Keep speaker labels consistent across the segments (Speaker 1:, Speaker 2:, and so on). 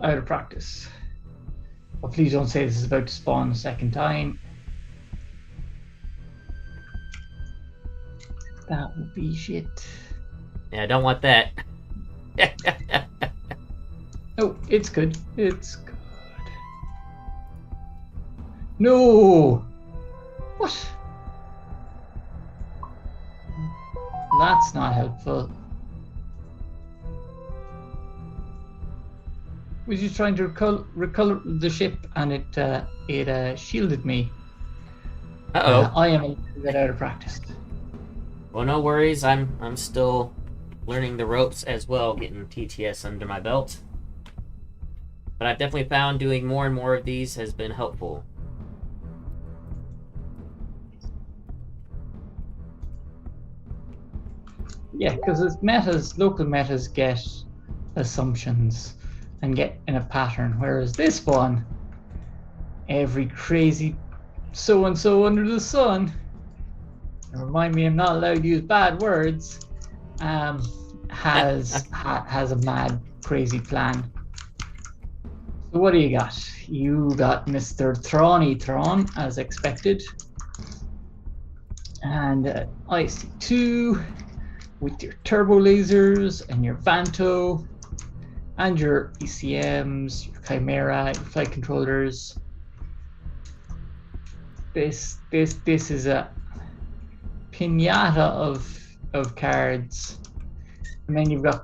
Speaker 1: out of practice. But please don't say this is about to spawn a second time. That would be shit.
Speaker 2: Yeah, I don't want that.
Speaker 1: Oh, it's good. It's good. No! What? That's not helpful. Was you trying to recolor the ship and it shielded me?
Speaker 2: Uh-oh.
Speaker 1: I am a little bit out of practice.
Speaker 2: Well, no worries. I'm still learning the ropes as well, getting TTS under my belt. But I've definitely found doing more and more of these has been helpful.
Speaker 1: Yeah, because local metas get assumptions and get in a pattern, whereas this one, every crazy so-and-so under the sun, and remind me I'm not allowed to use bad words, has a mad, crazy plan. So what do you got? You got Mr. Thrawn, as expected. And IC2 with your turbo lasers and your Vanto and your ECMs, your Chimera, your flight controllers. This is a pinata of cards. And then you've got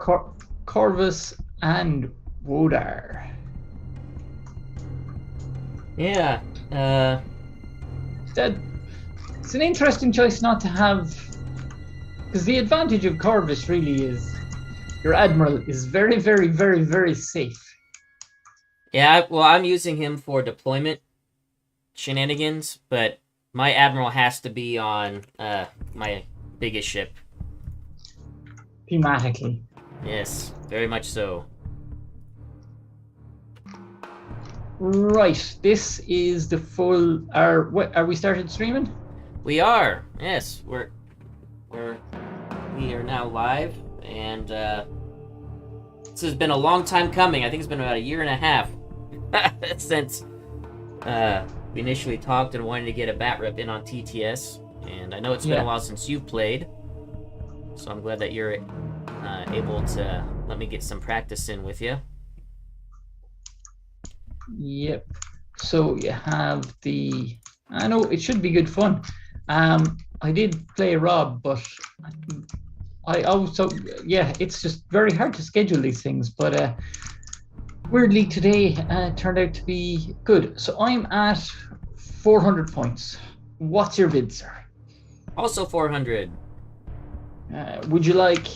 Speaker 1: Corvus and Wodar.
Speaker 2: Yeah,
Speaker 1: it's an interesting choice not to have, because the advantage of Corvus really is your Admiral is very, very, very, very safe.
Speaker 2: Yeah, well, I'm using him for deployment shenanigans, but my Admiral has to be on my biggest ship.
Speaker 1: Thematically.
Speaker 2: Yes, very much so.
Speaker 1: Right, this is the full. Are we started streaming?
Speaker 2: We are. Yes, we are now live, and this has been a long time coming. I think it's been about 1.5 years since we initially talked and wanted to get a bat rep in on TTS, and I know it's been a while since you've played, so I'm glad that you're able to let me get some practice in with you.
Speaker 1: Yep. So you have the. I know it should be good fun. I did play Rob, but I also it's just very hard to schedule these things. But weirdly today turned out to be good. So I'm at 400 points. What's your bid, sir?
Speaker 2: Also 400.
Speaker 1: Would you like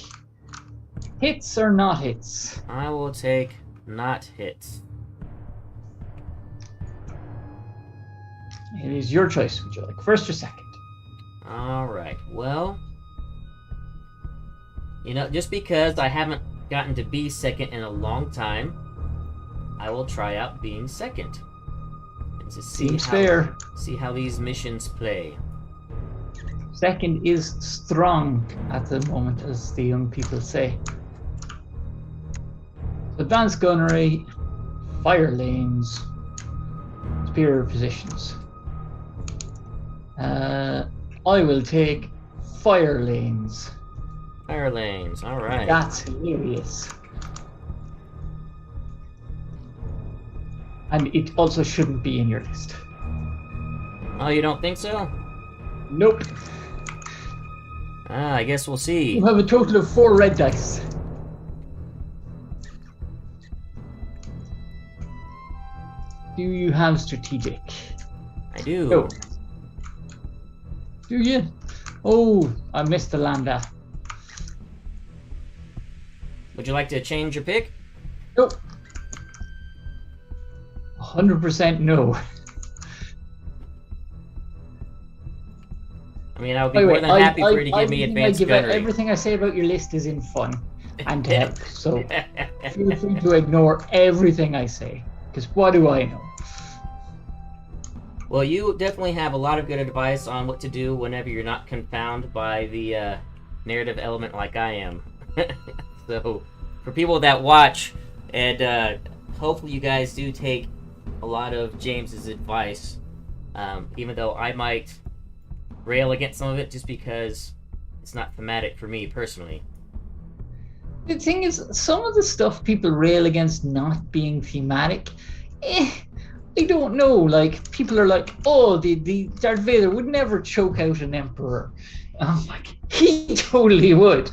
Speaker 1: hits or not hits?
Speaker 2: I will take not hits.
Speaker 1: It is your choice. Would you like first or second?
Speaker 2: Alright, well, just because I haven't gotten to be second in a long time, I will try out being second. And to
Speaker 1: Seems fair.
Speaker 2: See how these missions play.
Speaker 1: Second is strong at the moment, as the young people say. Advanced gunnery, fire lanes, superior positions. I will take fire lanes.
Speaker 2: Fire lanes, alright.
Speaker 1: That's hilarious. And it also shouldn't be in your list.
Speaker 2: Oh, you don't think so?
Speaker 1: Nope.
Speaker 2: I guess we'll see.
Speaker 1: You have a total of 4 red dice. Do you have strategic?
Speaker 2: I do.
Speaker 1: No. Do you? Oh, I missed the lambda.
Speaker 2: Would you like to change your pick?
Speaker 1: Nope. 100% no.
Speaker 2: I mean, I would be more than happy for you to give me advanced gunnery.
Speaker 1: Everything I say about your list is in fun and to help, so feel free to ignore everything I say, because what do I know?
Speaker 2: Well, you definitely have a lot of good advice on what to do whenever you're not confounded by the narrative element like I am. So, for people that watch and hopefully you guys do take a lot of James's advice, even though I might rail against some of it just because it's not thematic for me personally.
Speaker 1: The thing is, some of the stuff people rail against not being thematic, I don't know. Like, people are like, oh, the Darth Vader would never choke out an emperor. I'm like, he totally would.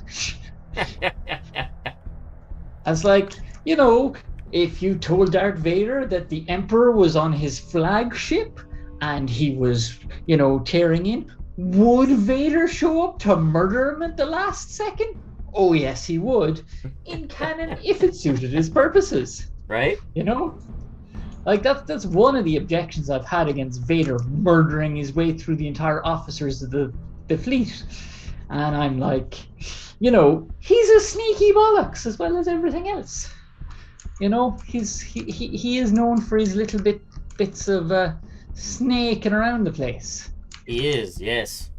Speaker 1: As like, you know, if you told Darth Vader that the emperor was on his flagship and he was, you know, tearing in, would Vader show up to murder him at the last second? Oh yes, he would. In canon, if it suited his purposes.
Speaker 2: Right?
Speaker 1: You know? Like, that's one of the objections I've had against Vader murdering his way through the entire officers of the fleet. And I'm like, you know, he's a sneaky bollocks as well as everything else. You know, he is known for his little bits of snaking around the place.
Speaker 2: He is, yes.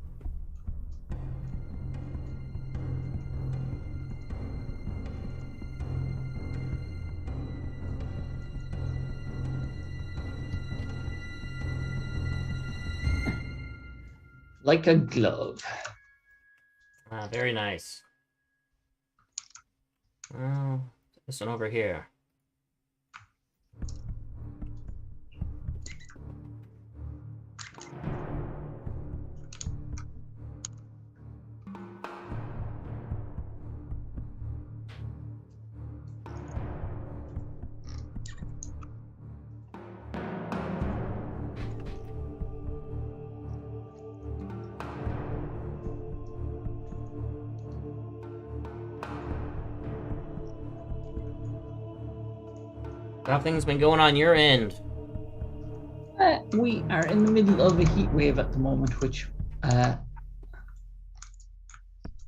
Speaker 1: Like a glove.
Speaker 2: Very nice. This one over here. How things been going on your end?
Speaker 1: We are in the middle of a heat wave at the moment, which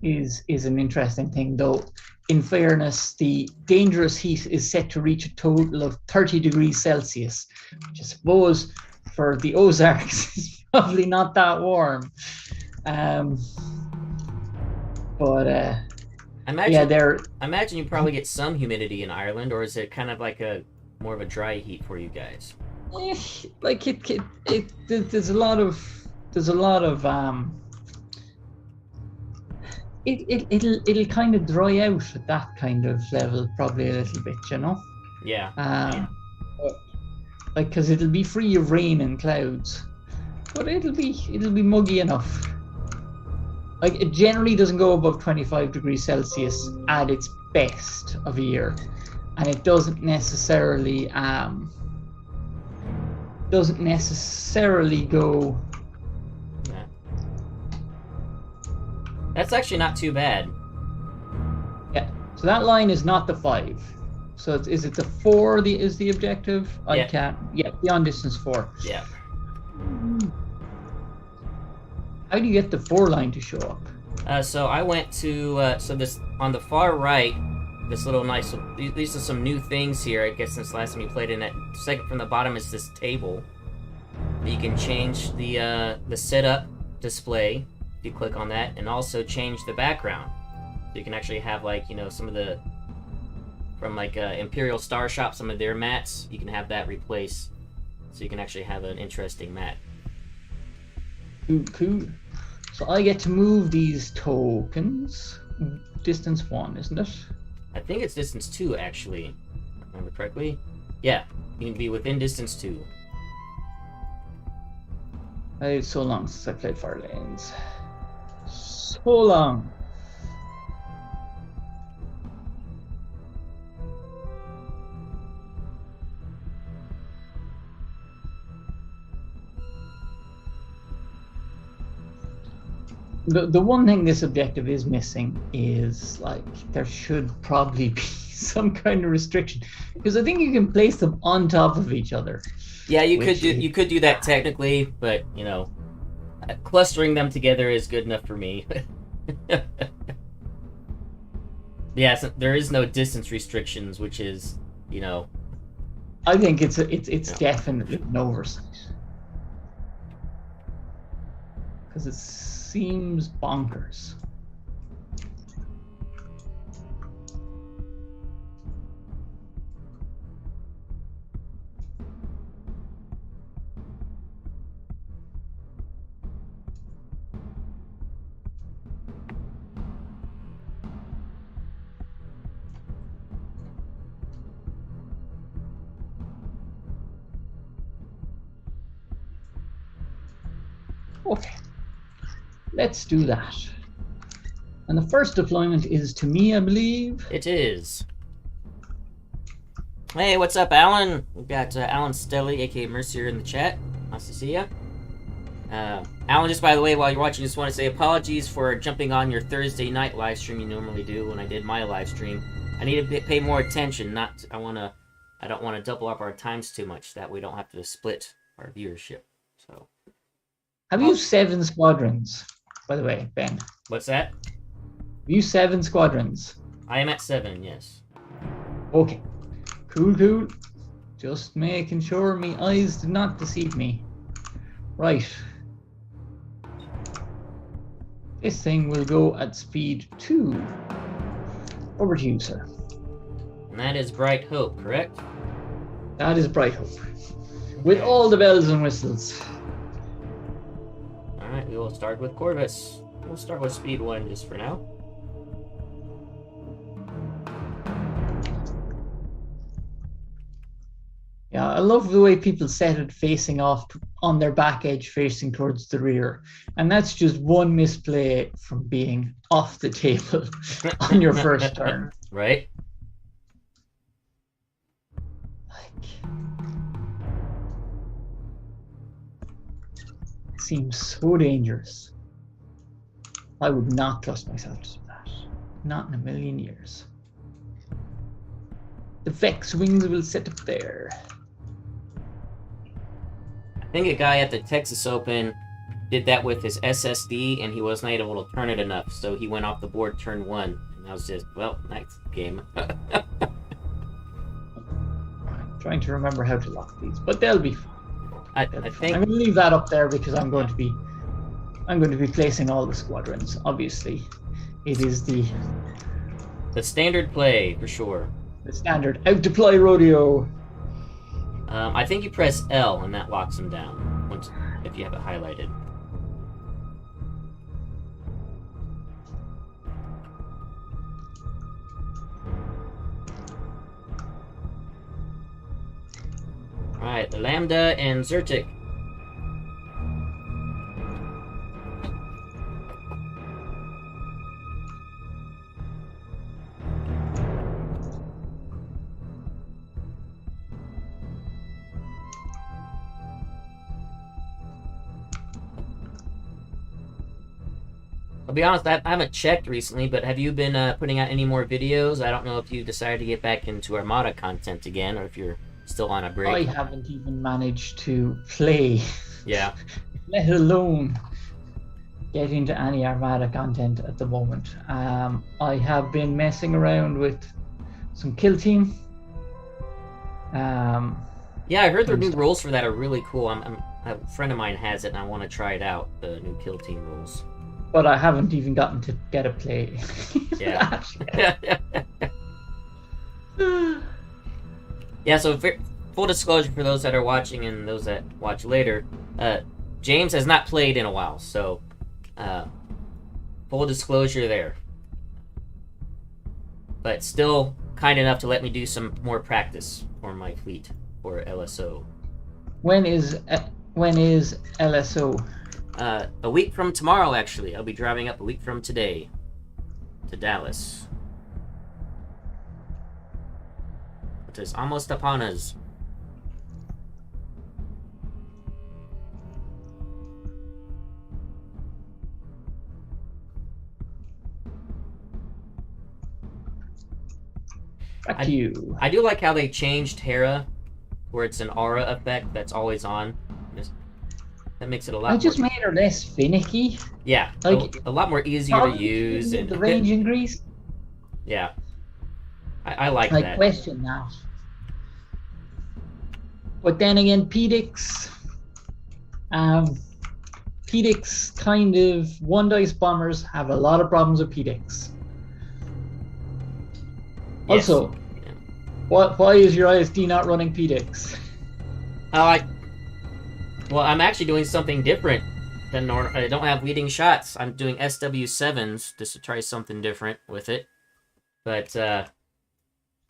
Speaker 1: is an interesting thing. Though, in fairness, the dangerous heat is set to reach a total of 30 degrees Celsius, which I suppose for the Ozarks is probably not that warm. But I
Speaker 2: imagine you probably get some humidity in Ireland, or is it kind of like a more of a dry heat for you guys?
Speaker 1: Like there's a lot of it'll kind of dry out at that kind of level probably a little bit, you know.
Speaker 2: Yeah.
Speaker 1: Like, because it'll be free of rain and clouds, but it'll be muggy enough. Like, it generally doesn't go above 25 degrees Celsius at its best of a year, and it doesn't necessarily go.
Speaker 2: Yeah. That's actually not too bad.
Speaker 1: Yeah. So that line is not the 5. So is it the 4 is the objective?
Speaker 2: Yeah.
Speaker 1: I can't. Yeah, beyond distance 4.
Speaker 2: Yeah.
Speaker 1: How do you get the 4 line to show up?
Speaker 2: So I went to so this on the far right, this little nice. These are some new things here. I guess since last time you played in it. Second from the bottom is this table. You can change the setup display if you click on that, and also change the background. So you can actually have, like, you know, some of the from like Imperial Star Shop, some of their mats. You can have that replaced, so you can actually have an interesting mat.
Speaker 1: Cool. So I get to move these tokens. Distance 1, isn't it?
Speaker 2: I think it's distance 2, actually. If I remember correctly. Yeah, you can be within distance 2.
Speaker 1: It's so long since I played Fire Lanes. So long. The one thing this objective is missing is, like, there should probably be some kind of restriction, because I think you can place them on top of each other.
Speaker 2: Yeah, you could do that technically, but, you know, clustering them together is good enough for me. Yeah, so there is no distance restrictions, which is, you know,
Speaker 1: I think it's definitely an oversight, because it seems bonkers. Okay. Let's do that. And the first deployment is to me, I believe.
Speaker 2: It is. Hey, what's up, Alan? We've got Alan Stelly, aka Mercier, in the chat. Nice to see ya. Alan, just by the way, while you're watching, just want to say apologies for jumping on your Thursday night live stream you normally do when I did my live stream. I need to pay more attention. I don't want to double up our times too much. That we don't have to split our viewership. So.
Speaker 1: Have you 7 squadrons, by the way, Ben?
Speaker 2: What's that?
Speaker 1: Have you 7 squadrons?
Speaker 2: I am at 7, yes.
Speaker 1: Okay. Cool. Just making sure my eyes did not deceive me. Right. This thing will go at speed 2. Over to you, sir.
Speaker 2: And that is Bright Hope, correct?
Speaker 1: That is Bright Hope. With all the bells and whistles.
Speaker 2: Alright, we will start with Corvus. We'll start with speed 1 just for now.
Speaker 1: Yeah, I love the way people set it facing off on their back edge, facing towards the rear. And that's just one misplay from being off the table on your first turn.
Speaker 2: Right?
Speaker 1: It seems so dangerous. I would not trust myself to do that. Not in a million years. The Vex wings will set up there.
Speaker 2: I think a guy at the Texas Open did that with his SSD, and he wasn't able to turn it enough, so he went off the board turn 1. And that was just, well, next game.
Speaker 1: I'm trying to remember how to lock these, but they'll be fine.
Speaker 2: I think
Speaker 1: I'm going to leave that up there because I'm going to be placing all the squadrons. Obviously, it is the
Speaker 2: standard play for sure.
Speaker 1: The standard out deploy rodeo.
Speaker 2: I think you press L and that locks them down if you have it highlighted. Alright, the Lambda and Zertic. I'll be honest, I haven't checked recently, but have you been putting out any more videos? I don't know if you decided to get back into Armada content again, or if you're still on a break.
Speaker 1: I haven't even managed to play.
Speaker 2: Yeah.
Speaker 1: Let alone get into any Armada content at the moment. I have been messing around with some Kill Team.
Speaker 2: Yeah, I heard the new rules for that are really cool. A friend of mine has it, and I want to try it out, the new Kill Team rules.
Speaker 1: But I haven't even gotten to get a play.
Speaker 2: Yeah. Yeah, so full disclosure for those that are watching and those that watch later, James has not played in a while, so full disclosure there. But still kind enough to let me do some more practice for my fleet, for LSO.
Speaker 1: When is LSO?
Speaker 2: A week from tomorrow, actually. I'll be driving up a week from today to Dallas. It is almost upon us.
Speaker 1: Back to you.
Speaker 2: I do like how they changed Terra, where it's an aura effect that's always on. That makes it a lot.
Speaker 1: I just made her less finicky.
Speaker 2: Yeah,
Speaker 1: like
Speaker 2: a lot more easier to use, and
Speaker 1: the range increase.
Speaker 2: Yeah, I like that.
Speaker 1: I question that. But then again, PDX kind of one dice bombers have a lot of problems with PDX.
Speaker 2: Yes.
Speaker 1: Also, why is your ISD not running PDX?
Speaker 2: Well, I'm actually doing something different than normal. I don't have leading shots. I'm doing SW7s just to try something different with it. But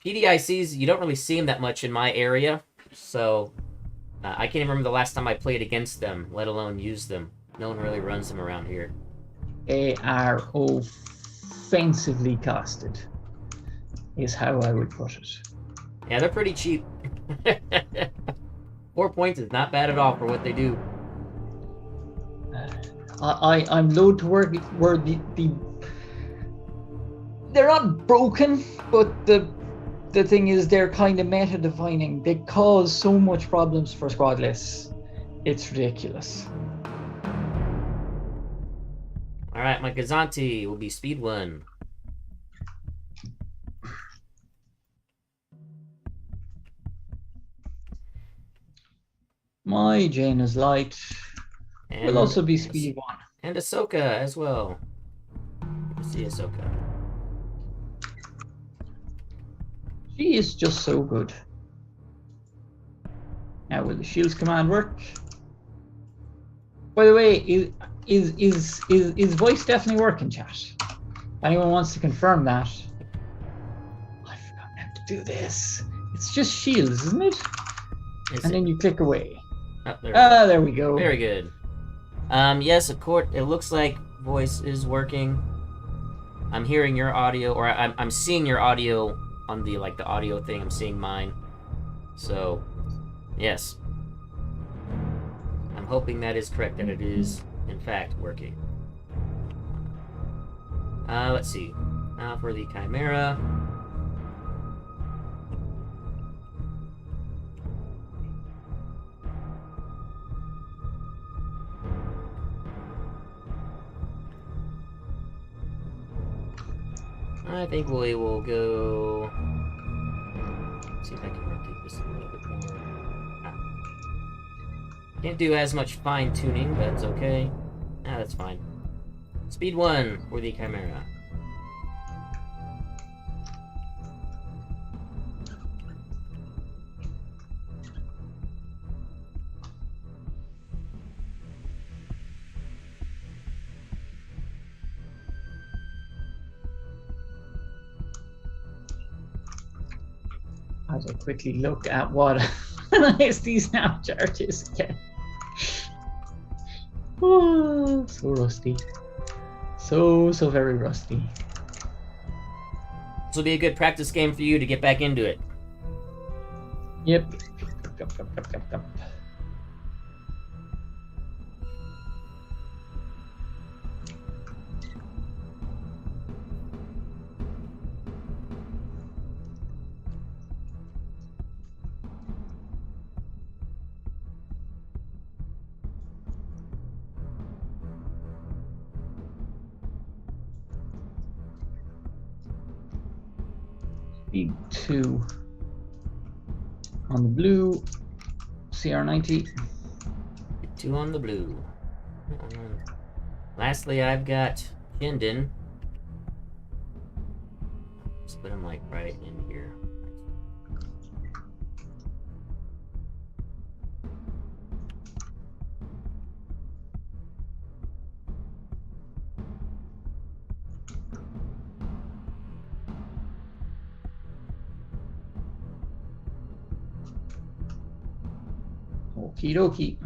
Speaker 2: PDICs, you don't really see them that much in my area, so I can't even remember the last time I played against them, let alone use them. No one really runs them around here.
Speaker 1: They are offensively costed, is how I would put it.
Speaker 2: Yeah, they're pretty cheap. 4 points is not bad at all for what they do.
Speaker 1: I'm loath to work where they're not broken, but the thing is they're kind of meta defining. They cause so much problems for squadless. It's ridiculous.
Speaker 2: Alright, my Gazanti will be speed 1.
Speaker 1: My Jaina's Light will also be speed 1.
Speaker 2: And Ahsoka as well. Good to see Ahsoka.
Speaker 1: She is just so good. Now, will the Shields command work? By the way, is voice definitely working, chat? If anyone wants to confirm that. I forgot how to do this. It's just Shields, isn't it? And then you click away.
Speaker 2: Oh,
Speaker 1: there we go.
Speaker 2: Very good. Yes, it looks like voice is working. I'm hearing your audio, or I'm seeing your audio on the audio thing. I'm seeing mine. So, yes. I'm hoping that is correct, that it is, in fact, working. Let's see. Now for the Chimera. I think we will go... Let's see if I can rotate this a little bit more. Can't do as much fine-tuning, but it's okay. That's fine. Speed 1 for the Chimera.
Speaker 1: As I quickly look at what an ISD Snapchat is again. Oh, so rusty. So very rusty.
Speaker 2: This will be a good practice game for you to get back into it.
Speaker 1: Yep. Speed 2 on the blue, CR90.
Speaker 2: 2 on the blue. Lastly, I've got Kindin. Just put him right in here.
Speaker 1: Okie dokie.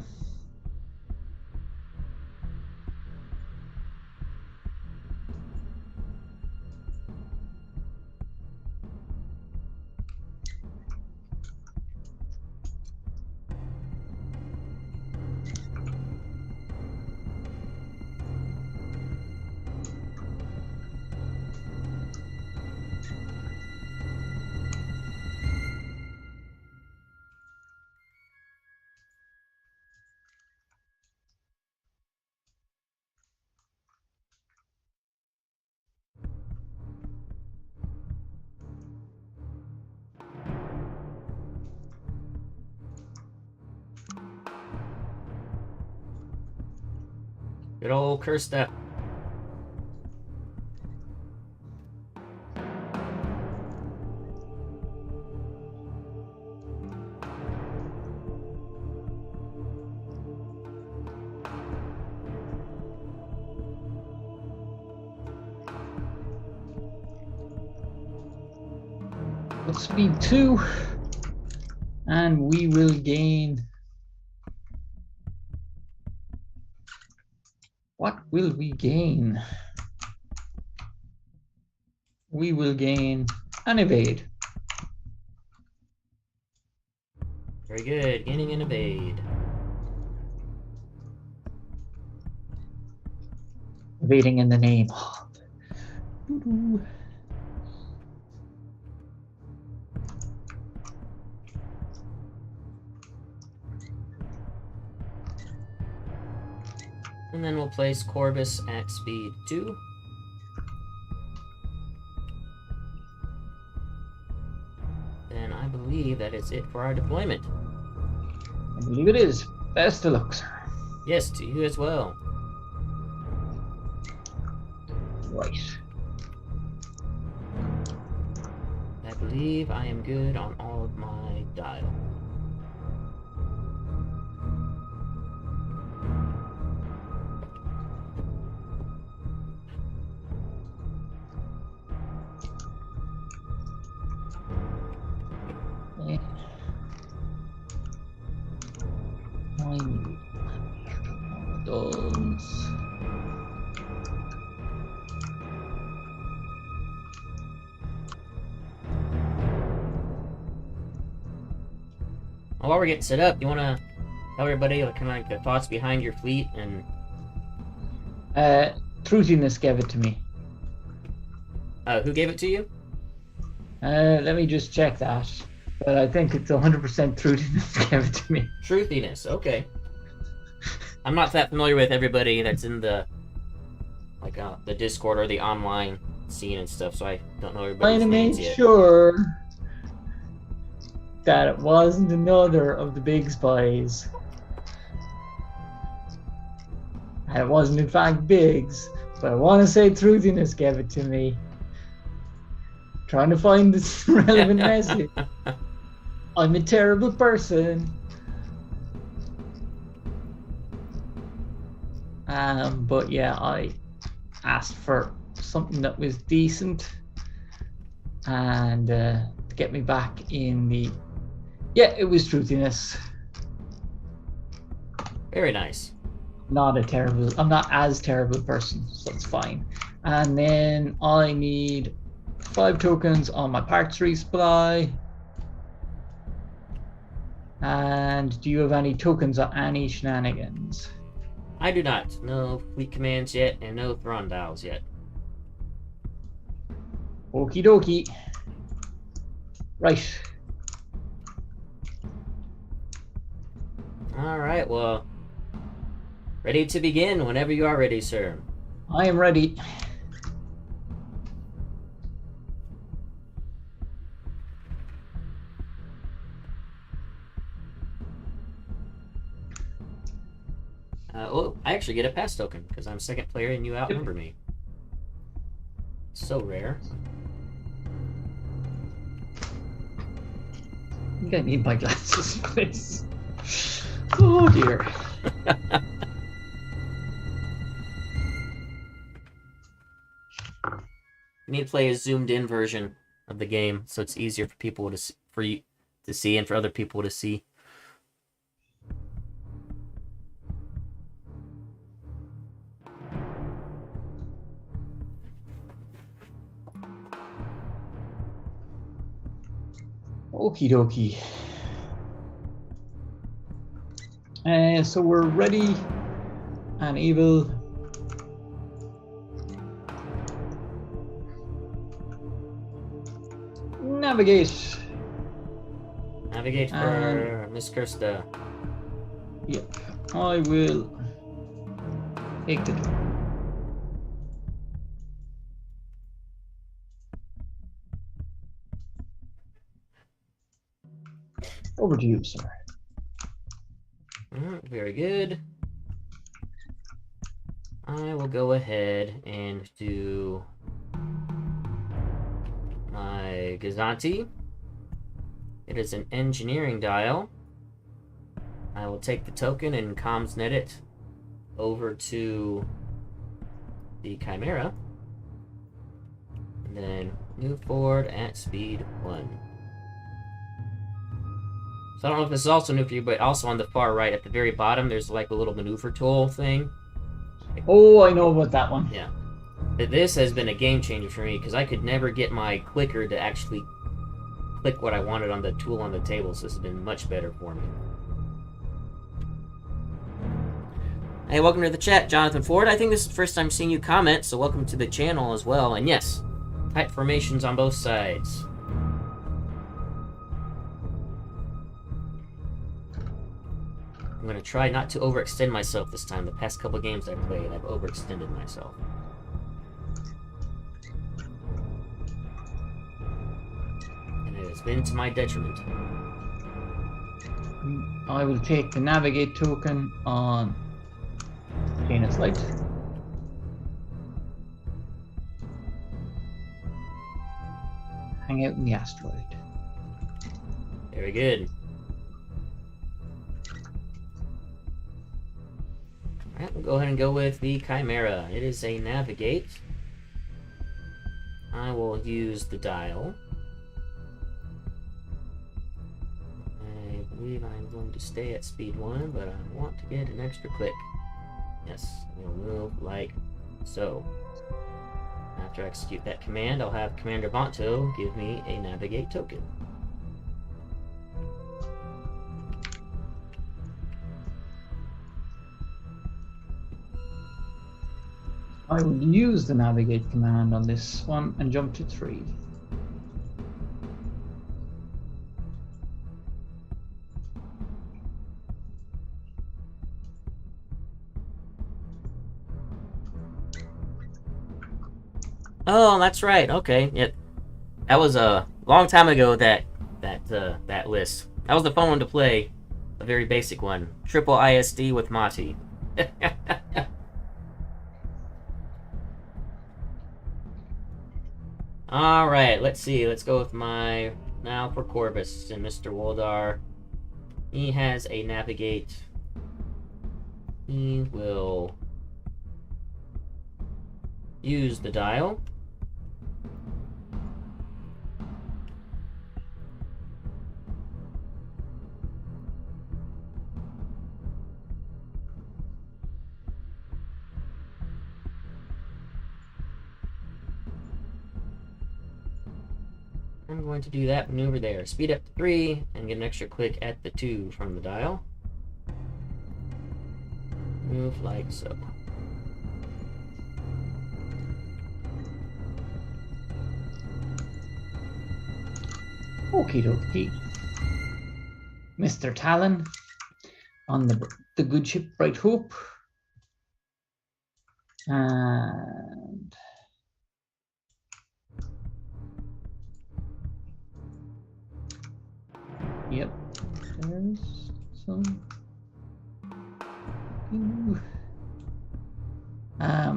Speaker 2: Good old Kyrsta.
Speaker 1: Speed 2, and we will gain What will we gain? We will gain an evade.
Speaker 2: Very good. Gaining an evade.
Speaker 1: Evading in the name of.
Speaker 2: And then we'll place Corvus at speed 2. Then I believe that is it for our deployment.
Speaker 1: I believe it is. Best of luck, sir.
Speaker 2: Yes, to you as well.
Speaker 1: Right.
Speaker 2: I believe I am good on all of my dial.
Speaker 1: I need those.
Speaker 2: While we're getting set up, you want to tell everybody kind of like the thoughts behind your fleet and...
Speaker 1: Truthiness gave it to me.
Speaker 2: Who gave it to you?
Speaker 1: Let me just check that. But I think it's 100% Truthiness gave it to me.
Speaker 2: Truthiness, okay. I'm not that familiar with everybody that's in the the Discord or the online scene and stuff, so I don't know everybody's
Speaker 1: Trying to
Speaker 2: names
Speaker 1: make
Speaker 2: yet.
Speaker 1: sure that it wasn't another of the big spies. And it wasn't in fact Biggs, but I want to say Truthiness gave it to me. Trying to find this relevant message. I'm a terrible person. But yeah, I asked for something that was decent and to get me back in the... Yeah, it was Truthiness.
Speaker 2: Very nice.
Speaker 1: I'm not as terrible a person, so it's fine. And then I need 5 tokens on my parts resupply. And do you have any tokens on any shenanigans?
Speaker 2: I do not. No fleet commands yet, and no Thrawn dials yet.
Speaker 1: Okie dokie. Right.
Speaker 2: Alright, well... Ready to begin whenever you are ready, sir.
Speaker 1: I am ready.
Speaker 2: Oh, I actually get a pass token because I'm second player and you outnumber me. So rare.
Speaker 1: I think I need my glasses for this. Oh dear.
Speaker 2: You need to play a zoomed in version of the game so it's easier for people to see, for you to see and for other people to see.
Speaker 1: Okie dokie. So we're ready and able. Navigate.
Speaker 2: Navigate for Miss Kyrsta.
Speaker 1: Yep. I will take the door. Over to you, sir.
Speaker 2: Very good. I will go ahead and do my Gazanti. It is an engineering dial. I will take the token and comms net it over to the Chimera. And then move forward at speed 1. So I don't know if this is also new for you, but also on the far right at the very bottom, there's like a little maneuver tool thing.
Speaker 1: Oh, I know about that one.
Speaker 2: Yeah. This has been a game changer for me, because I could never get my clicker to actually click what I wanted on the tool on the table, so this has been much better for me. Hey, welcome to the chat, Jonathan Ford. I think this is the first time seeing you comment, so welcome to the channel as well. And yes, tight formations on both sides. I'm going to try not to overextend myself this time. The past couple games I played, I've overextended myself. And it has been to my detriment.
Speaker 1: I will take the navigate token on Janus Light. Hang out in the asteroid.
Speaker 2: Very good. Alright, we'll go ahead and go with the Chimera. It is a navigate. I will use the dial. I believe I'm going to stay at speed 1, but I want to get an extra click. Yes, we'll move like so. After I execute that command, I'll have Commander Bonto give me a navigate token.
Speaker 1: I will use the navigate command on this one and jump to 3.
Speaker 2: Oh, that's right. Okay. Yep. That was a long time ago. That list. That was the fun one to play. A very basic one. Triple ISD with Mati. All right. Let's see. Let's go with my now for Corvus and Mr. Woldar. He has a navigate. He will use the dial. I'm going to do that maneuver there. Speed up to 3 and get an extra click at the 2 from the dial. Move like so.
Speaker 1: Okie dokie. Mr. Talon on the good ship Bright Hope. And yep, there's some.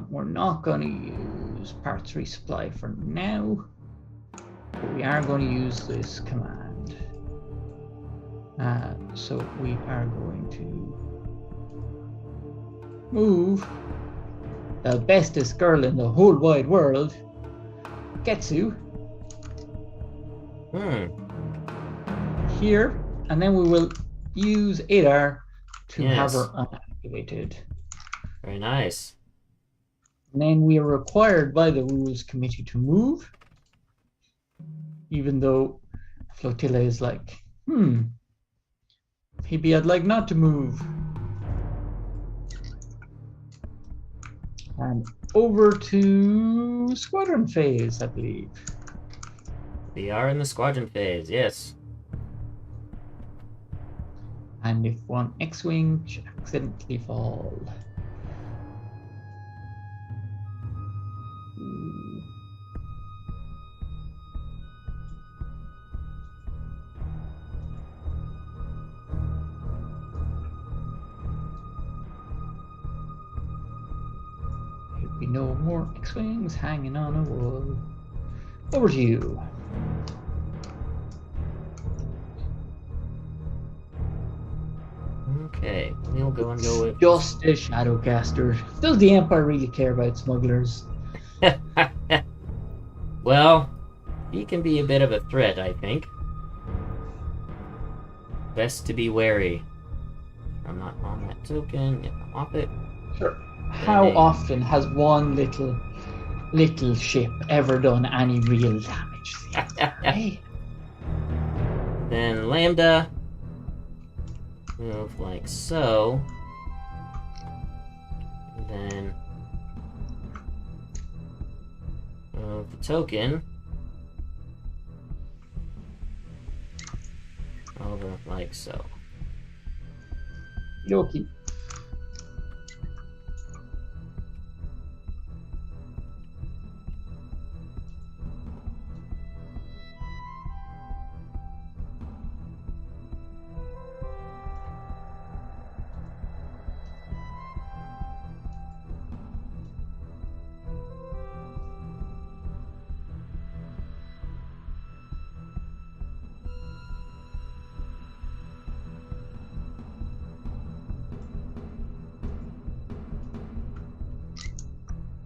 Speaker 1: We're not going to use parts resupply for now, but we are going to use this command. So we are going to move the bestest girl in the whole wide world, Getsu, here, and then we will use Adar to have her unactivated.
Speaker 2: Very nice.
Speaker 1: And then we are required by the Rules Committee to move, even though Flotilla is like, maybe I'd like not to move. And over to squadron phase, I believe.
Speaker 2: We are in the squadron phase, yes.
Speaker 1: And if one X-Wing should accidentally fall. There'll be no more X-Wings hanging on a wall. Over to you.
Speaker 2: Okay, we'll go with
Speaker 1: just a Shadowcaster. Does the Empire really care about smugglers?
Speaker 2: Well, he can be a bit of a threat, I think. Best to be wary. I'm not on that token. Yep, I'm off it.
Speaker 1: Sure. How often has one little ship ever done any real damage? Hey.
Speaker 2: Then Lambda. Move like so. And then move the token over like so.
Speaker 1: Yoki.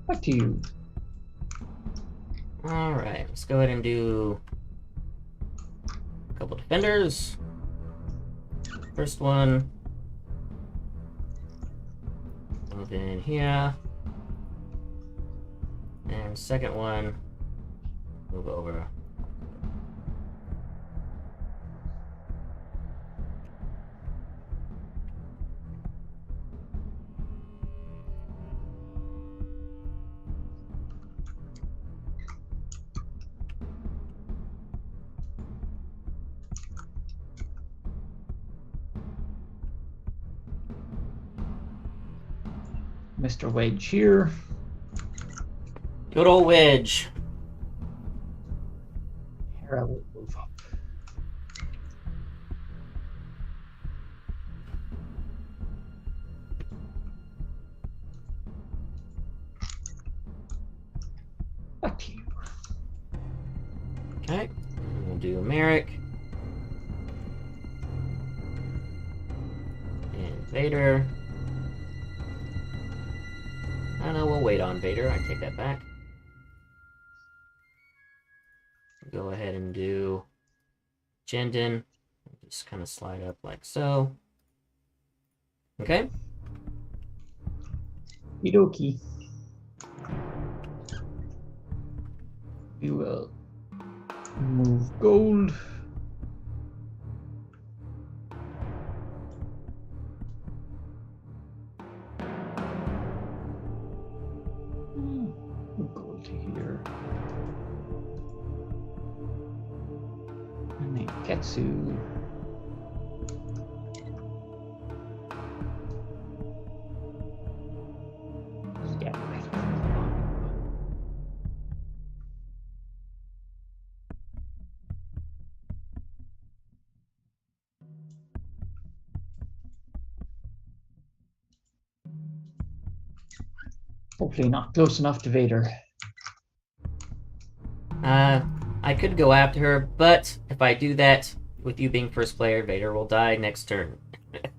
Speaker 1: Back to you.
Speaker 2: Alright, let's go ahead and do a couple defenders. First one. Move in here. And second one. Move over.
Speaker 1: Mr. Wedge here.
Speaker 2: Good old Wedge.
Speaker 1: Here I will move up. Back to you.
Speaker 2: Okay, we'll do Merrick. And Vader. I know we'll wait on Vader. I take that back. Go ahead and do Jendon. Just kind of slide up like so. Okay.
Speaker 1: Okie. We will move gold. Gold here. And then Ketsu. Yeah, right. Hopefully not close enough to Vader.
Speaker 2: I could go after her, but if I do that, with you being first player, Vader will die next turn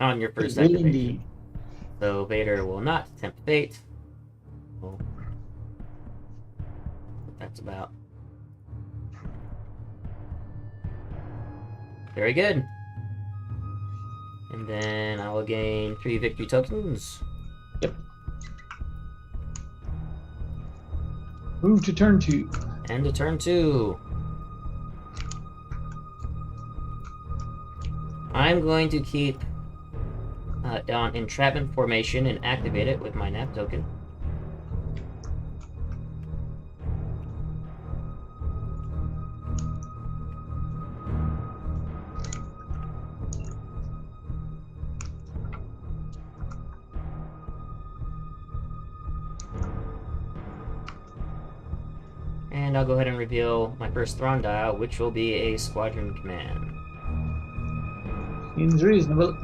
Speaker 2: on your first activation.
Speaker 1: Indeed.
Speaker 2: So Vader will not tempt fate. Well, that's about. Very good. And then I will gain 3 victory tokens.
Speaker 1: Yep. Move to turn 2.
Speaker 2: And to turn 2. I'm going to keep on entrapment formation and activate it with my nap token. And I'll go ahead and reveal my first Thrawn dial, which will be a squadron command.
Speaker 1: Seems reasonable.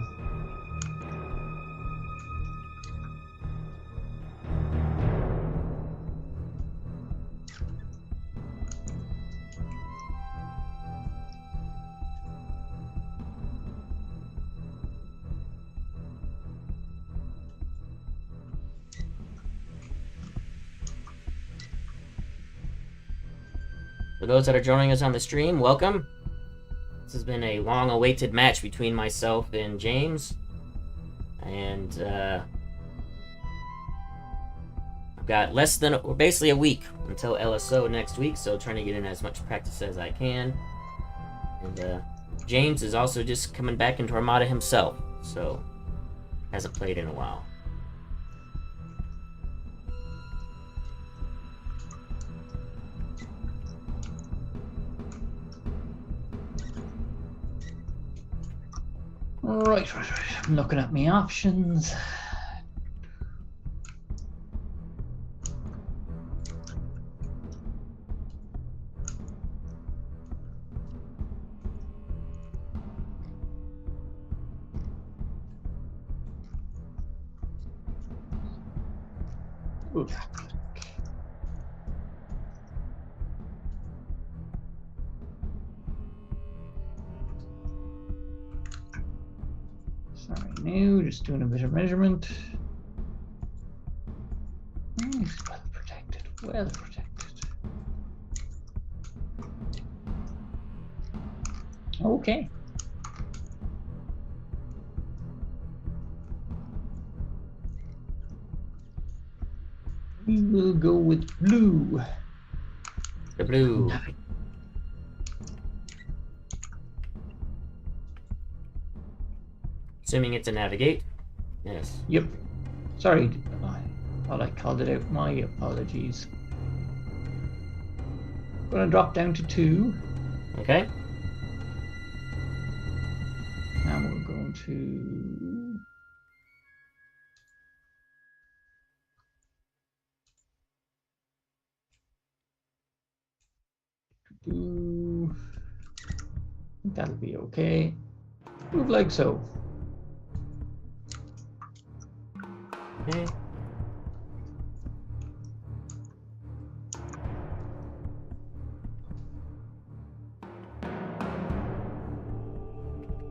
Speaker 2: For those that are joining us on the stream, welcome. This has been a long-awaited match between myself and James. And, got basically a week until LSO next week, so trying to get in as much practice as I can. And James is also just coming back into Armada himself, so hasn't played in a while.
Speaker 1: Right. I'm looking at my options. Ooh. Sorry, now just doing a bit of measurement. It's well protected, well protected. Okay. We will go with blue.
Speaker 2: The blue. Assuming it's a navigate. Yes.
Speaker 1: Yep. Sorry, I thought I called it out. My apologies. Gonna drop down to 2.
Speaker 2: Okay.
Speaker 1: And we're going to... That'll be okay. Move like so.
Speaker 2: Okay.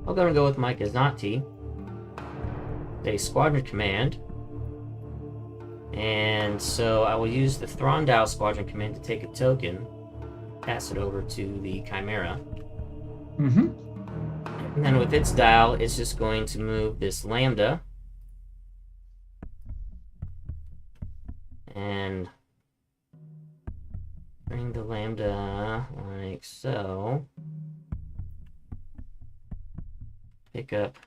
Speaker 2: I'm gonna go with my Agate, a squadron command, and so I will use the Thrawn dial squadron command to take a token, pass it over to the Chimera.
Speaker 1: Mm-hmm.
Speaker 2: And then with its dial, it's just going to move this Lambda and bring the Lambda like so. Pick up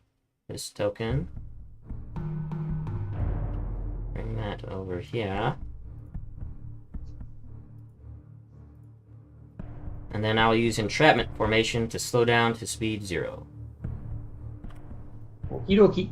Speaker 2: this token. Bring that over here. And then I'll use entrapment formation to slow down to speed 0.
Speaker 1: Okie dokie.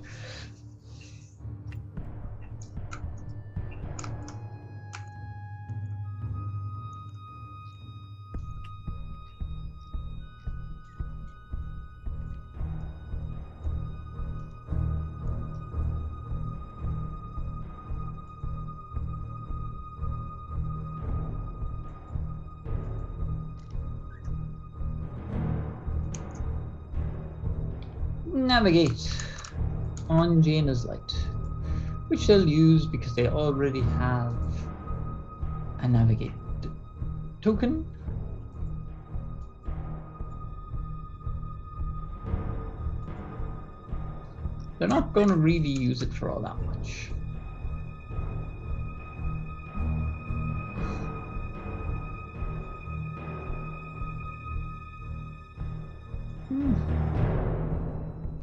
Speaker 1: Navigate on Jaina's light, which they'll use because they already have a navigate token. They're not going to really use it for all that much.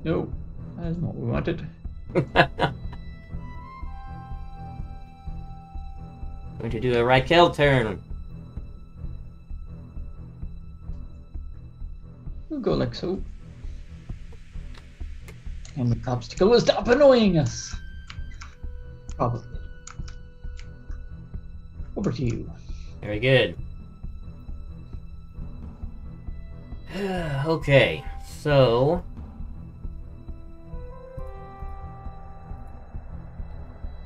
Speaker 1: No, that isn't what we wanted.
Speaker 2: Going to do a Raquel turn.
Speaker 1: We'll go like so. And the obstacle will stop annoying us. Probably. Over to you.
Speaker 2: Very good. Okay, so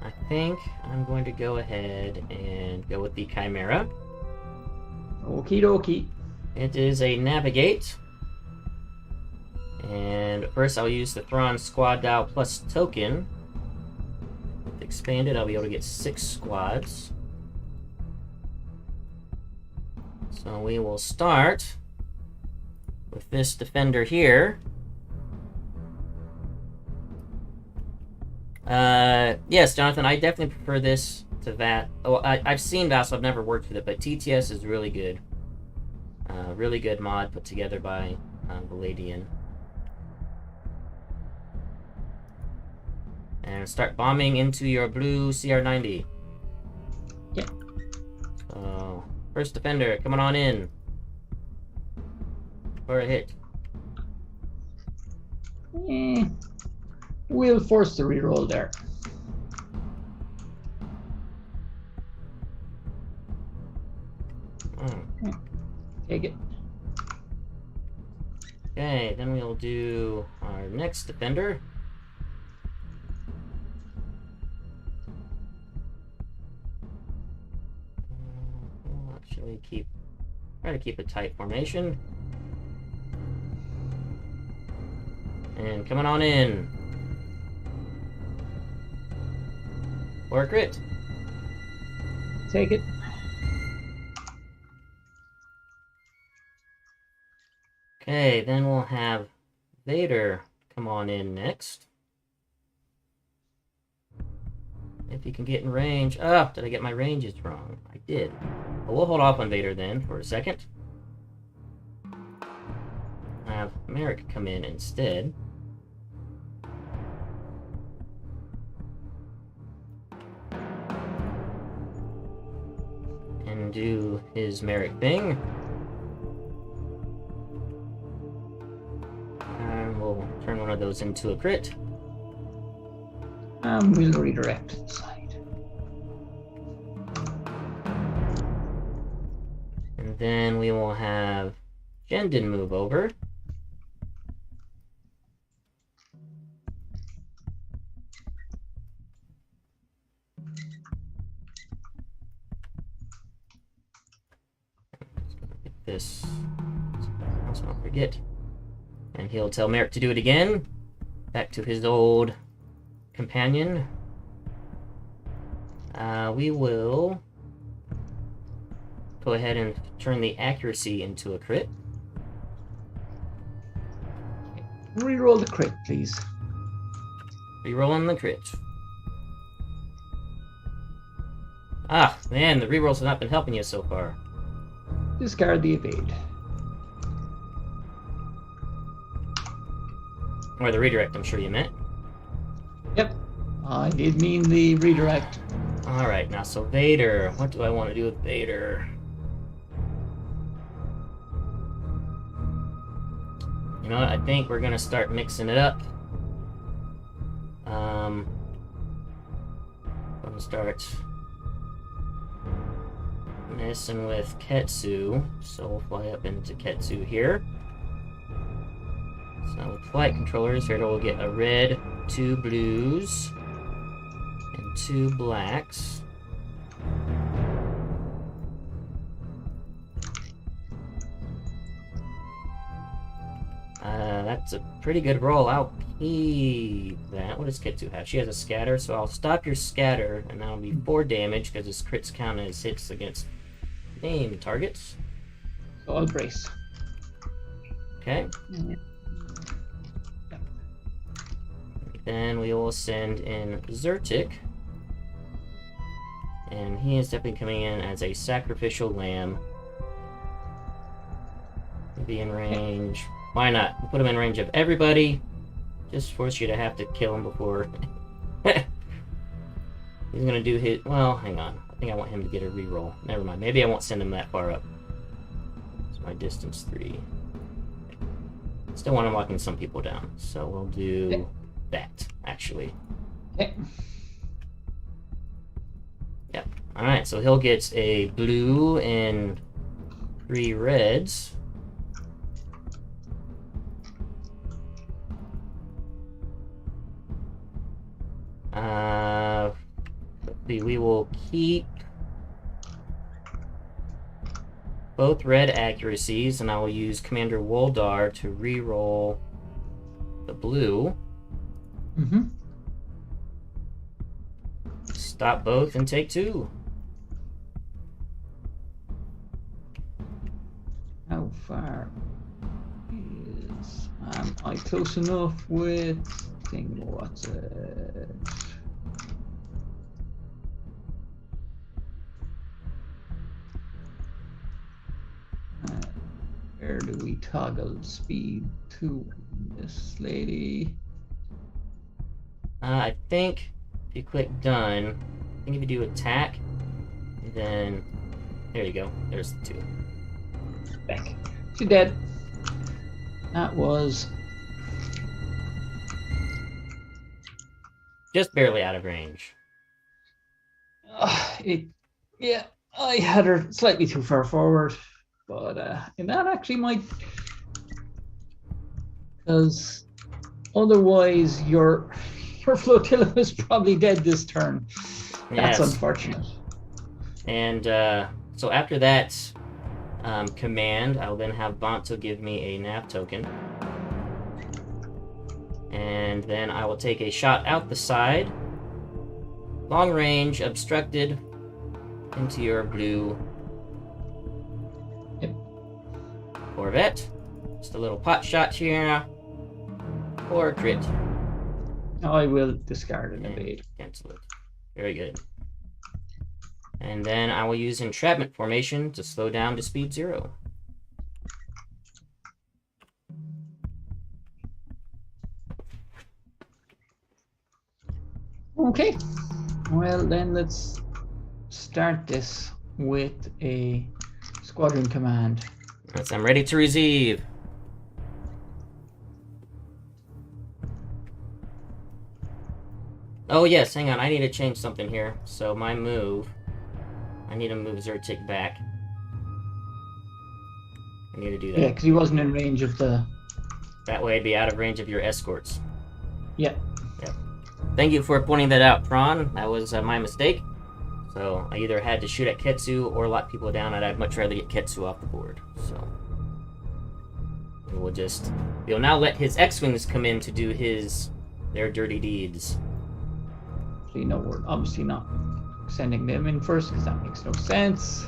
Speaker 2: I think I'm going to go ahead and go with the Chimera.
Speaker 1: Okie dokie.
Speaker 2: It is a navigate. And first I'll use the Thrawn squad dial plus token. With expanded, I'll be able to get 6 squads. So we will start with this defender here. Yes, Jonathan, I definitely prefer this to Vance. Oh, I've seen Vance. I've never worked with it, but TTS is really good. Really good mod put together by Valadian. And start bombing into your blue CR90.
Speaker 1: Yeah.
Speaker 2: So, first defender, coming on in. For a hit.
Speaker 1: We'll force the reroll there. Take it.
Speaker 2: Okay, then we'll do our next defender. We'll actually try to keep a tight formation. And coming on in. For a crit.
Speaker 1: Take it.
Speaker 2: Okay, then we'll have Vader come on in next. If he can get in range. Oh, did I get my ranges wrong? I did. But we'll hold off on Vader then for a second. Have Merrick come in instead. And do his Merrick thing. And we'll turn one of those into a crit.
Speaker 1: We'll redirect to the side.
Speaker 2: And then we will have Jendon move over. Get this. Let's not forget. And he'll tell Merrick to do it again. Back to his old companion. We will go ahead and turn the accuracy into a crit.
Speaker 1: Reroll the crit, please.
Speaker 2: Rerolling the crit. Ah, man, the rerolls have not been helping you so far.
Speaker 1: Discard the evade.
Speaker 2: Or the redirect, I'm sure you meant.
Speaker 1: Yep. I did mean the redirect.
Speaker 2: Alright, now so Vader. What do I want to do with Vader? You know what? I think we're going to start mixing it up. I'm going to start messing with Ketsu. So we'll fly up into Ketsu here. So with flight controllers, here we'll get a red, 2 blues, and 2 blacks. That's a pretty good roll. I'll keep that. What does Ketsu have? She has a scatter, so I'll stop your scatter, and that'll be 4 damage because this crits count as hits against named targets.
Speaker 1: So I'll brace.
Speaker 2: Okay.
Speaker 1: Yeah.
Speaker 2: Then we will send in Zertik. And he is definitely coming in as a sacrificial lamb. Be in range. Why not? We'll put him in range of everybody. Just force you to have to kill him before. He's gonna do his. Well, hang on. I think I want him to get a reroll. Never mind. Maybe I won't send him that far up. It's my distance 3. Still want him locking some people down. So we'll do that, actually.
Speaker 1: Okay.
Speaker 2: Yep. Alright, so he'll get a blue and 3 reds. Let's see, we will keep both red accuracies, and I will use Commander Woldar to re-roll the blue.
Speaker 1: Mm-hmm.
Speaker 2: Stop both and take 2.
Speaker 1: How far is I close enough with thing? What's it? Where do we toggle speed to this lady?
Speaker 2: I think if you click done, I think if you do attack, then there you go. There's the 2.
Speaker 1: Back. She's dead. That was
Speaker 2: just barely out of range.
Speaker 1: Yeah, I had her slightly too far forward, but and that actually might, because otherwise your flotilla was probably dead this turn. That's unfortunate.
Speaker 2: And so after that command, I'll then have Vance give me a nav token. And then I will take a shot out the side. Long range, obstructed, into your blue Corvette. Just a little pot shot here. Or crit.
Speaker 1: I will discard and evade.
Speaker 2: Cancel it. Very good. And then I will use entrapment formation to slow down to speed 0.
Speaker 1: Okay. Well, then let's start this with a squadron command.
Speaker 2: Yes, I'm ready to receive. Oh yes, hang on, I need to change something here. So my move, I need to move Zertik back. I need to do that.
Speaker 1: Yeah, because he wasn't in range of the...
Speaker 2: That way I'd be out of range of your escorts.
Speaker 1: Yeah.
Speaker 2: Yep. Thank you for pointing that out, Thrawn. That was my mistake. So I either had to shoot at Ketsu or lock people down, and I'd much rather get Ketsu off the board. So we'll now let his X-Wings come in to do their dirty deeds.
Speaker 1: So you know we're obviously not sending them in first because that makes no sense.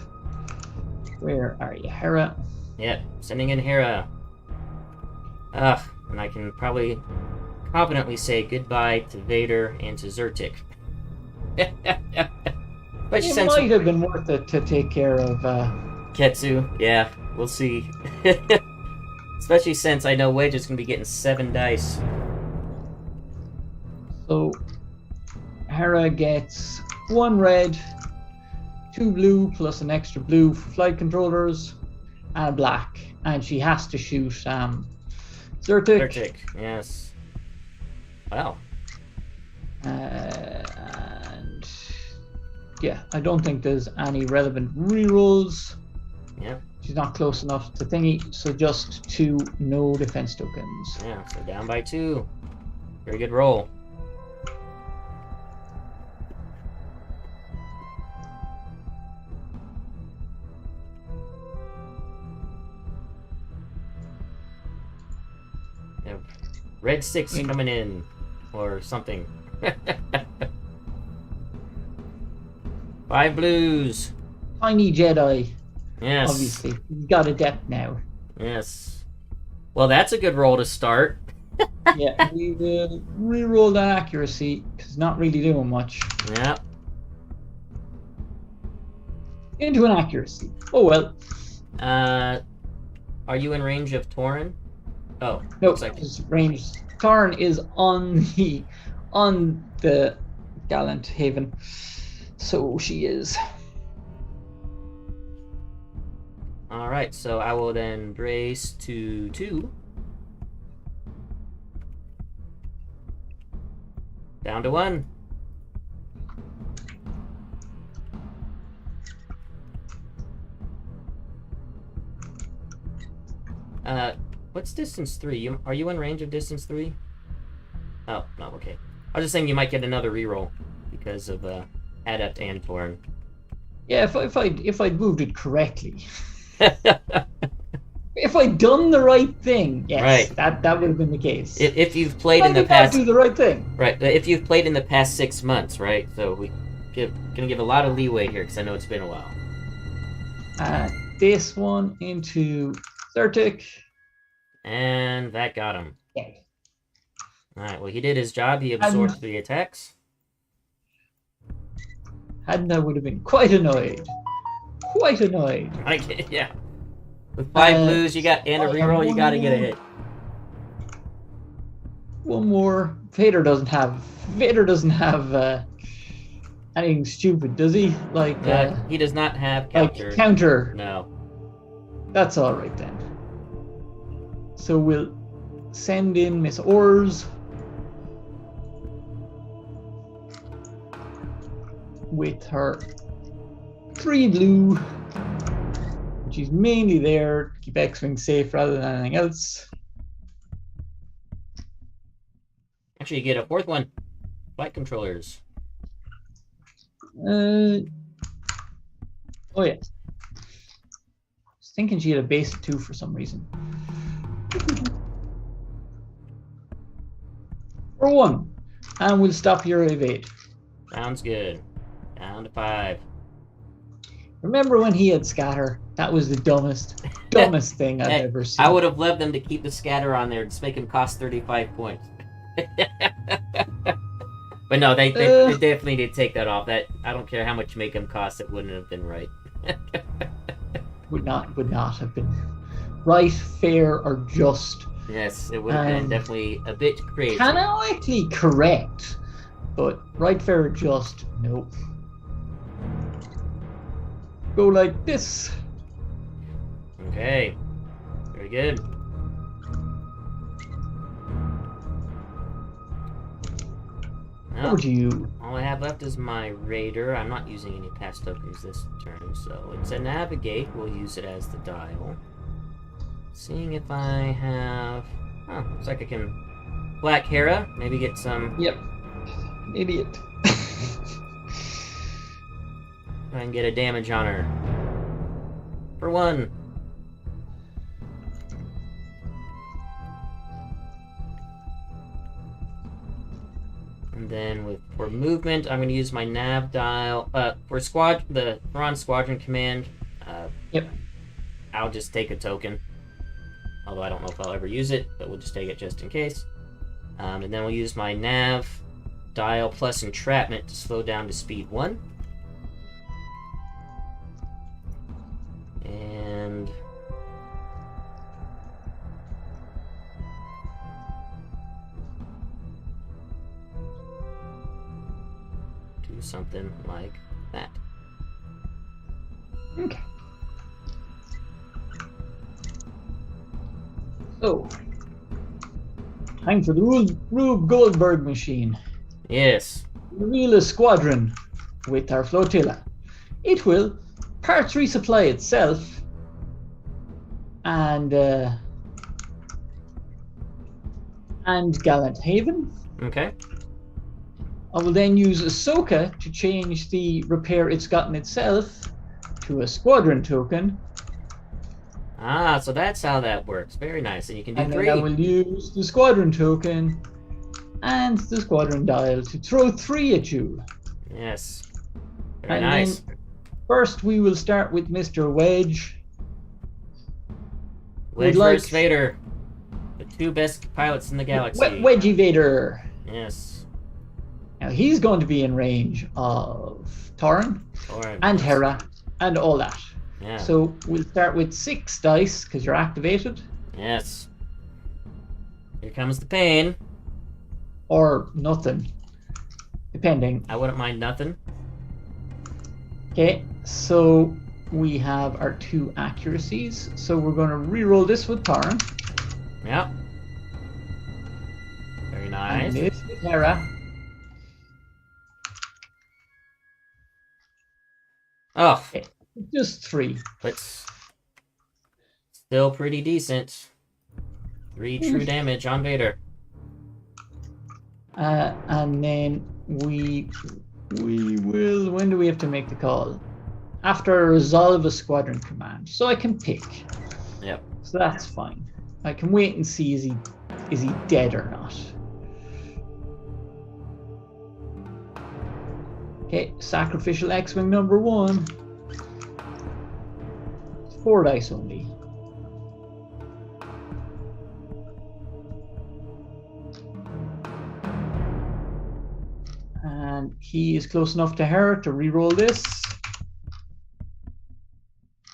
Speaker 1: Where are you, Hera?
Speaker 2: Yep, sending in Hera. And I can probably confidently say goodbye to Vader and to Zertik. But
Speaker 1: it might have been worth it to take care of
Speaker 2: Ketsu. Yeah, we'll see. Especially since I know Wedge is going to be getting 7 dice.
Speaker 1: So Hera gets 1 red, 2 blue plus an extra blue for flight controllers, and a black. And she has to shoot Zertik.
Speaker 2: Zertik, yes. Wow.
Speaker 1: And yeah, I don't think there's any relevant rerolls.
Speaker 2: Yeah.
Speaker 1: She's not close enough to thingy, so just 2 no defense tokens.
Speaker 2: Yeah, so down by 2. Very good roll. Yeah, red 6 coming in, or something. 5 blues.
Speaker 1: Tiny Jedi.
Speaker 2: Yes.
Speaker 1: Obviously. He's got a depth now.
Speaker 2: Yes. Well, that's a good roll to start.
Speaker 1: Yeah, we will re-roll that accuracy, because it's not really doing much.
Speaker 2: Yeah.
Speaker 1: Into an accuracy. Oh well.
Speaker 2: Are you in range of Tauren? Oh.
Speaker 1: No,
Speaker 2: looks like...
Speaker 1: his range. Thrawn is on the Gallant Haven. So she is.
Speaker 2: Alright, so I will then brace to 2. Down to 1. What's distance 3? Are you in range of distance 3? Oh, no, okay. I was just saying you might get another reroll because of Adept and Tauren.
Speaker 1: Yeah, if I'd moved it correctly. If I'd done the right thing, yes,
Speaker 2: right.
Speaker 1: that would have been the case.
Speaker 2: If you've played in the past,
Speaker 1: do the right thing.
Speaker 2: Right. If you've played in the past 6 months, right? So we gonna give a lot of leeway here because I know it's been a while.
Speaker 1: This one into Zertik.
Speaker 2: And that got him.
Speaker 1: Yeah.
Speaker 2: Alright, well he did his job, he absorbed the attacks.
Speaker 1: Hadn't I would have been quite annoyed. Quite annoyed.
Speaker 2: Yeah. With 5 blues, you got and a reroll, you gotta get a hit.
Speaker 1: One more. Vader doesn't have anything stupid, does he? Like
Speaker 2: he does not have
Speaker 1: counter.
Speaker 2: Like
Speaker 1: counter.
Speaker 2: No.
Speaker 1: That's all right then. So we'll send in Miss Ors with her 3 blue, which is mainly there to keep X-Wing safe rather than anything else.
Speaker 2: Actually, you get a 4th one. Flight controllers.
Speaker 1: Oh yeah. I was thinking she had a base 2 for some reason. For 1. And we'll stop your evade.
Speaker 2: Sounds good. Down to 5.
Speaker 1: Remember when he had scatter? That was the dumbest thing I've ever seen.
Speaker 2: I would have loved them to keep the scatter on there and just make him cost 35 points. But no, they definitely did take that off. That I don't care how much you make him cost, it wouldn't have been right.
Speaker 1: would not have been right, fair, or just.
Speaker 2: Yes, it would have been definitely a bit crazy.
Speaker 1: Canonically correct, but right, fair, or just, nope. Go like this.
Speaker 2: Okay, very good.
Speaker 1: Over to you.
Speaker 2: All I have left is my Raider. I'm not using any pass tokens this turn, so it's a navigate. We'll use it as the dial. Seeing if I have... Oh, looks like I can Black Hera. Maybe get some...
Speaker 1: Yep. Idiot.
Speaker 2: Try and get a damage on her. For 1. And then for movement, I'm going to use my nav dial. For the Thrawn Squadron Command,
Speaker 1: yep.
Speaker 2: I'll just take a token. Although I don't know if I'll ever use it, but we'll just take it just in case. And then we'll use my nav dial plus entrapment to slow down to speed 1. And... do something like that.
Speaker 1: Okay. So, time for the Rube Goldberg machine.
Speaker 2: Yes.
Speaker 1: Reveal a squadron with our flotilla. It will parts resupply itself and Gallant Haven.
Speaker 2: Okay.
Speaker 1: I will then use Ahsoka to change the repair it's gotten itself to a squadron token.
Speaker 2: Ah, so that's how that works. Very nice. And you can do 3.
Speaker 1: Then I will use the squadron token and the squadron dial to throw 3 at you.
Speaker 2: Yes. Very nice.
Speaker 1: Then first, we will start with Mr. Wedge.
Speaker 2: Wedge versus Vader. The 2 best pilots in the galaxy.
Speaker 1: Wedgie Vader.
Speaker 2: Yes.
Speaker 1: Now, he's going to be in range of Thrawn and Hera and all that.
Speaker 2: Yeah.
Speaker 1: So we'll start with 6 dice because you're activated.
Speaker 2: Yes. Here comes the pain.
Speaker 1: Or nothing, depending.
Speaker 2: I wouldn't mind nothing.
Speaker 1: Okay, so we have our 2 accuracies. So we're going to re-roll this with Thrawn.
Speaker 2: Yep. Very nice.
Speaker 1: And this with Hera.
Speaker 2: Oh.
Speaker 1: Okay. Just 3.
Speaker 2: But still pretty decent. 3 true damage on Vader.
Speaker 1: And then we will... When do we have to make the call? After I resolve a squadron command. So I can pick.
Speaker 2: Yep.
Speaker 1: So that's fine. I can wait and see is he dead or not. Okay, sacrificial X-Wing number 1. 4 dice only. And he is close enough to her to re-roll this.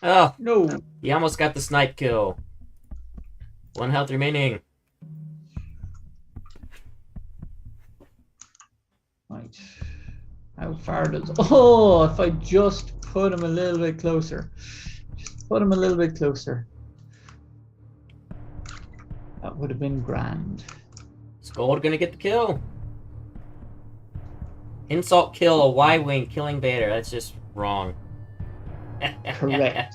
Speaker 2: Oh,
Speaker 1: No.
Speaker 2: he almost got the snipe kill. 1 health remaining.
Speaker 1: Right. How far does... Oh, if I just put him a little bit closer. Just put him a little bit closer. That would have been grand.
Speaker 2: Is Gold gonna get the kill? Insult kill a Y-Wing killing Vader. That's just wrong.
Speaker 1: Correct.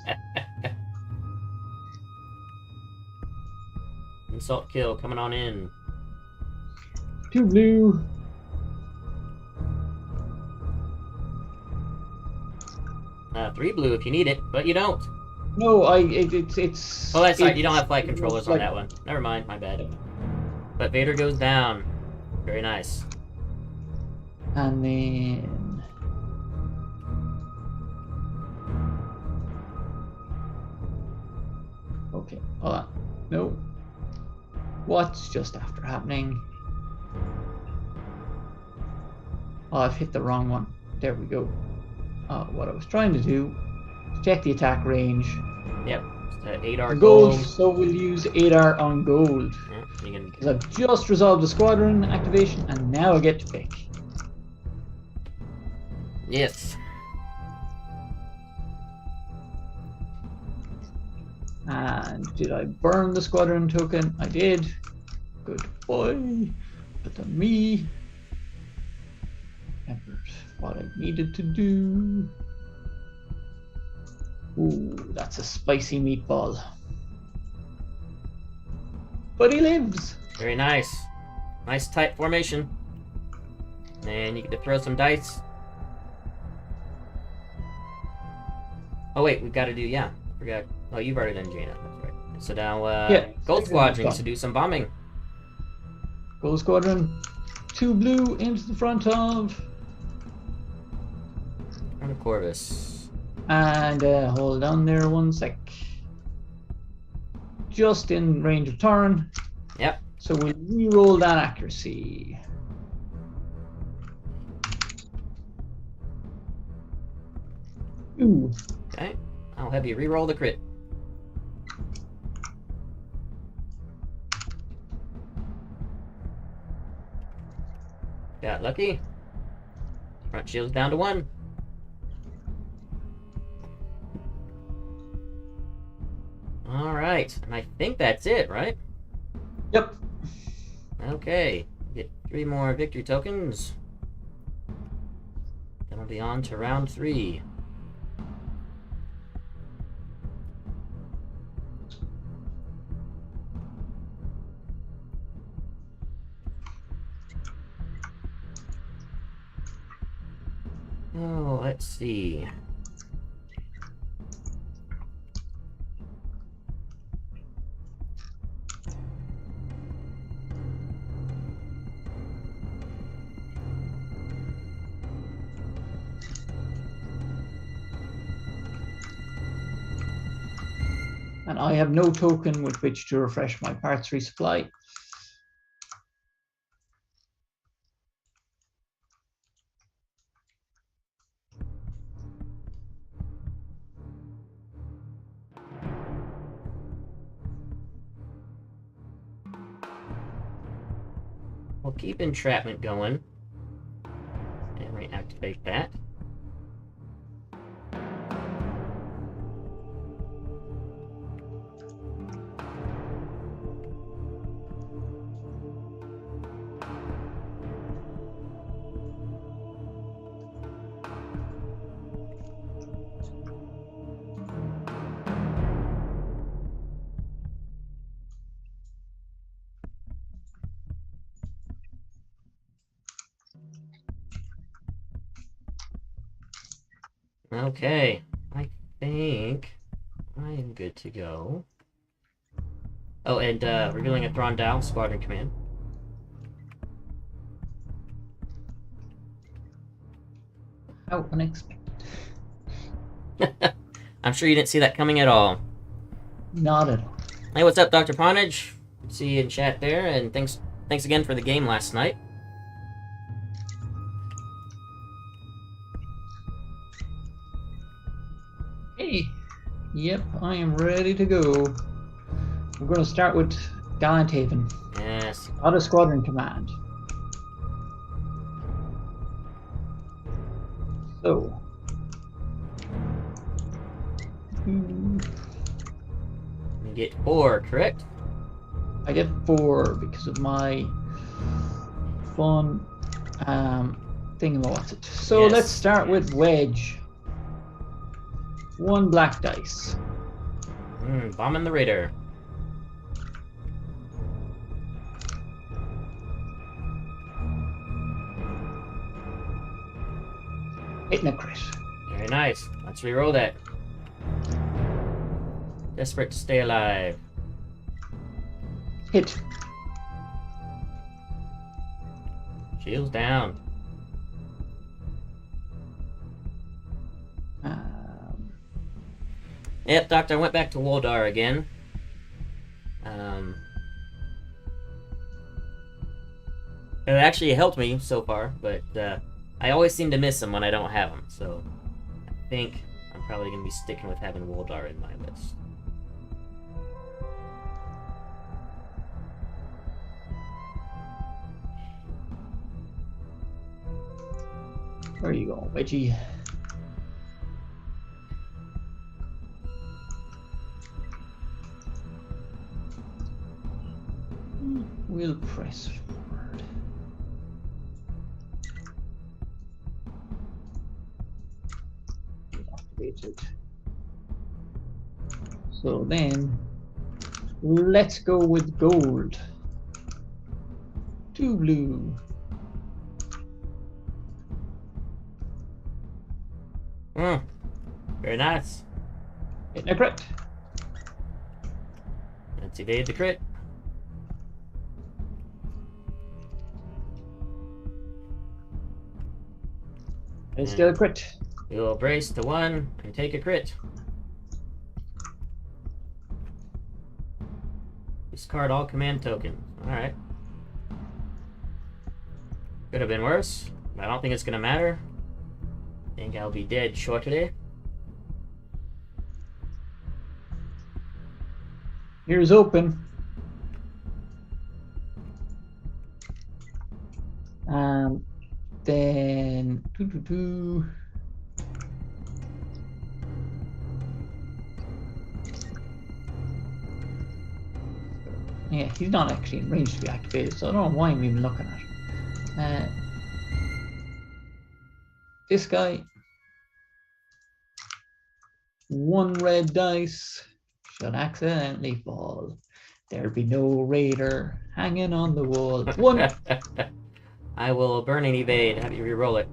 Speaker 2: Insult kill coming on in.
Speaker 1: 2 blue.
Speaker 2: Three blue if you need it, but you don't.
Speaker 1: No, it's...
Speaker 2: Oh, that's right. You don't have flight controllers on that one. Never mind. My bad. But Vader goes down. Very nice.
Speaker 1: And then... Okay, hold on. No. What's just after happening? Oh, I've hit the wrong one. There we go. What I was trying to do is check the attack range.
Speaker 2: Yep. 8R
Speaker 1: Gold,
Speaker 2: gold.
Speaker 1: so we'll use 8R on gold.
Speaker 2: Yeah, you can...
Speaker 1: Because I've just resolved the squadron activation, and now I get to pick.
Speaker 2: Yes.
Speaker 1: And did I burn the squadron token? I did. Good boy. But on me. Remembered what I needed to do. Ooh, that's a spicy meatball. But he lives.
Speaker 2: Very nice. Nice tight formation. And you get to throw some dice. Oh wait, we've got to do, yeah. I forgot. Oh, you've already done Jaina. That's right. So now,
Speaker 1: Yeah,
Speaker 2: Gold Squadron to do some bombing.
Speaker 1: Gold squadron. 2 blue into the front of.
Speaker 2: Front of Corvus.
Speaker 1: And hold on there 1 sec. Just in range of Thrawn.
Speaker 2: Yep.
Speaker 1: So we'll re-roll that accuracy. Ooh.
Speaker 2: Okay. I'll have you re-roll the crit. Got lucky. Front shield's down to 1. Alright, and I think that's it, right?
Speaker 1: Yep.
Speaker 2: Okay. Get 3 more victory tokens. Then we'll be on to round 3. Oh, let's see.
Speaker 1: And I have no token with which to refresh my parts resupply.
Speaker 2: We'll keep entrapment going. And reactivate that. Okay, I think I am good to go. Oh, and revealing a Thrawn Down Squadron Command.
Speaker 1: How unexpected.
Speaker 2: I'm sure you didn't see that coming at all.
Speaker 1: Not at all.
Speaker 2: Hey, what's up, Dr. Ponage? See you in chat there, and thanks again for the game last night.
Speaker 1: Hey. Yep, I am ready to go. We're going to start with Gallant Haven.
Speaker 2: Yes.
Speaker 1: Out of Squadron Command. So.
Speaker 2: You get 4, correct?
Speaker 1: I get 4 because of my fun thingamawatsit. So
Speaker 2: Yes,
Speaker 1: let's start with Wedge. 1 black dice.
Speaker 2: Bombing the radar.
Speaker 1: Hitting a crit.
Speaker 2: Very nice. Let's reroll that. Desperate to stay alive.
Speaker 1: Hit.
Speaker 2: Shields down. Yep, Doctor, I went back to Woldar again. It actually helped me so far, but I always seem to miss them when I don't have them, so I think I'm probably going to be sticking with having Woldar in my list.
Speaker 1: Where are you going, Wedgie? We'll press forward. Activated. So then, let's go with gold. 2 blue.
Speaker 2: Very nice.
Speaker 1: Hitting a crit.
Speaker 2: Let's evade the crit.
Speaker 1: And still a crit.
Speaker 2: We will brace to 1 and take a crit. Discard all command tokens. Alright. Could have been worse, but I don't think it's going to matter. I think I'll be dead shortly.
Speaker 1: Here's open. Then yeah, he's not actually in range to be activated, so I don't know why I'm even looking at him. This guy, 1 red dice, should accidentally fall. There'll be no raider hanging on the wall. 1.
Speaker 2: I will burn and evade. Have you reroll it?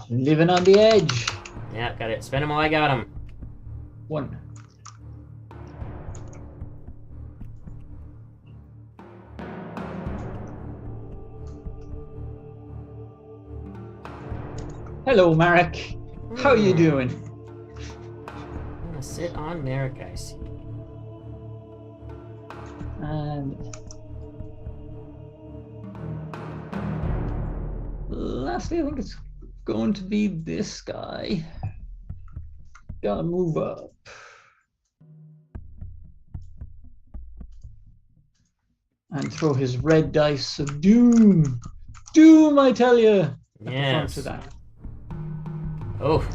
Speaker 1: Living on the edge.
Speaker 2: Yeah, got it. Spend them while I got them.
Speaker 1: 1. Hello, Marek. How are you doing?
Speaker 2: I'm gonna sit on Merrick, I see.
Speaker 1: And lastly, I think it's going to be this guy. Gotta move up. And throw his red dice of doom. Doom, I tell you.
Speaker 2: Yes.
Speaker 1: To that.
Speaker 2: Oh.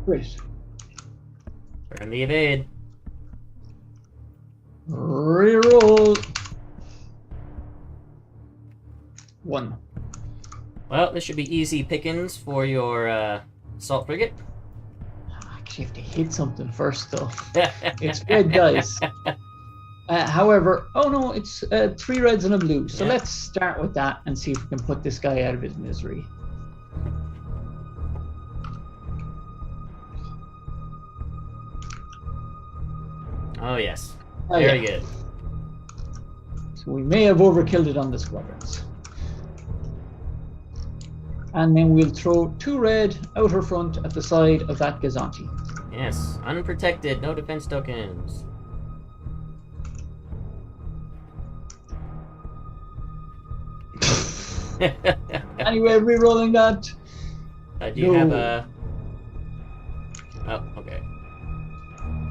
Speaker 1: Great.
Speaker 2: Burn the evade.
Speaker 1: Reroll. 1.
Speaker 2: Well, this should be easy pickings for your assault frigate.
Speaker 1: Actually, have to hit something first, though. It's red dice. However, oh no, it's 3 reds and a blue. So let's start with that and see if we can put this guy out of his misery.
Speaker 2: Oh, yes. Very good.
Speaker 1: So we may have overkilled it on the squadrons. And then we'll throw 2 red outer front at the side of that Gazanti.
Speaker 2: Yes. Unprotected. No defense tokens.
Speaker 1: Anyway, re-rolling that.
Speaker 2: Do you have a... Oh, okay.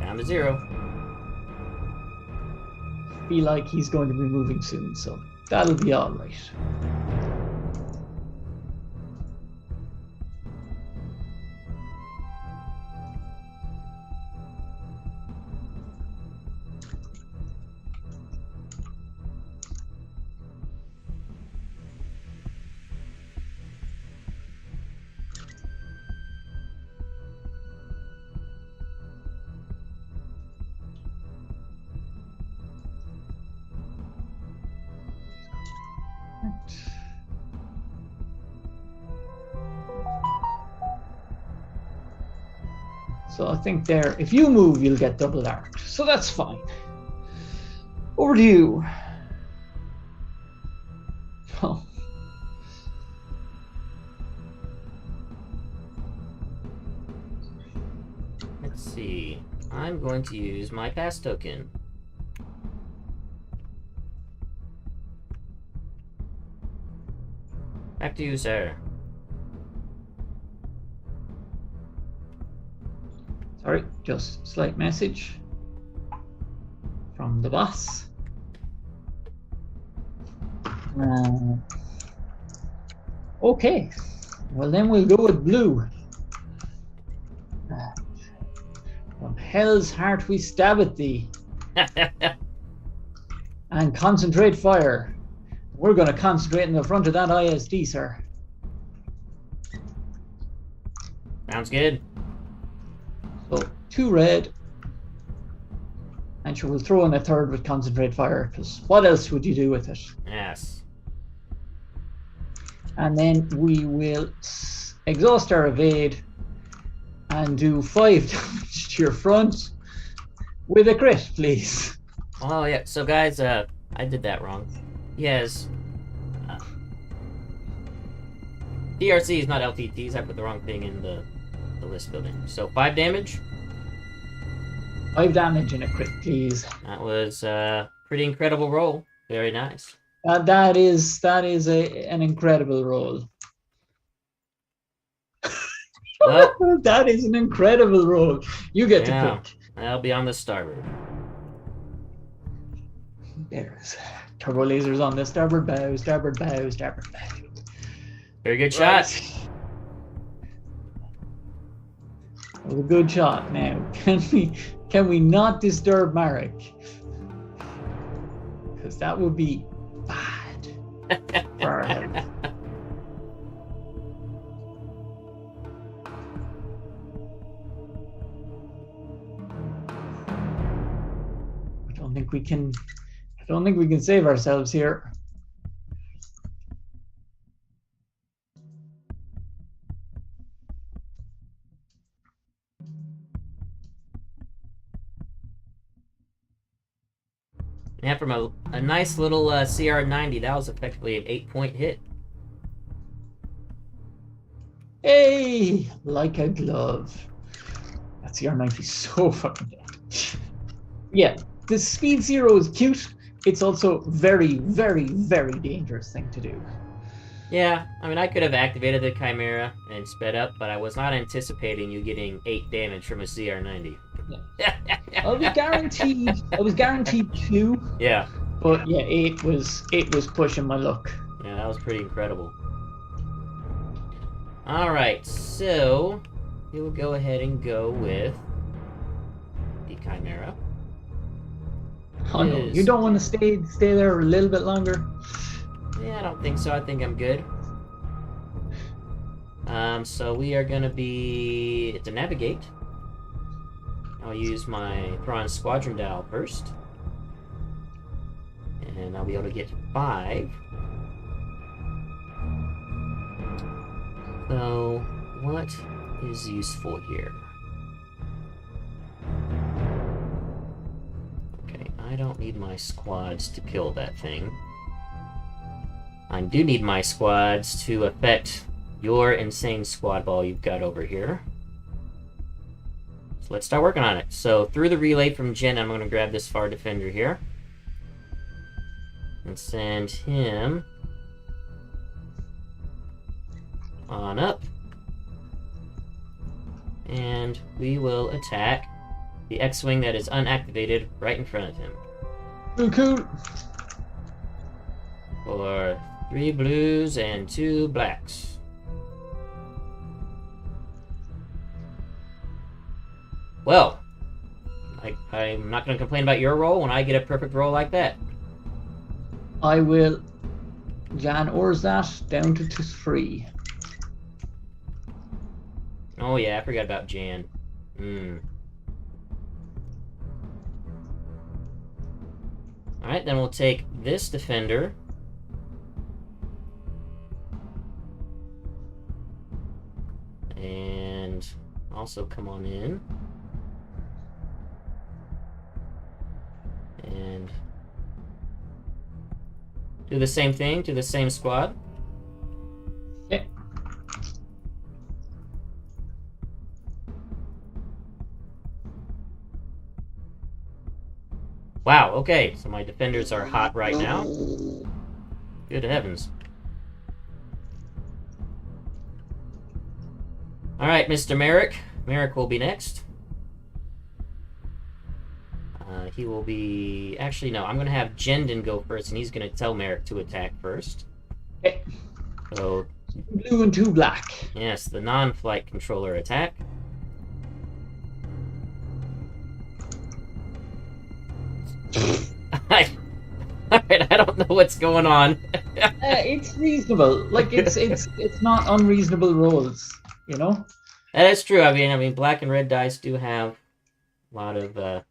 Speaker 2: Down to 0.
Speaker 1: Feel like he's going to be moving soon, so that'll be all right. So I think there, if you move, you'll get double arced. So that's fine. Over to you. Oh.
Speaker 2: Let's see. I'm going to use my pass token. Back to you, sir.
Speaker 1: Sorry, just slight message from the boss. Okay, well then we'll go with blue. From hell's heart we stab at thee. And concentrate fire. We're going to concentrate in the front of that ISD, sir.
Speaker 2: Sounds good.
Speaker 1: So 2 red. And sure, we'll throw in a 3rd with concentrate fire, because what else would you do with it?
Speaker 2: Yes.
Speaker 1: And then we will exhaust our evade and do 5 damage to your front with a crit, please.
Speaker 2: Oh yeah, so guys, I did that wrong. Yes. DRC is not LTTs, I put the wrong thing in the list building. So 5 damage.
Speaker 1: 5 damage and a crit, please.
Speaker 2: That was a pretty incredible roll. Very nice.
Speaker 1: That is an incredible roll.
Speaker 2: Well,
Speaker 1: that is an incredible roll. You get to pick.
Speaker 2: I'll be on the starboard.
Speaker 1: There's turbo lasers on the starboard bow, starboard bow, starboard bow.
Speaker 2: Very good shot.
Speaker 1: That was a good shot. Now, can we not disturb Marek? Because that would be bad for our health. I don't think we can save ourselves here.
Speaker 2: Yeah, from a nice little CR90, that was effectively an 8-point hit.
Speaker 1: Hey, like a glove. That CR90 is so fucking dead. Yeah, the speed 0 is cute. It's also very, very, very dangerous thing to do.
Speaker 2: Yeah, I mean, I could have activated the Chimera and sped up, but I was not anticipating you getting 8 damage from a CR90.
Speaker 1: Yeah. I was guaranteed 2.
Speaker 2: Yeah.
Speaker 1: But yeah, 8 was pushing my luck.
Speaker 2: Yeah, that was pretty incredible. Alright, so we will go ahead and go with the Chimera.
Speaker 1: Oh no, you don't want to stay there a little bit longer?
Speaker 2: Yeah, I don't think so. I think I'm good. So we are going to be to navigate. I'll use my Thrawn Squadron dial first. And I'll be able to get 5. So, what is useful here? Okay, I don't need my squads to kill that thing. I do need my squads to affect your insane squad ball you've got over here. So let's start working on it. So through the relay from Jen, I'm going to grab this far defender here. And send him on up. And we will attack the X-Wing that is unactivated right in front of him.
Speaker 1: Cool.
Speaker 2: For 3 blues and 2 blacks. Well, I'm not going to complain about your roll when I get a perfect roll like that.
Speaker 1: I will Jan ors that down to 3.
Speaker 2: Oh yeah, I forgot about Jan. Alright, then we'll take this defender. And also come on in. And do the same thing to the same squad.
Speaker 1: Yeah.
Speaker 2: Wow, okay, so my defenders are hot right now. Good heavens. Alright, Mr. Merrick. Merrick will be next. He will be... Actually, no, I'm going to have Jendon go first, and he's going to tell Merrick to attack first.
Speaker 1: Okay.
Speaker 2: So...
Speaker 1: Blue and 2 black.
Speaker 2: Yes, the non-flight controller attack. Alright, I don't know what's going on.
Speaker 1: It's reasonable. Like, it's not unreasonable rolls, you know?
Speaker 2: That is true. I mean, black and red dice do have a lot of...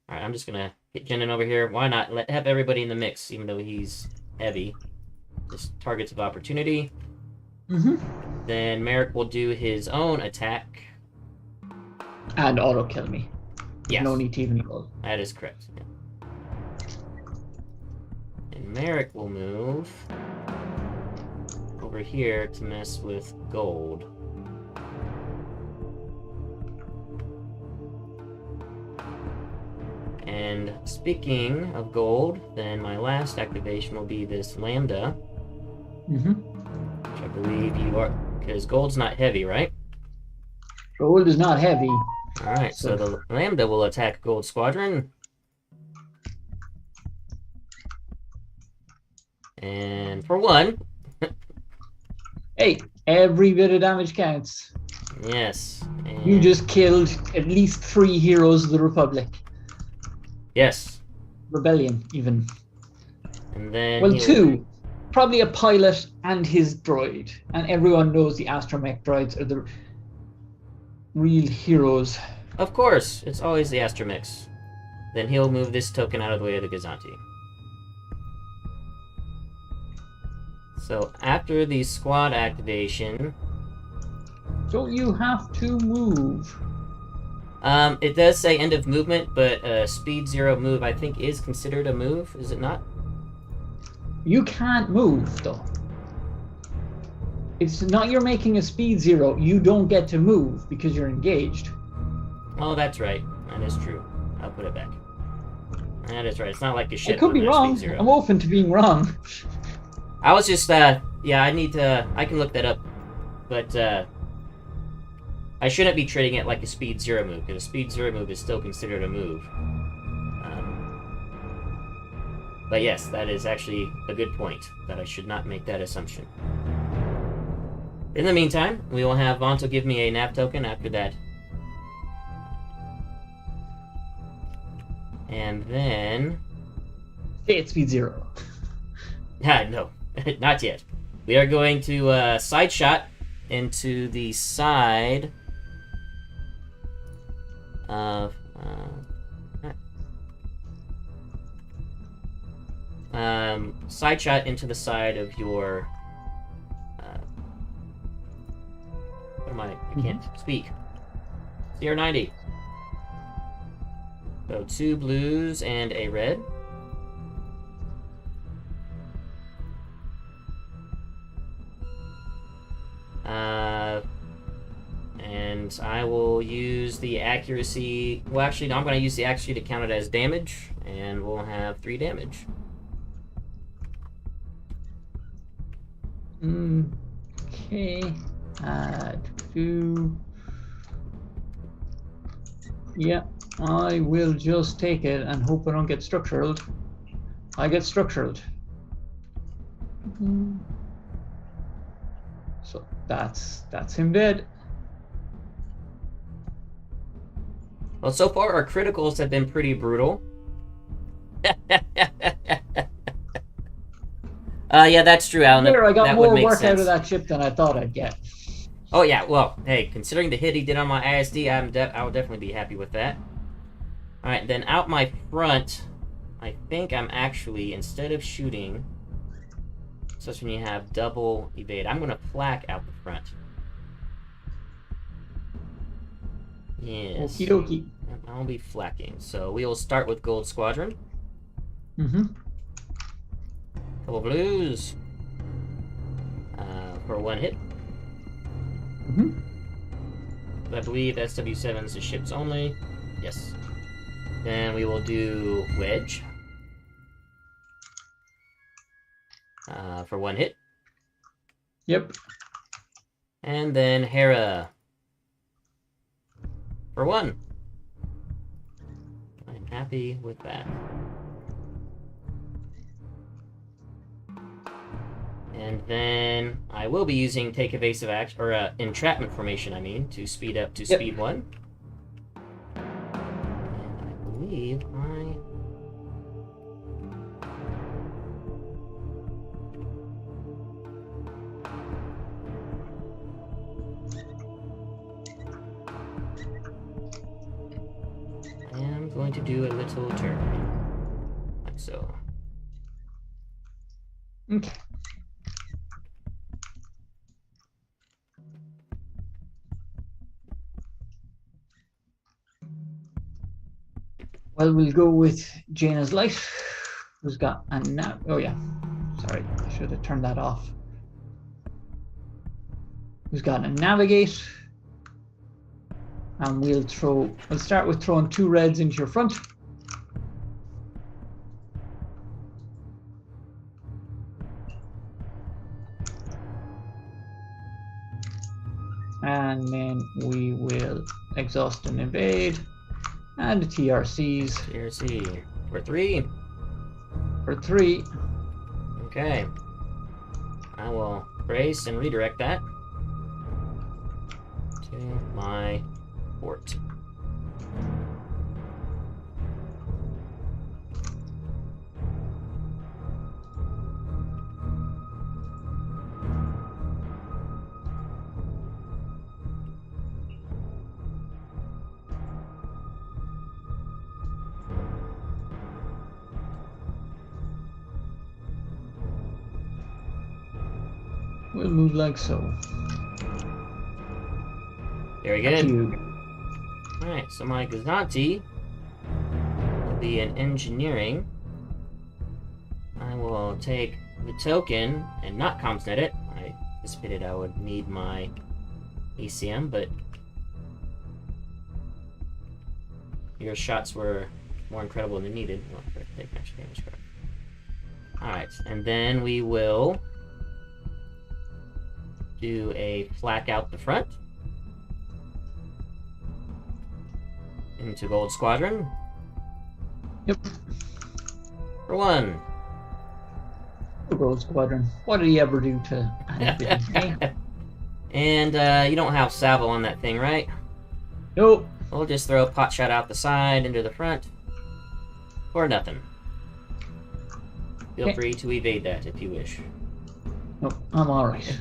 Speaker 2: Alright, I'm just gonna get Jendon over here. Why not? Have everybody in the mix, even though he's heavy. Just targets of opportunity. Then Merrick will do his own attack.
Speaker 1: And auto kill me.
Speaker 2: Yes.
Speaker 1: No need to even roll.
Speaker 2: That is correct. Yeah. And Merrick will move over here to mess with gold. And speaking of gold, then my last activation will be this Lambda. Which I believe you are... Because gold's not heavy, right?
Speaker 1: Gold is not heavy.
Speaker 2: Alright, so the Lambda will attack Gold Squadron. And for 1...
Speaker 1: Hey, every bit of damage counts.
Speaker 2: Yes. And...
Speaker 1: You just killed at least 3 heroes of the Republic.
Speaker 2: Yes.
Speaker 1: Rebellion, even.
Speaker 2: And then...
Speaker 1: Well, 2. Probably a pilot and his droid. And everyone knows the astromech droids are the real heroes.
Speaker 2: Of course, it's always the astromechs. Then he'll move this token out of the way of the Gazanti. So after the squad activation...
Speaker 1: Don't you have to move?
Speaker 2: It does say end of movement, but speed 0 move I think is considered a move, is it not?
Speaker 1: You can't move, though. It's not you're making a speed 0. You don't get to move because you're engaged.
Speaker 2: Oh, that's right. That is true. I'll put it back. That is right. It's not like a ship.
Speaker 1: I could be wrong. I'm open to being wrong.
Speaker 2: I was just, yeah, I need to... I can look that up. But, I shouldn't be treating it like a speed 0 move, because a speed 0 move is still considered a move. But yes, that is actually a good point, that I should not make that assumption. In the meantime, we will have Vonto give me a nav token after that. And then...
Speaker 1: Say it's speed 0.
Speaker 2: No, not yet. We are going to side shot into the side of... side shot into the side of your... what am I can't speak. CR90. So 2 blues and a red. And I will use the accuracy... Well, actually, no, I'm going to use the accuracy to count it as damage, and we'll have 3 damage.
Speaker 1: Okay. Add 2. Yeah. I will just take it and hope I don't get structured. I get structured. So that's in bed.
Speaker 2: Well, so far our criticals have been pretty brutal. Yeah, that's true, Alan.
Speaker 1: Here, I got
Speaker 2: that
Speaker 1: more
Speaker 2: would make
Speaker 1: work
Speaker 2: sense.
Speaker 1: out of that ship than I thought I'd get.
Speaker 2: Oh yeah, well, hey, considering the hit he did on my ISD, I will definitely be happy with that. All right, then out my front, I think I'm actually, instead of shooting, so that's when you have double evade, I'm gonna flak out the front. Yes.
Speaker 1: Okie dokie.
Speaker 2: I'll be flacking. So we will start with Gold Squadron.
Speaker 1: Mm-hmm.
Speaker 2: Couple blues. For one hit.
Speaker 1: Mm-hmm.
Speaker 2: I believe SW7's the ships only. Yes. Then we will do Wedge. For one hit.
Speaker 1: Yep.
Speaker 2: And then Hera. For one. I'm happy with that. And then I will be using Take Evasive Action, or Entrapment Formation, I mean, to speed up to speed 1. And I believe I am going to do a little turn. Like so.
Speaker 1: Okay. Well, we'll go with Jaina's Light, who's got a oh yeah, sorry, I should have turned that off. Who's got a Navigate, and we'll start with throwing 2 reds into your front. And then we will exhaust and evade. And the TRCs.
Speaker 2: TRC for 3.
Speaker 1: For 3.
Speaker 2: Okay. I will brace and redirect that to my port.
Speaker 1: We'll move like so.
Speaker 2: Very good. Alright, so my Gazanti will be in engineering. I will take the token and not comsnet it. I anticipated I would need my ACM, but your shots were more incredible than needed. Alright, and then we will do a flak out the front into Gold Squadron.
Speaker 1: Yep.
Speaker 2: For 1.
Speaker 1: Gold Squadron. What did he ever do to anything?
Speaker 2: And you don't have salvo on that thing, right?
Speaker 1: Nope.
Speaker 2: We'll just throw a pot shot out the side into the front. Or nothing. Feel free to evade that if you wish.
Speaker 1: Nope, I'm alright.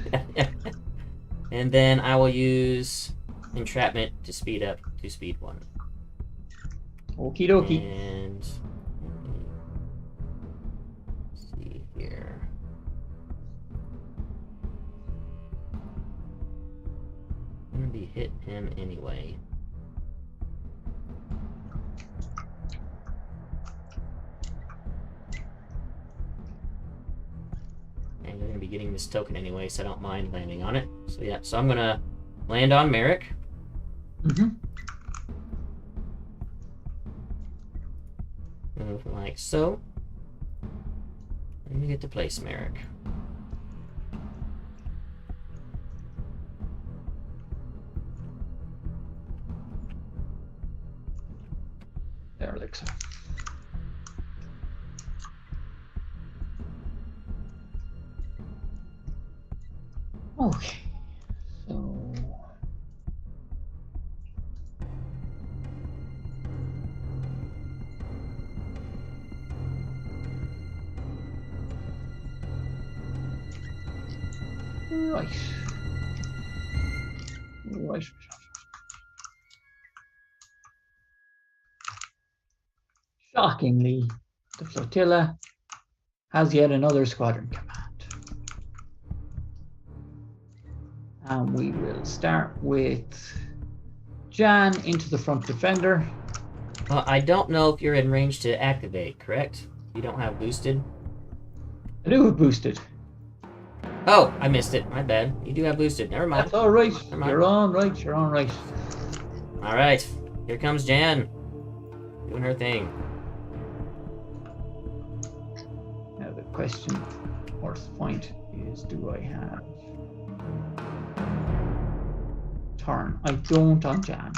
Speaker 2: And then I will use Entrapment to speed up to speed 1.
Speaker 1: Okie dokie.
Speaker 2: And let's see here. I'm gonna be hitting him anyway. And you're going to be getting this token anyway, so I don't mind landing on it. So yeah, so I'm going to land on Merrick.
Speaker 1: Mm-hmm.
Speaker 2: Move like so. And we get to place Merrick.
Speaker 1: derelict. So. Okay, so right. Shockingly, the flotilla has yet another squadron command. And we will start with Jan into the front defender.
Speaker 2: Well, I don't know if you're in range to activate, correct? You don't have boosted?
Speaker 1: I do have boosted.
Speaker 2: Oh, I missed it. My bad. You do have boosted. Never mind.
Speaker 1: That's all right.
Speaker 2: Never mind.
Speaker 1: You're on right. You're on right.
Speaker 2: All right. Here comes Jan. Doing her thing.
Speaker 1: Now the question, or the point, is do I have turn? I don't on Jan.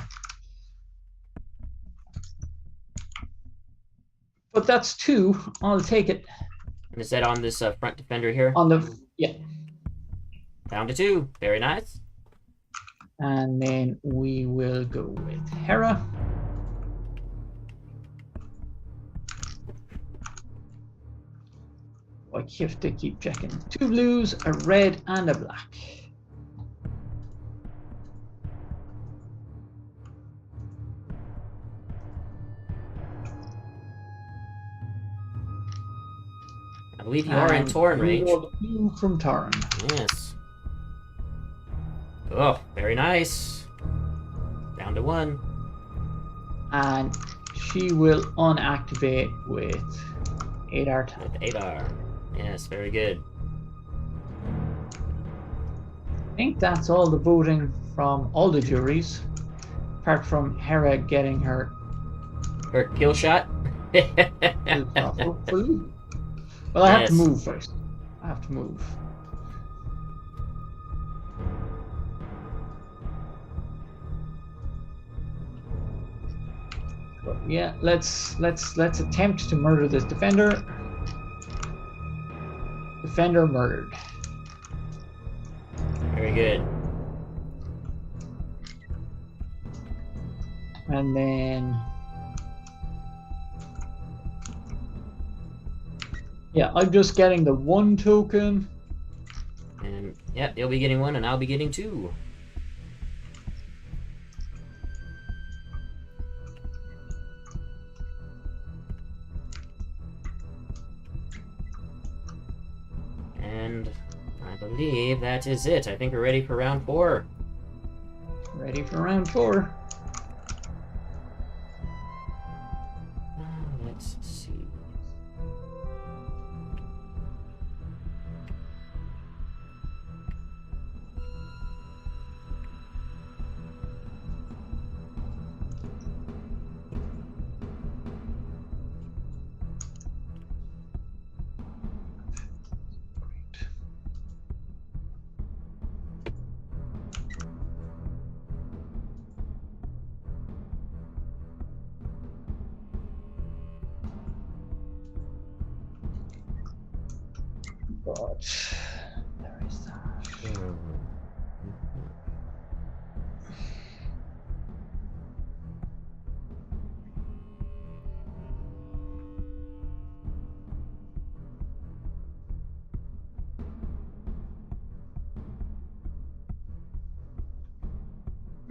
Speaker 1: But that's 2. I'll take it.
Speaker 2: And is that on this front defender here?
Speaker 1: On the, yeah.
Speaker 2: Down to 2. Very nice.
Speaker 1: And then we will go with Hera. I have to keep checking. 2 blues, a red, and a black.
Speaker 2: I believe you are in Torn range.
Speaker 1: Blue from Torn.
Speaker 2: Yes. Oh, very nice. Down to 1.
Speaker 1: And she will unactivate with Adar.
Speaker 2: With Adar. Yes, very good.
Speaker 1: I think that's all the voting from all the juries, apart from Hera getting her
Speaker 2: kill shot.
Speaker 1: hopefully. Well, I have to move first. I have to move. But yeah, let's attempt to murder this defender. Defender murdered.
Speaker 2: Very good.
Speaker 1: And then yeah, I'm just getting the 1 token.
Speaker 2: And yeah, you'll be getting 1 and I'll be getting 2. And I believe that is it. I think we're ready for round 4.
Speaker 1: Ready for round 4.
Speaker 2: Let's see.
Speaker 1: But there is that.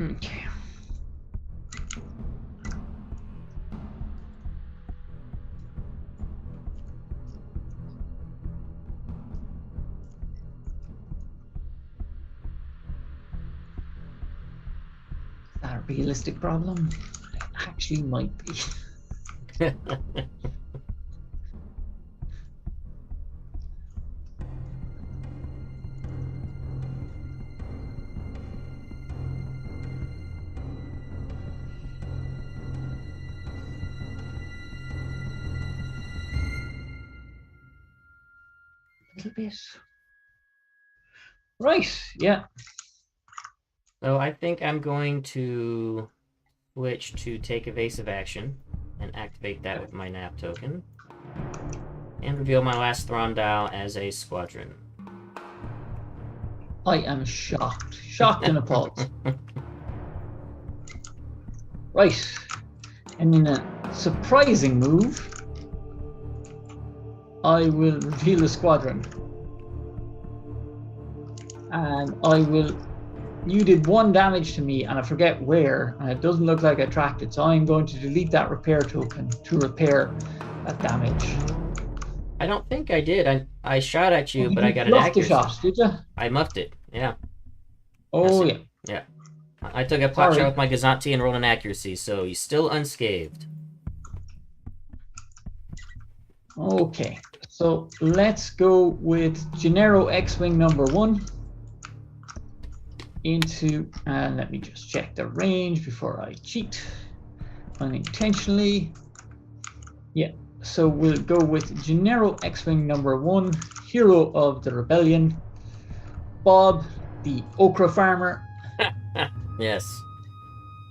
Speaker 1: Okay. Is that a realistic problem? It actually might be. Little bit. Right, yeah.
Speaker 2: So I think I'm going to switch to take evasive action. and activate that with my nap token. And reveal my last Thrawn dial as a squadron.
Speaker 1: I am shocked. Shocked and appalled. Right. And in a surprising move, I will reveal a squadron. And I will... You did 1 damage to me, and I forget where, and it doesn't look like I tracked it, so I'm going to delete that repair token to repair that damage.
Speaker 2: I don't think I did. I shot at you, but I got an
Speaker 1: muffed
Speaker 2: accuracy.
Speaker 1: the shot, did you?
Speaker 2: I muffed it, yeah.
Speaker 1: Oh, yeah.
Speaker 2: Yeah. I took a pot shot with my Gazanti and rolled an accuracy, so he's still unscathed.
Speaker 1: Okay, so let's go with Gennaro X-Wing number 1 into, and let me just check the range before I cheat unintentionally. Yeah, so we'll go with Gennaro X-Wing number 1, Hero of the Rebellion, Bob, the okra farmer.
Speaker 2: Yes.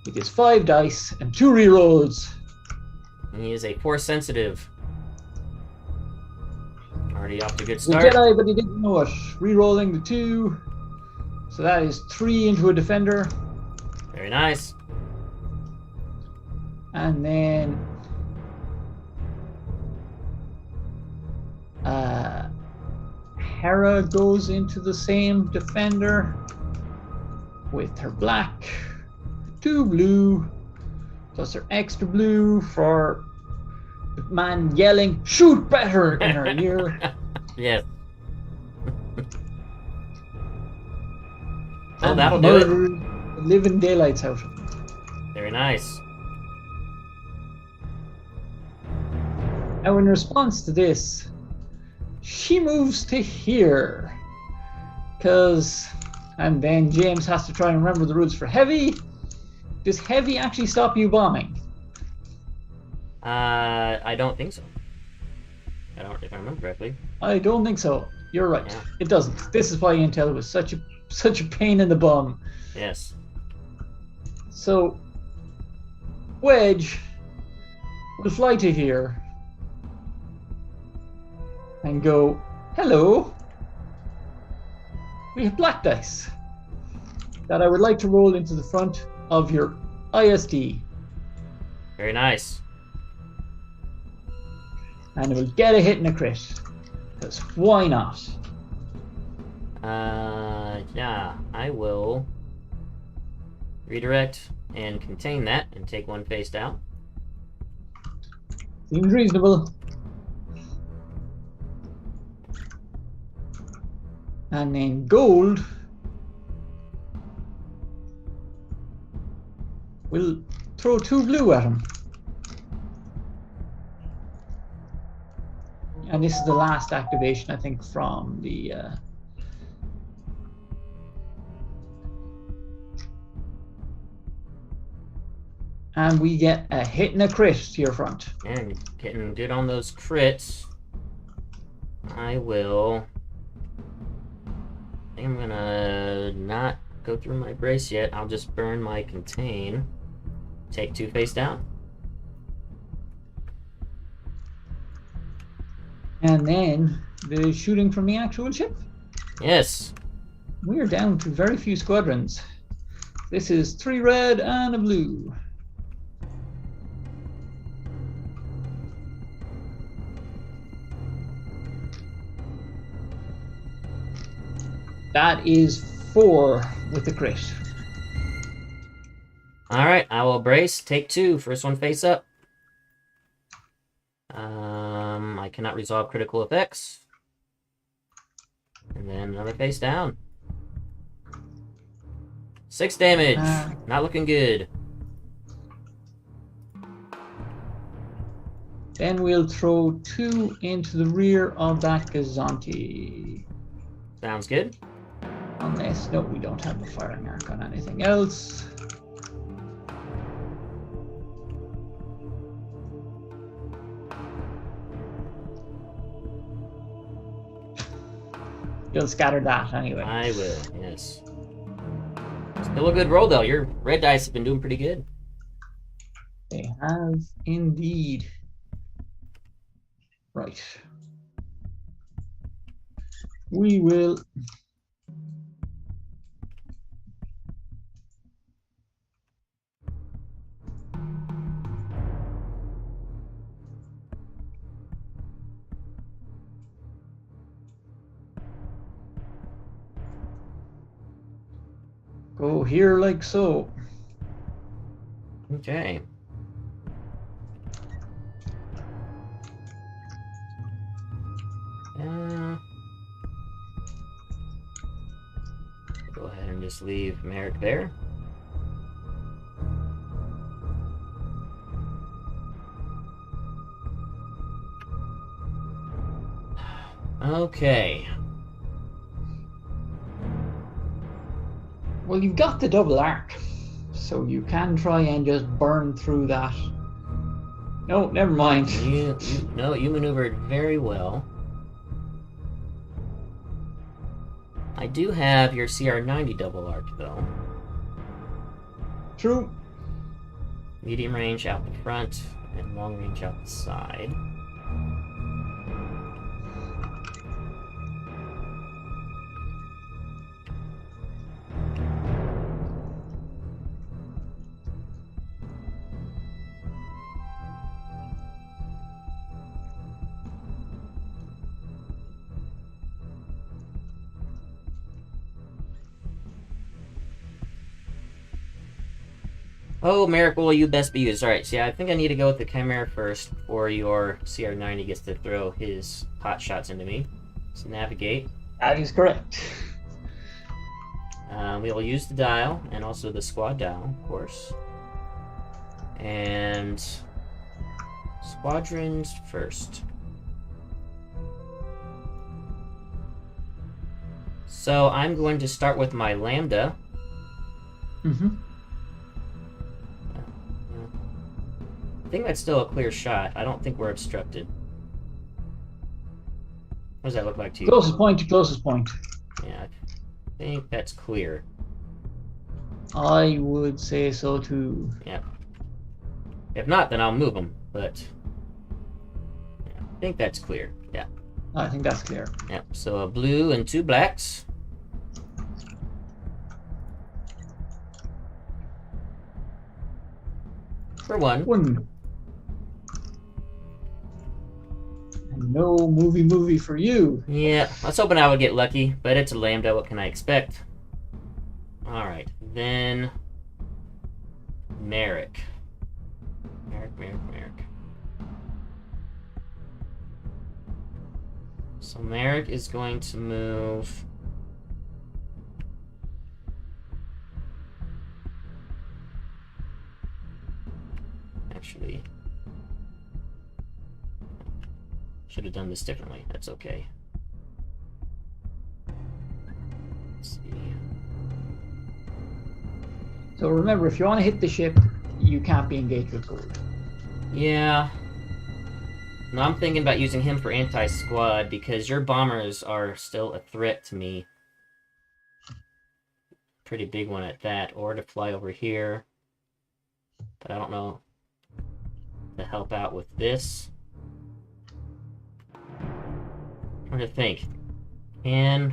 Speaker 1: With his 5 dice and 2 rerolls.
Speaker 2: And he is a Force sensitive. Already off to a good
Speaker 1: The
Speaker 2: start.
Speaker 1: Jedi, but he didn't know it. Rerolling the 2. So that is 3 into a defender.
Speaker 2: Very nice.
Speaker 1: And then Hera goes into the same defender with her black, 2 blue, plus her extra blue for the man yelling, "Shoot better!" in her ear.
Speaker 2: Yes. Oh, that'll do it.
Speaker 1: The living daylights out of him.
Speaker 2: Very nice.
Speaker 1: Now, in response to this, she moves to here. And then James has to try and remember the rules for heavy. Does heavy actually stop you bombing?
Speaker 2: I don't think so. If I remember correctly.
Speaker 1: I don't think so. You're right.
Speaker 2: Yeah.
Speaker 1: It doesn't. This is why Intel was such a pain in the bum.
Speaker 2: Yes.
Speaker 1: So, Wedge will fly to here and go, "Hello. We have black dice that I would like to roll into the front of your ISD."
Speaker 2: Very nice.
Speaker 1: And it will get a hit and a crit. Because why not?
Speaker 2: Yeah, I will redirect and contain that and take 1 face down.
Speaker 1: Seems reasonable. And then gold will throw 2 blue at him. And this is the last activation, I think, from the... And we get a hit and a crit to your front.
Speaker 2: And getting good on those crits. I will... I think I'm gonna not go through my brace yet. I'll just burn my contain. Take 2 face down.
Speaker 1: And then the shooting from the actual ship.
Speaker 2: Yes.
Speaker 1: We are down to very few squadrons. This is 3 red and a blue. That is 4 with the crit.
Speaker 2: Alright, I will brace. Take 2. First one face up. I cannot resolve critical effects. And then another face down. 6 damage. Not looking good.
Speaker 1: Then we'll throw 2 into the rear of that Gazanti.
Speaker 2: Sounds good.
Speaker 1: Unless, no, we don't have the firing arc on anything else. You'll scatter that anyway.
Speaker 2: I will, yes. Still a good roll, though. Your red dice have been doing pretty good.
Speaker 1: They have indeed. Right. We will. Go here like so.
Speaker 2: Okay. Go ahead and just leave Merrick there. Okay.
Speaker 1: Well, you've got the double arc, so you can try and just burn through that. No, never mind.
Speaker 2: You maneuvered very well. I do have your CR90 double arc, though.
Speaker 1: True.
Speaker 2: Medium range out the front, and long range out the side. Oh, Merrick, well, you best be used. Alright, so yeah, I think I need to go with the Chimera first before your CR90 gets to throw his pot shots into me. So navigate.
Speaker 1: That is correct.
Speaker 2: We will use the dial, and also the squad dial, of course. And squadrons first. So I'm going to start with my Lambda.
Speaker 1: Mm-hmm.
Speaker 2: I think that's still a clear shot. I don't think we're obstructed. What does that look like to you?
Speaker 1: Closest point to closest point.
Speaker 2: Yeah, I think that's clear.
Speaker 1: I would say so too.
Speaker 2: Yeah. If not, then I'll move them, but yeah, I think that's clear. Yeah.
Speaker 1: I think that's clear.
Speaker 2: Yeah, so a blue and 2 blacks. For 1.
Speaker 1: One. And no movie for you.
Speaker 2: Yeah, I was hoping I would get lucky, but it's a Lambda. What can I expect? Alright, then Merrick. Merrick. So Merrick is going to move. Actually, should have done this differently. That's okay. Let's see.
Speaker 1: So remember, if you want to hit the ship, you can't be engaged with gold.
Speaker 2: Yeah. No, I'm thinking about using him for anti-squad because your bombers are still a threat to me. Pretty big one at that. Or to fly over here. But I don't know to help out with this. I'm trying to think. I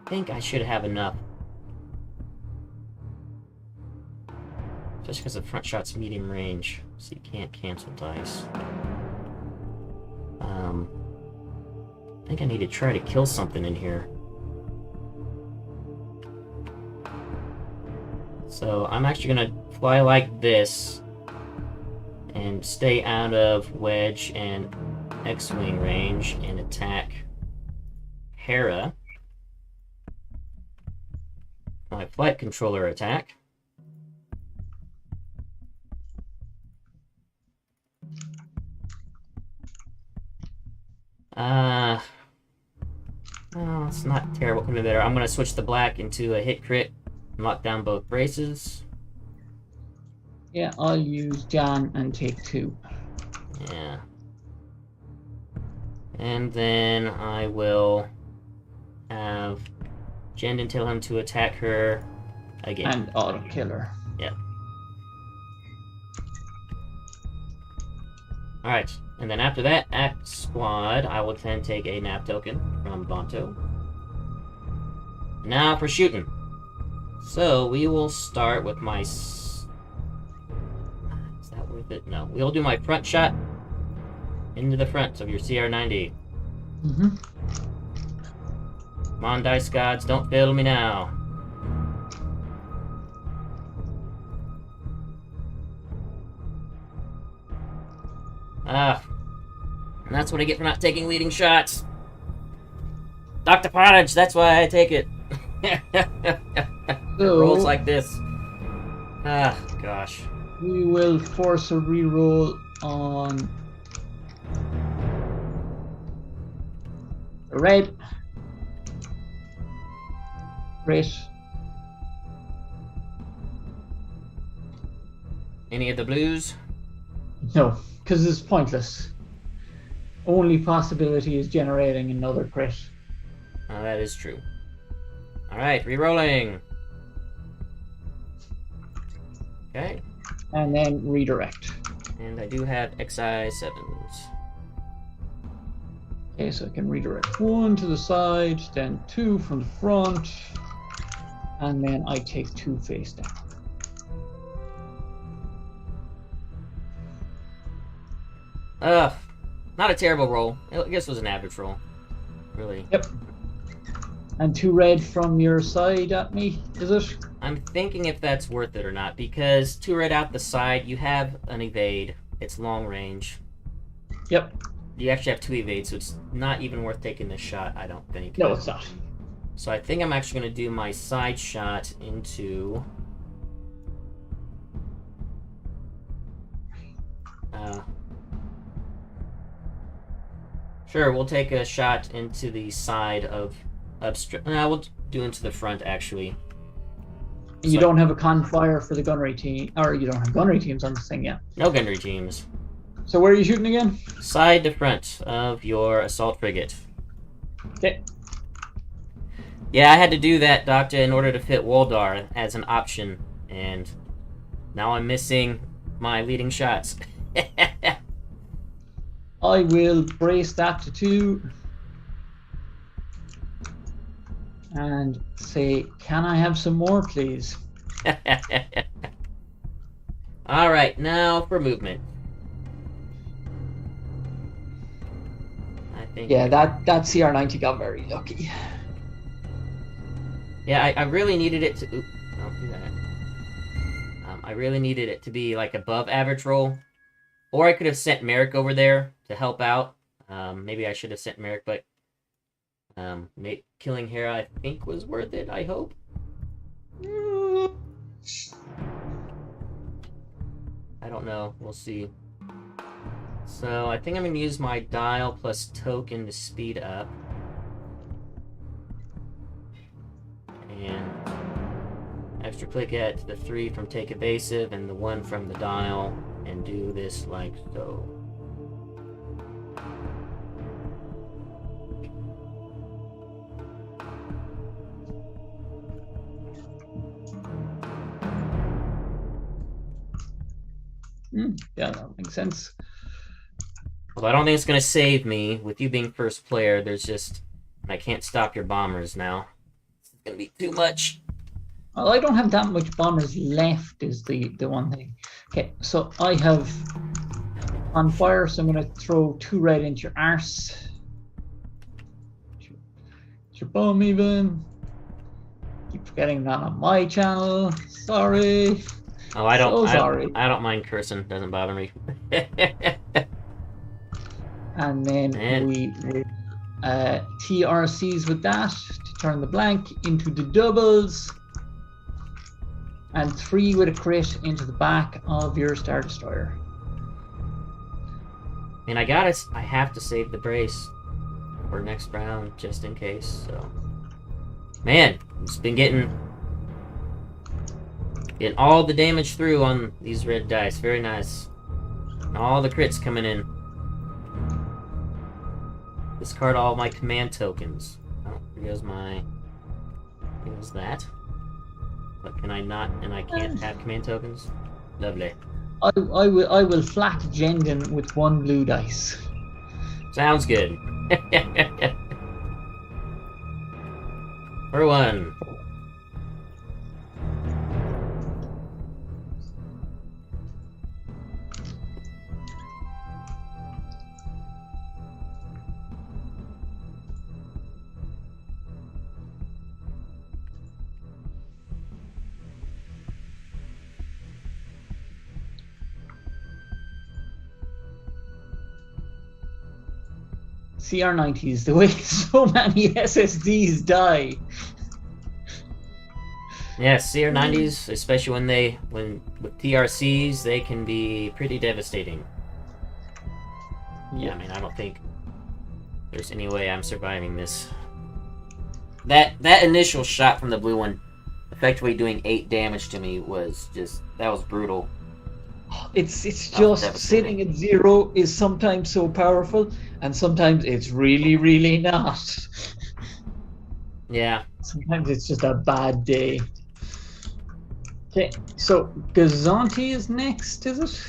Speaker 2: think I should have enough. Just because the front shot's medium range, so you can't cancel dice. I think I need to try to kill something in here. So I'm actually gonna fly like this and stay out of wedge and X-wing range and attack Hera. My flight controller attack. Oh, it's not terrible. Could be better. I'm gonna switch the black into a hit crit and lock down both braces.
Speaker 1: Yeah, I'll use Jan and take 2.
Speaker 2: Yeah. And then I will have Jendon tell him to attack her again.
Speaker 1: And auto kill her.
Speaker 2: Yep. Alright, and then after that act squad, I will then take a map token from Bonto. Now for shooting. So we will start with my... Is that worth it? No. We'll do my front shot into the front of your CR-90.
Speaker 1: Mm-hmm.
Speaker 2: Come on, dice gods, don't fail me now. Ah, and that's what I get for not taking leading shots. Dr. Pottage, that's why I take it.
Speaker 1: So,
Speaker 2: Rolls like this. Ah, gosh.
Speaker 1: we will force a reroll on red. Great.
Speaker 2: Any of the blues?
Speaker 1: No, because it's pointless. Only possibility is generating another crit.
Speaker 2: Oh, that is true. Alright, re-rolling. Okay.
Speaker 1: And then redirect.
Speaker 2: And I do have XI7s.
Speaker 1: Okay, so I can redirect 1 to the side, then 2 from the front, and then I take 2 face down.
Speaker 2: Not a terrible roll. I guess it was an average roll. Really.
Speaker 1: Yep. And 2 red from your side at me, is it?
Speaker 2: I'm thinking if that's worth it or not, because 2 red out the side, you have an evade. It's long range.
Speaker 1: Yep.
Speaker 2: You actually have 2 evades, so it's not even worth taking this shot, I don't think.
Speaker 1: No, it's not.
Speaker 2: So I think I'm actually going to do my side shot into... Sure, we'll take a shot into the side of... we'll do into the front, actually.
Speaker 1: And you don't have a confire for the gunnery team, or you don't have gunnery teams on this thing yet.
Speaker 2: No gunnery teams.
Speaker 1: So where are you shooting again?
Speaker 2: Side to front of your assault frigate.
Speaker 1: Okay.
Speaker 2: Yeah, I had to do that, Doctor, in order to fit Woldar as an option, and now I'm missing my leading shots.
Speaker 1: I will brace that to 2 and say, can I have some more, please?
Speaker 2: Alright, now for movement. I think...
Speaker 1: Yeah, that CR90 got very lucky.
Speaker 2: Yeah, I really needed it to... Oop, don't do that. I really needed it to be, like, above average roll. Or I could have sent Merrick over there to help out. Maybe I should have sent Merrick, but... killing Hera, I think, was worth it, I hope. I don't know. We'll see. So, I think I'm going to use my dial plus token to speed up. And extra click at the 3 from take evasive and the 1 from the dial, and do this like so.
Speaker 1: Yeah, that makes sense.
Speaker 2: Although I don't think it's going to save me. With you being first player, there's just... I can't stop your bombers now. It's going to be too much.
Speaker 1: Well, I don't have that much bombers left is the one thing. Okay, so I have on fire, so I'm going to throw 2 red into your arse. It's your bomb even. Keep forgetting that on my channel. Sorry.
Speaker 2: Oh, I don't.
Speaker 1: So sorry.
Speaker 2: I don't mind cursing. Doesn't bother me.
Speaker 1: And then we will TRCs with that to turn the blank into the doubles. And 3 with a crit into the back of your Star Destroyer.
Speaker 2: And I have to save the brace for next round just in case. So, man, it's been getting all the damage through on these red dice. Very nice. And all the crits coming in. Discard all my command tokens. Oh, here goes my... Here's that. But can I not... And I can't have command tokens? Lovely.
Speaker 1: I will flat Jendon with 1 blue dice.
Speaker 2: Sounds good. For 1.
Speaker 1: CR90s, the way so many SSDs die.
Speaker 2: Yes, CR90s, especially when with TRCs, they can be pretty devastating. Yeah, I mean, I don't think there's any way I'm surviving this. That initial shot from the blue one, effectively doing 8 damage to me, was just, that was brutal.
Speaker 1: It's just sitting at 0 is sometimes so powerful, and sometimes it's really, really not.
Speaker 2: Yeah.
Speaker 1: Sometimes it's just a bad day. Okay, so Gazanti is next, is it?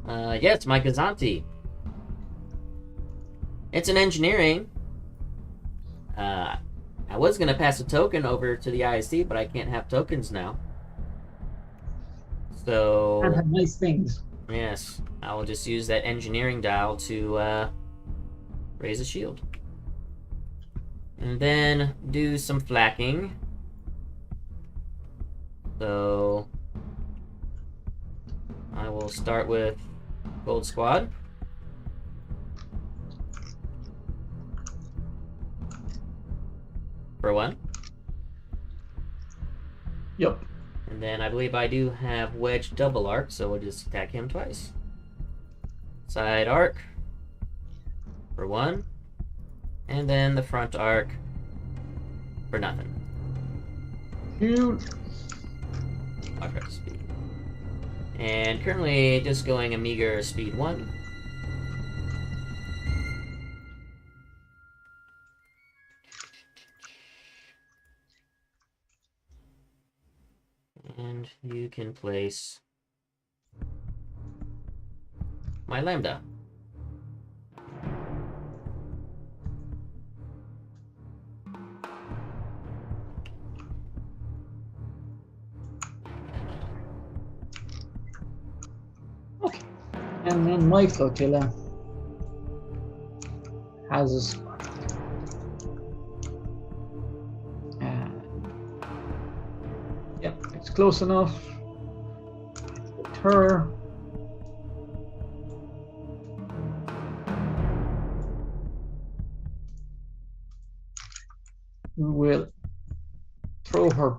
Speaker 2: Yeah, it's my Gazanti. It's an engineering. I was gonna pass a token over to the ISD, but I can't have tokens now. So...
Speaker 1: And have nice things.
Speaker 2: Yes, I will just use that engineering dial to raise a shield. And then do some flacking. So I will start with Gold Squad. For 1.
Speaker 1: Yep.
Speaker 2: And then I believe I do have Wedge double arc, so we'll just attack him twice. Side arc for 1. And then the front arc for nothing.
Speaker 1: Shoot.
Speaker 2: Arc speed. And currently just going a meager speed 1. And you can place my Lambda.
Speaker 1: Okay. And then my flotilla has a squad. Yep, it's close enough. With her. We will throw her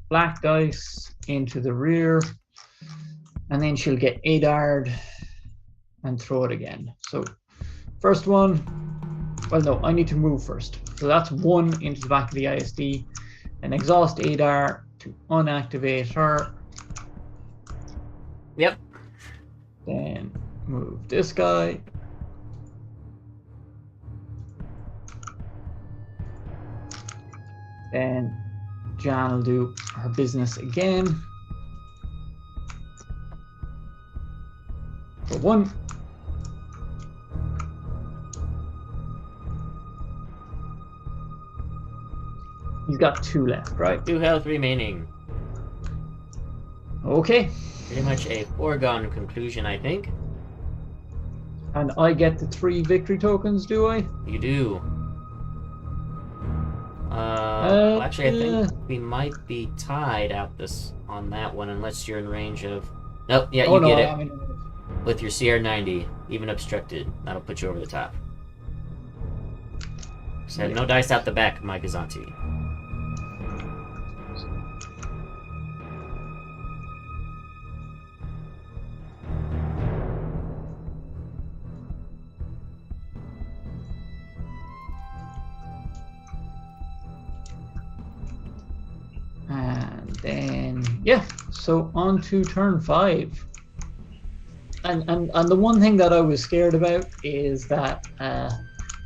Speaker 1: black dice into the rear, and then she'll get Adard and throw it again. So first one, well no, I need to move first. So that's 1 into the back of the ISD, and exhaust Adar to unactivate her.
Speaker 2: Yep.
Speaker 1: Then move this guy. Then Jan will do her business again. For 1. He's got 2 left, right?
Speaker 2: 2 health remaining.
Speaker 1: Okay.
Speaker 2: Pretty much a foregone conclusion, I think.
Speaker 1: And I get the 3 victory tokens, do I?
Speaker 2: You do. Well, actually, I think we might be tied out on that one, unless you're in range of... Nope, yeah, you get it. With your CR90, even obstructed. That'll put you over the top. So no dice out the back of my Gazanti.
Speaker 1: And then, yeah, so on to turn 5. And the one thing that I was scared about is that,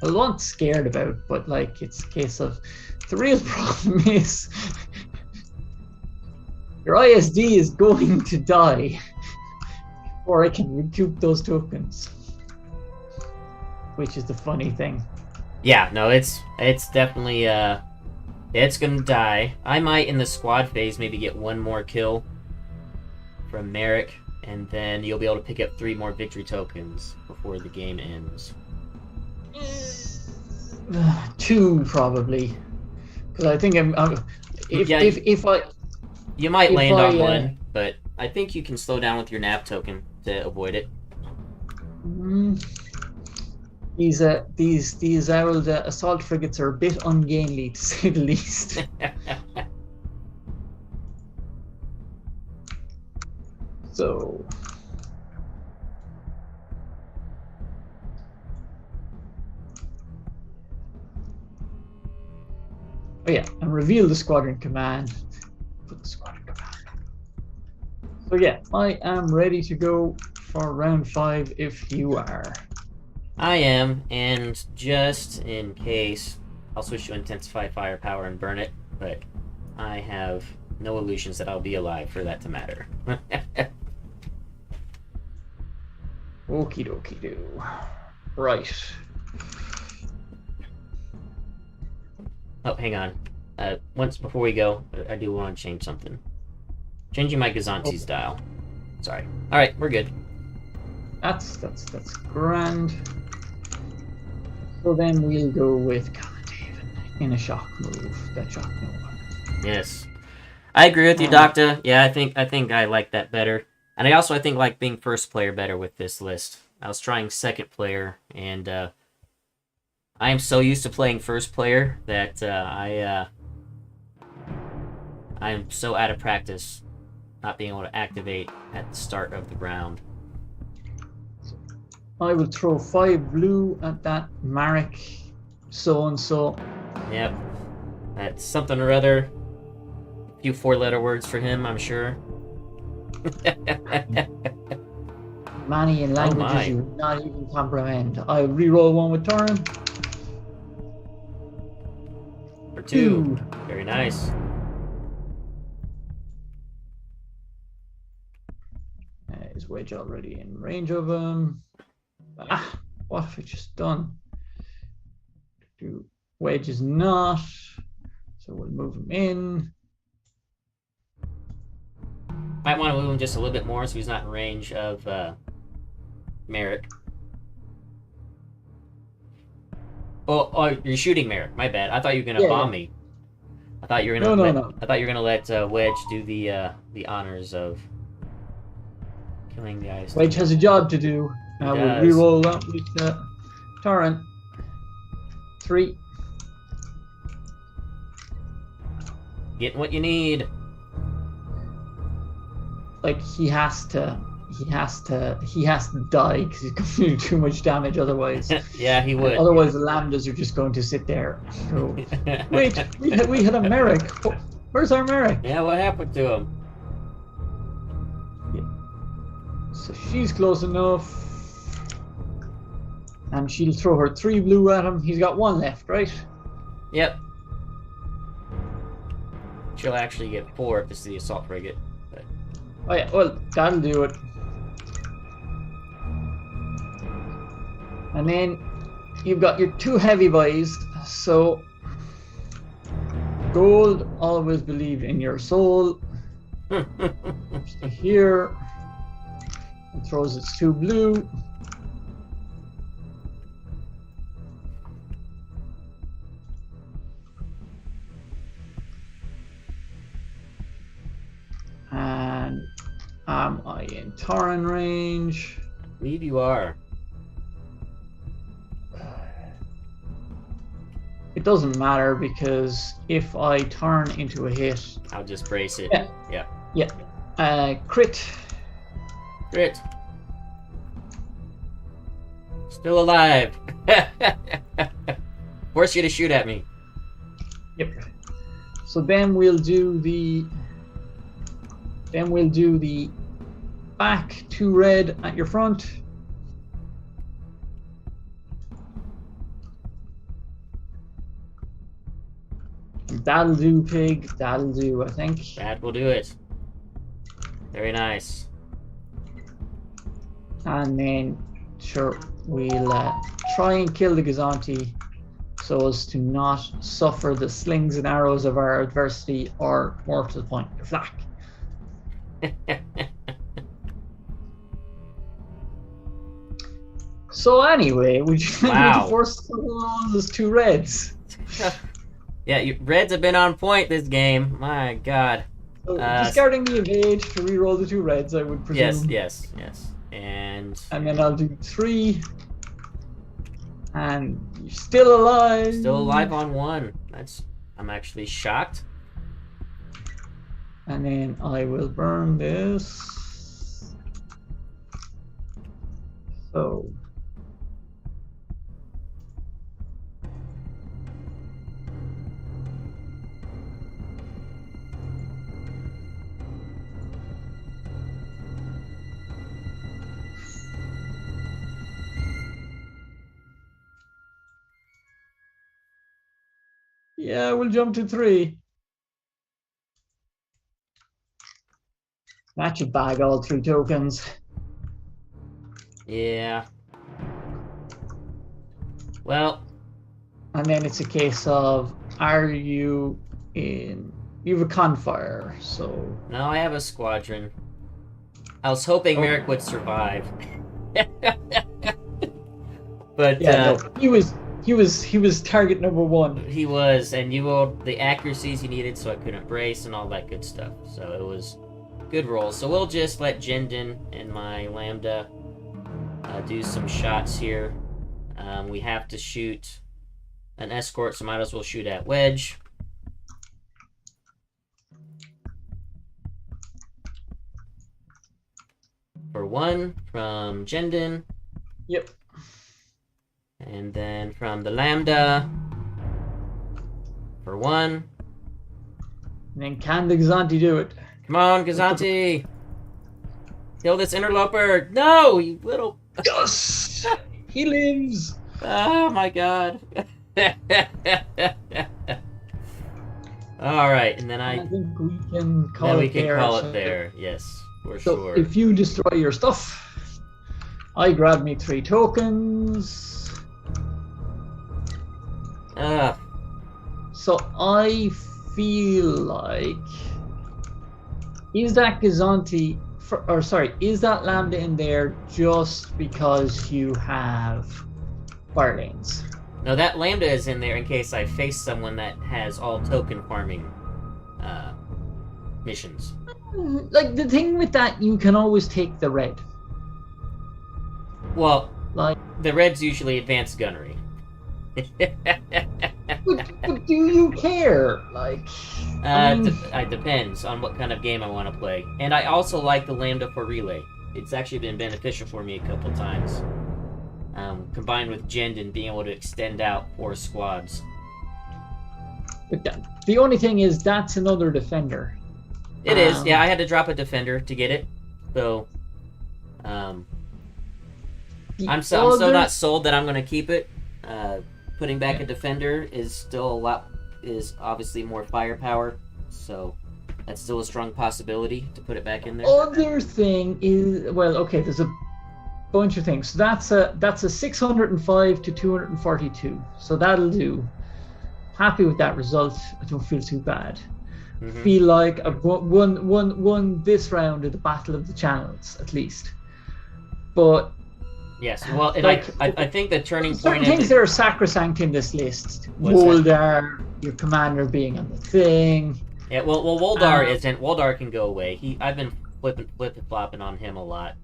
Speaker 1: well, not scared about, but like it's a case of, the real problem is Your ISD is going to die before I can recoup those tokens. Which is the funny thing.
Speaker 2: Yeah, no, it's definitely it's gonna die. I might in the squad phase maybe get one more kill from Merrick, and then you'll be able to pick up 3 more victory tokens before the game ends.
Speaker 1: 2 probably, because I think if I
Speaker 2: you might land on one, but I think you can slow down with your nav token to avoid it.
Speaker 1: These old assault frigates are a bit ungainly, to say the least. So, oh yeah, and reveal the squadron command. Put the squadron command. So yeah, I am ready to go for round 5 if you are.
Speaker 2: I am, and just in case, I'll switch to Intensify Firepower and burn it, but I have no illusions that I'll be alive for that to matter.
Speaker 1: Okie dokie do. Right.
Speaker 2: Oh, hang on. Once before we go, I do want to change something. Changing my Gazanti's dial. Sorry. Alright, we're good.
Speaker 1: That's grand. So then we'll go with Caladaven in a shock move. That shock no one.
Speaker 2: Yes. I agree with you, Doctor. Yeah, I think I like that better. And I think like being first player better with this list. I was trying second player, and I am so used to playing first player that I am so out of practice not being able to activate at the start of the round.
Speaker 1: I will throw 5 blue at that Marek so-and-so.
Speaker 2: Yep. That's something or other. A few 4-letter words for him, I'm sure.
Speaker 1: Many in languages you would not even comprehend. I re-roll 1 with Thrawn.
Speaker 2: For 2. Very nice.
Speaker 1: Is Wedge already in range of him? What have I just done? Wedge is not, so we'll move him in.
Speaker 2: Might want to move him just a little bit more so he's not in range of Merrick. Oh, you're shooting Merrick. My bad. I thought you were gonna bomb me. I thought you were gonna
Speaker 1: no.
Speaker 2: I thought you were gonna let Wedge do the honors of killing the ice.
Speaker 1: Wedge has a job to do. We'll re-roll that with Torrent. 3.
Speaker 2: Getting what you need.
Speaker 1: Like he has to die because he's going to do too much damage otherwise.
Speaker 2: Yeah, he would.
Speaker 1: Otherwise, the lambdas are just going to sit there. So, wait, we had a Merrick. Where's our Merrick?
Speaker 2: Yeah, what happened to him?
Speaker 1: Yeah. So she's close enough. And she'll throw her 3 blue at him. He's got 1 left, right?
Speaker 2: Yep. She'll actually get 4 if this is the assault frigate. But...
Speaker 1: oh yeah, well, that'll do it. And then you've got your 2 heavy buys. So gold, always believe in your soul. Stay here. And throws its 2 blue. And am I in Torrent range?
Speaker 2: I believe you are.
Speaker 1: It doesn't matter because if I turn into a hit,
Speaker 2: I'll just brace it. Yeah.
Speaker 1: Crit.
Speaker 2: Crit. Still alive. Force you to shoot at me.
Speaker 1: Yep. So then we'll do the back 2 red at your front. That'll do, pig. That'll do, I think.
Speaker 2: That will do it. Very nice.
Speaker 1: And then, sure, we'll try and kill the Gazanti so as to not suffer the slings and arrows of our adversity, or more to the point, your flak. So anyway, we just
Speaker 2: Wow.
Speaker 1: the first couple of rolls is 2 reds.
Speaker 2: Yeah, Reds have been on point this game. My God.
Speaker 1: So discarding the evade to reroll the 2 reds, I would presume.
Speaker 2: Yes. And
Speaker 1: then I'll do 3. And you're still alive.
Speaker 2: Still alive on 1. I'm actually shocked.
Speaker 1: And then I will burn this. So. Yeah, we'll jump to 3. That should bag all 3 tokens.
Speaker 2: Yeah. Well.
Speaker 1: And then it's a case of, are you in... You have a confire, so...
Speaker 2: No, I have a squadron. I was hoping Merrick would survive. But,
Speaker 1: yeah, no, he was target number 1.
Speaker 2: He was, and you rolled the accuracies he needed, so I couldn't brace and all that good stuff. So it was good rolls. So we'll just let Jindin and my Lambda do some shots here. We have to shoot an escort, so might as well shoot at Wedge. For 1 from Jindin.
Speaker 1: Yep.
Speaker 2: And then from the Lambda, for 1.
Speaker 1: And then can the Gazanti do it?
Speaker 2: Come on, Gazanti! Kill this interloper! No, you little...
Speaker 1: Yes! He lives!
Speaker 2: Oh my God. Alright, and then
Speaker 1: I think we can call it there.
Speaker 2: Call it there, yes, for sure.
Speaker 1: If you destroy your stuff, I grab me 3 tokens. So I feel like, is that Gazanti, is that Lambda in there just because you have fire lanes?
Speaker 2: No, that Lambda is in there in case I face someone that has all token farming missions.
Speaker 1: Like, the thing with that, you can always take the red.
Speaker 2: Well,
Speaker 1: like,
Speaker 2: the red's usually advanced gunnery.
Speaker 1: but do you care? Like,
Speaker 2: it depends on what kind of game I want to play. And I also like the Lambda for relay. It's actually been beneficial for me a couple times. Combined with Jindin being able to extend out 4 squads.
Speaker 1: But the only thing is, that's another defender.
Speaker 2: It is, yeah. I had to drop a defender to get it, so I'm so not sold that I'm going to keep it. Putting back a defender is obviously more firepower, so that's still a strong possibility to put it back in there.
Speaker 1: Other thing is, well, okay, there's a bunch of things. So that's a 605 to 242, so that'll do. Happy with that result. I don't feel too bad. Mm-hmm. Feel like I've won this round of the Battle of the Channels, at least. But
Speaker 2: yes, well, I think the turning point.
Speaker 1: Things that are sacrosanct in this list. Woldar, your commander being on the thing.
Speaker 2: Yeah, well, Woldar isn't. Woldar can go away. I've been flipping flopping on him a lot.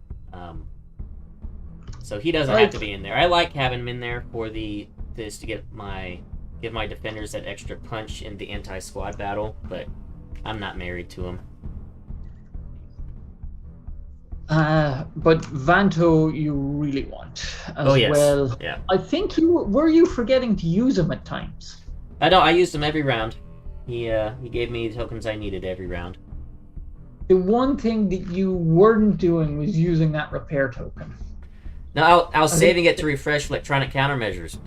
Speaker 2: So he doesn't have to be in there. I like having him in there for this to give my defenders that extra punch in the anti-squad battle, but I'm not married to him.
Speaker 1: But Vanto you really want as well.
Speaker 2: Yeah.
Speaker 1: I think you forgetting to use him at times.
Speaker 2: I used him every round. He gave me the tokens I needed every round.
Speaker 1: The one thing that you weren't doing was using that repair token.
Speaker 2: No, I was saving it to refresh electronic countermeasures.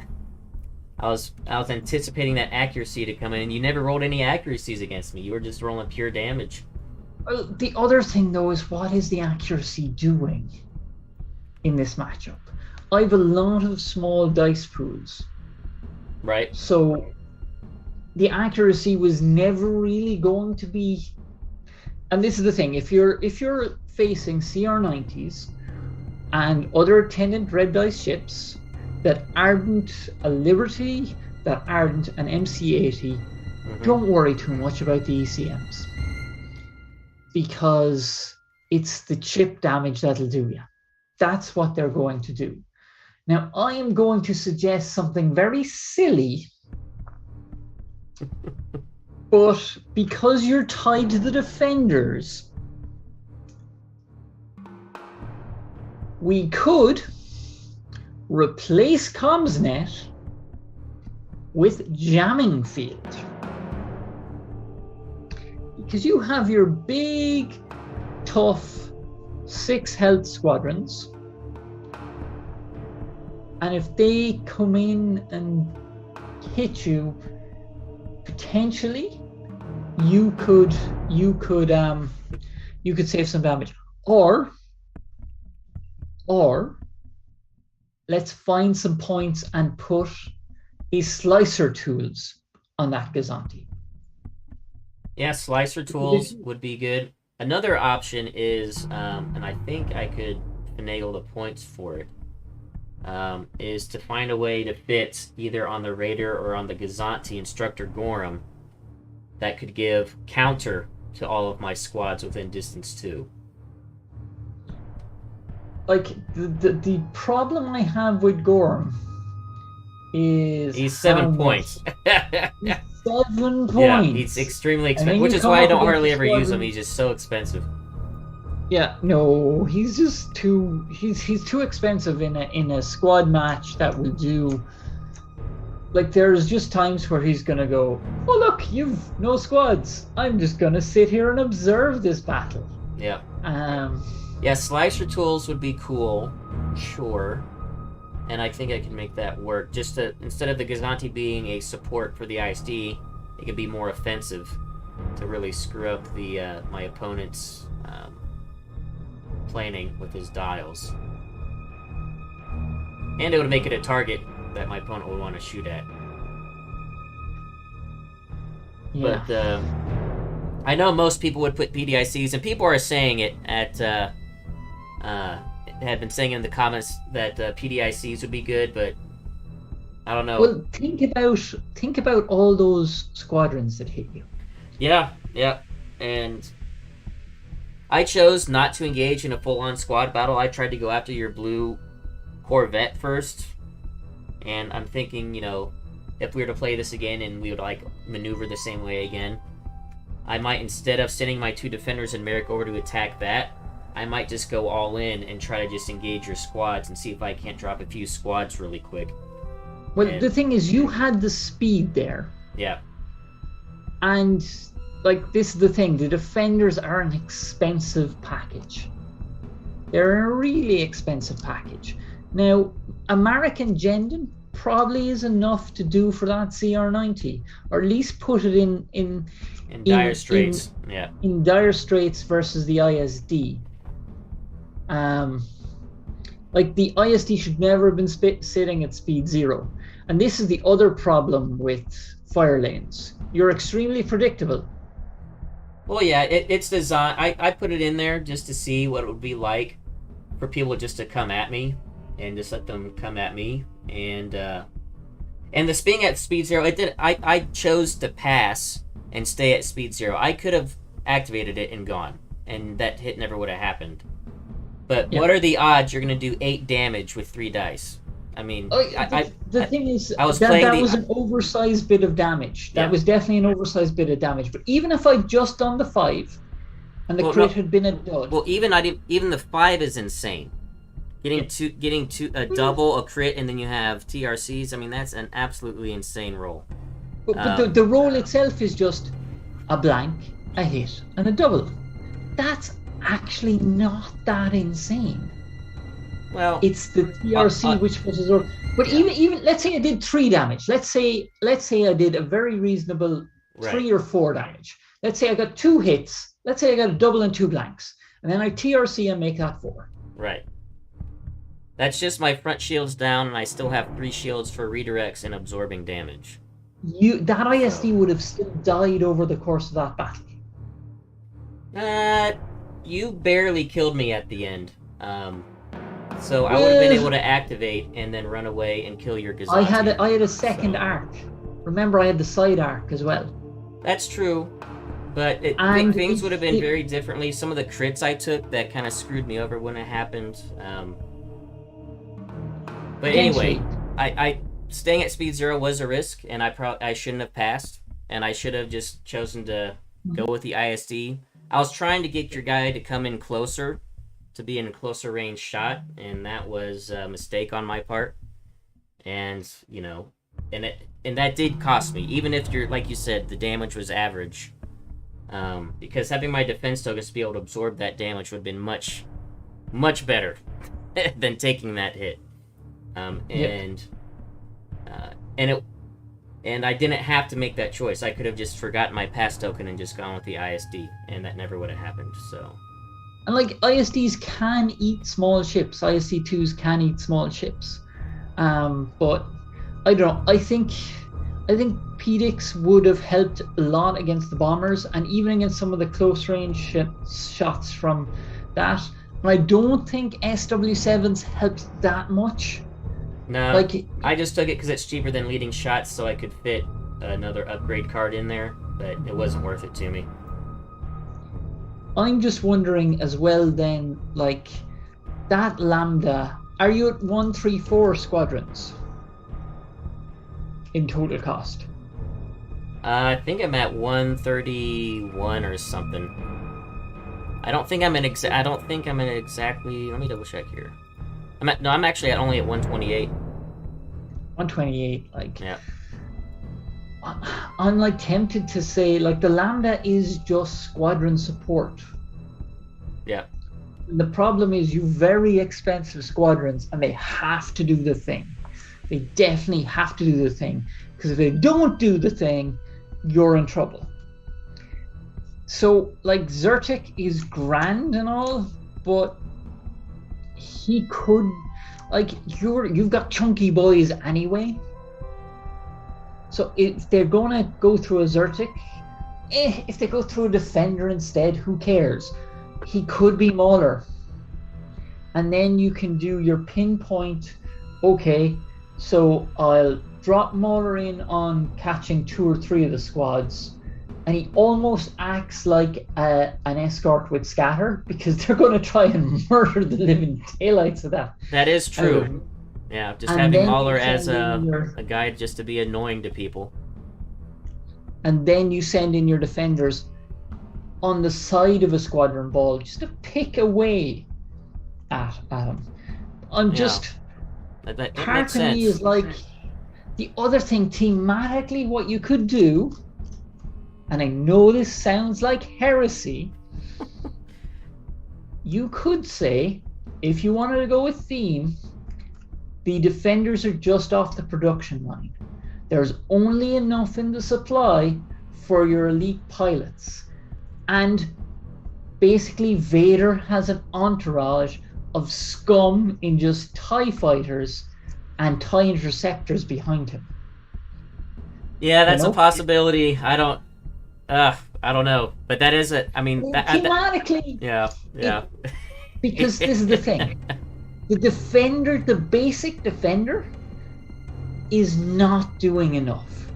Speaker 2: I was anticipating that accuracy to come in, and you never rolled any accuracies against me. You were just rolling pure damage.
Speaker 1: The other thing, though, is what is the accuracy doing in this matchup? I have a lot of small dice pools.
Speaker 2: Right.
Speaker 1: So the accuracy was never really going to be. And this is the thing: if you're facing CR90s and other attendant red dice ships that aren't a Liberty, that aren't an MC80, don't worry too much about the ECMs, because it's the chip damage that'll do you. That's what they're going to do. Now, I am going to suggest something very silly, but because you're tied to the defenders, we could replace CommsNet with jamming field. Because you have your big, tough 6 health squadrons, and if they come in and hit you, potentially you could save some damage, or let's find some points and put these slicer tools on that Gazanti.
Speaker 2: Yeah, slicer tools would be good. Another option is, and I think I could finagle the points for it, is to find a way to fit either on the Raider or on the Gazanti Instructor Gorham that could give counter to all of my squads within distance 2.
Speaker 1: Like, the problem I have with Gorham is
Speaker 2: he's 7 points.
Speaker 1: 7 points.
Speaker 2: Yeah, he's extremely expensive, which is why I don't hardly ever use him. He's just so expensive.
Speaker 1: Yeah, no, he's just too expensive in a squad match that will do. Like, there's just times where he's gonna go, oh look, you've no squads. I'm just gonna sit here and observe this battle.
Speaker 2: Yeah.
Speaker 1: Yeah,
Speaker 2: slicer tools would be cool, sure. And I think I can make that work. Just to, instead of the Gazanti being a support for the ISD, it could be more offensive to really screw up the my opponent's planning with his dials. And it would make it a target that my opponent would want to shoot at.
Speaker 1: Yeah.
Speaker 2: But I know most people would put PDICs, and people are saying it at have been saying in the comments that PDICs would be good, but I don't know.
Speaker 1: Well, think about all those squadrons that hit you.
Speaker 2: Yeah, and I chose not to engage in a full-on squad battle. I tried to go after your blue Corvette first, and I'm thinking, if we were to play this again and we would maneuver the same way again, I might, instead of sending my 2 defenders and Merrick over to attack that, I might just go all in and try to just engage your squads and see if I can't drop a few squads really quick.
Speaker 1: Well, the thing is, you had the speed there.
Speaker 2: Yeah.
Speaker 1: And, this is the thing. The defenders are an expensive package. They're a really expensive package. Now, American Gendon probably is enough to do for that CR90, or at least put it in
Speaker 2: dire straits.
Speaker 1: In dire straits versus the ISD. The ISD should never have been sitting at speed 0. And this is the other problem with fire lanes. You're extremely predictable.
Speaker 2: Well, yeah, it's designed. I put it in there just to see what it would be like for people just to come at me, and just let them come at me. And the being at speed 0, I chose to pass and stay at speed 0. I could have activated it and gone, and that hit never would have happened. But What are the odds you're going to do 8 damage with 3 dice? I mean,
Speaker 1: the thing is,
Speaker 2: I was
Speaker 1: that was an oversized bit of damage. That was definitely an oversized bit of damage. But even if I'd just done the 5, and the crit had been a dud.
Speaker 2: Well, even the 5 is insane. Getting a double, a crit, and then you have TRCs. I mean, that's an absolutely insane roll.
Speaker 1: But the roll itself is just a blank, a hit, and a double. That's actually not that insane.
Speaker 2: Well,
Speaker 1: it's the TRC which was a. But even let's say I did 3 damage. Let's say I did a very reasonable 3 or 4 damage. Let's say I got 2 hits let's say I got a double and 2 blanks, and then I TRC and make that 4.
Speaker 2: Right. That's just my front shields down, and I still have 3 shields for redirects and absorbing damage.
Speaker 1: That ISD would have still died over the course of that battle.
Speaker 2: You barely killed me at the end. So I would have been able to activate and then run away and kill your Gazati.
Speaker 1: I had a second arc. Remember, I had the side arc as well.
Speaker 2: That's true. But things would have been very differently. Some of the crits I took that kind of screwed me over wouldn't have happened. But anyway, I staying at speed 0 was a risk, and I shouldn't have passed, and I should have just chosen to go with the ISD. I was trying to get your guy to come in closer, to be in a closer range shot, and that was a mistake on my part. And and that did cost me, even if you're, like you said, the damage was average. Because having my defense tokens to be able to absorb that damage would have been much, much better than taking that hit. And I didn't have to make that choice. I could have just forgotten my pass token and just gone with the ISD, and that never would have happened. So,
Speaker 1: and like ISDs can eat small ships. ISD2s can eat small ships, but I don't know. I think PDX would have helped a lot against the bombers, and even against some of the close range shots from that. And I don't think SW7s helped that much.
Speaker 2: No, like, I just took it because it's cheaper than leading shots, so I could fit another upgrade card in there, but it wasn't worth it to me.
Speaker 1: I'm just wondering as well then, like, that Lambda, are you at 134 squadrons in total cost?
Speaker 2: I think I'm at 131 or something. I don't think I'm in exactly. Let me double check here. I'm actually only at 128.
Speaker 1: 128, like.
Speaker 2: Yeah.
Speaker 1: I'm like tempted to say, like, the Lambda is just squadron support.
Speaker 2: Yeah.
Speaker 1: The problem is you very expensive squadrons, and they have to do the thing. They definitely have to do the thing, because if they don't do the thing, you're in trouble. So, like, Zertic is grand and all, but he could, like, you've got chunky boys anyway. So if they're gonna go through a Zertic, if they go through a Defender instead, who cares? He could be Mauler. And then you can do your pinpoint, okay, so I'll drop Mauler in on catching 2 or 3 of the squads, and he almost acts like an escort with scatter, because they're going to try and murder the living daylights of that.
Speaker 2: That is true. Yeah, just having Mauler as a guide just to be annoying to people.
Speaker 1: And then you send in your defenders on the side of a squadron ball just to pick away at him.
Speaker 2: That
Speaker 1: part
Speaker 2: makes
Speaker 1: of
Speaker 2: sense.
Speaker 1: me is like, the other thing thematically what you could do, and I know this sounds like heresy, you could say, if you wanted to go with theme, the defenders are just off the production line. There's only enough in the supply for your elite pilots. And basically Vader has an entourage of scum in just TIE fighters and TIE interceptors behind him.
Speaker 2: Yeah, that's a possibility. I don't know. But that is
Speaker 1: thematically.
Speaker 2: Yeah.
Speaker 1: Because this is the thing. The defender, the basic defender, is not doing enough.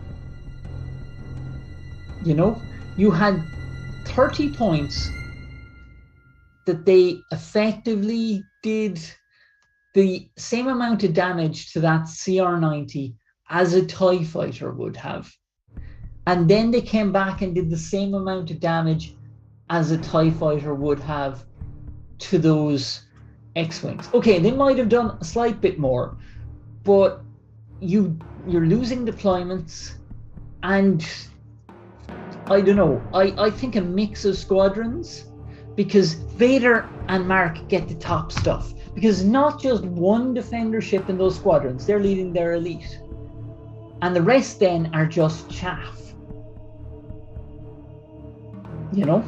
Speaker 1: You know, you had 30 points that they effectively did the same amount of damage to that CR-90 as a TIE fighter would have. And then they came back and did the same amount of damage as a TIE fighter would have to those X-Wings. Okay, they might have done a slight bit more, but you're losing deployments, and I don't know. I think a mix of squadrons, because Vader and Mark get the top stuff. Because not just one defender ship in those squadrons, they're leading their elite. And the rest then are just chaff. You know?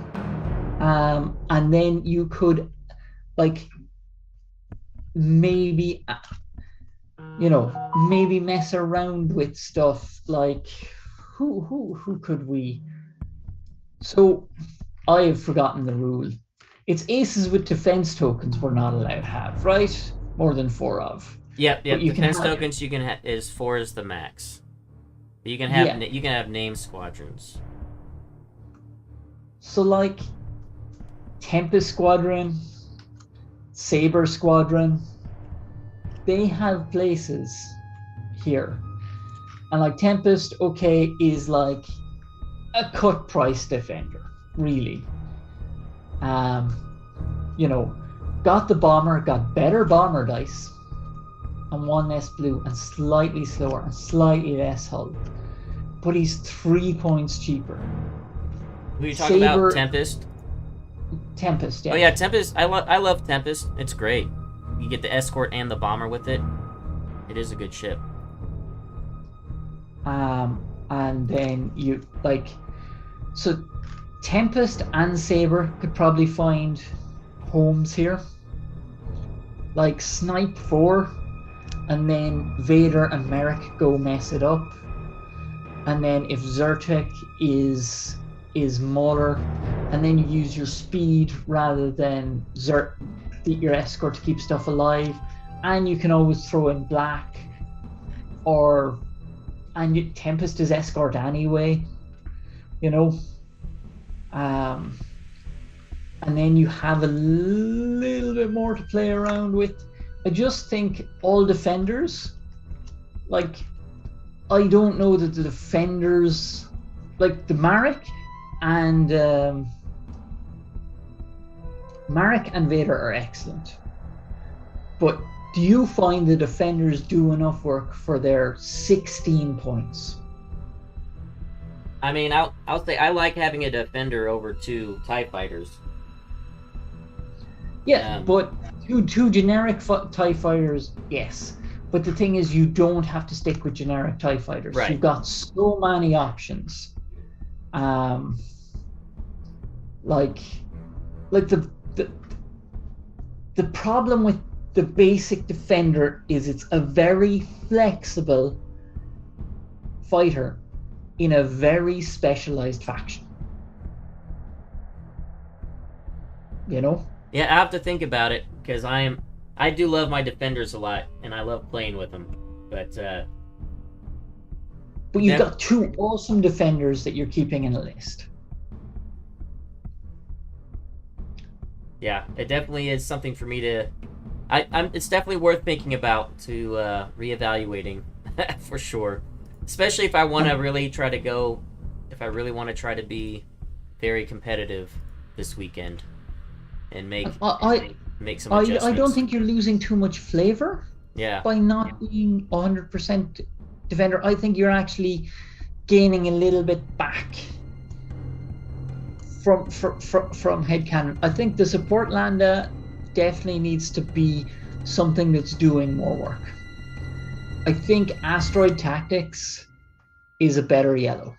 Speaker 1: And then you could, like, maybe, maybe mess around with stuff like who could we? So I have forgotten the rule. It's aces with defense tokens we're not allowed to have, right? More than 4 of.
Speaker 2: Yep.
Speaker 1: But you
Speaker 2: Defense
Speaker 1: can have,
Speaker 2: tokens you can is 4 is the max. You can have name squadrons.
Speaker 1: So like Tempest Squadron, Saber Squadron, they have places here. And like Tempest, okay, is like a cut price defender, really. Got the bomber, got better bomber dice, and 1 less blue, and slightly slower, and slightly less hull. But he's 3 points cheaper.
Speaker 2: Who are you talking about? Tempest?
Speaker 1: Tempest, yeah.
Speaker 2: Oh yeah, Tempest. I love Tempest. It's great. You get the escort and the bomber with it. It is a good ship.
Speaker 1: And then you so Tempest and Saber could probably find homes here. Like Snipe 4, and then Vader and Merrick go mess it up. And then if Zyrtec is Mauler, and then you use your speed rather than your escort to keep stuff alive, and you can always throw in black, and Tempest is escort anyway, and then you have a little bit more to play around with. I just think all defenders, like, I don't know that the defenders, like the Marek and Vader are excellent, but do you find the defenders do enough work for their 16 points?
Speaker 2: I mean, I'll say I like having a defender over 2 TIE fighters.
Speaker 1: Yeah, but two generic TIE fighters, yes. But the thing is, you don't have to stick with generic TIE fighters.
Speaker 2: Right.
Speaker 1: You've got so many options. Like the problem with the basic defender is it's a very flexible fighter in a very specialized faction.
Speaker 2: Yeah, I have to think about it, because I do love my defenders a lot, and I love playing with them. But
Speaker 1: you've got 2 awesome defenders that you're keeping in a list.
Speaker 2: Yeah, it definitely is something for me to. It's definitely worth thinking about to reevaluating for sure. Especially if I want to really try to go, if I really want to try to be very competitive this weekend, and make some adjustments.
Speaker 1: I don't think you're losing too much flavor.
Speaker 2: Yeah.
Speaker 1: By not being 100% defender, I think you're actually gaining a little bit back from headcanon. I think the support Landa definitely needs to be something that's doing more work. I think Asteroid Tactics is a better yellow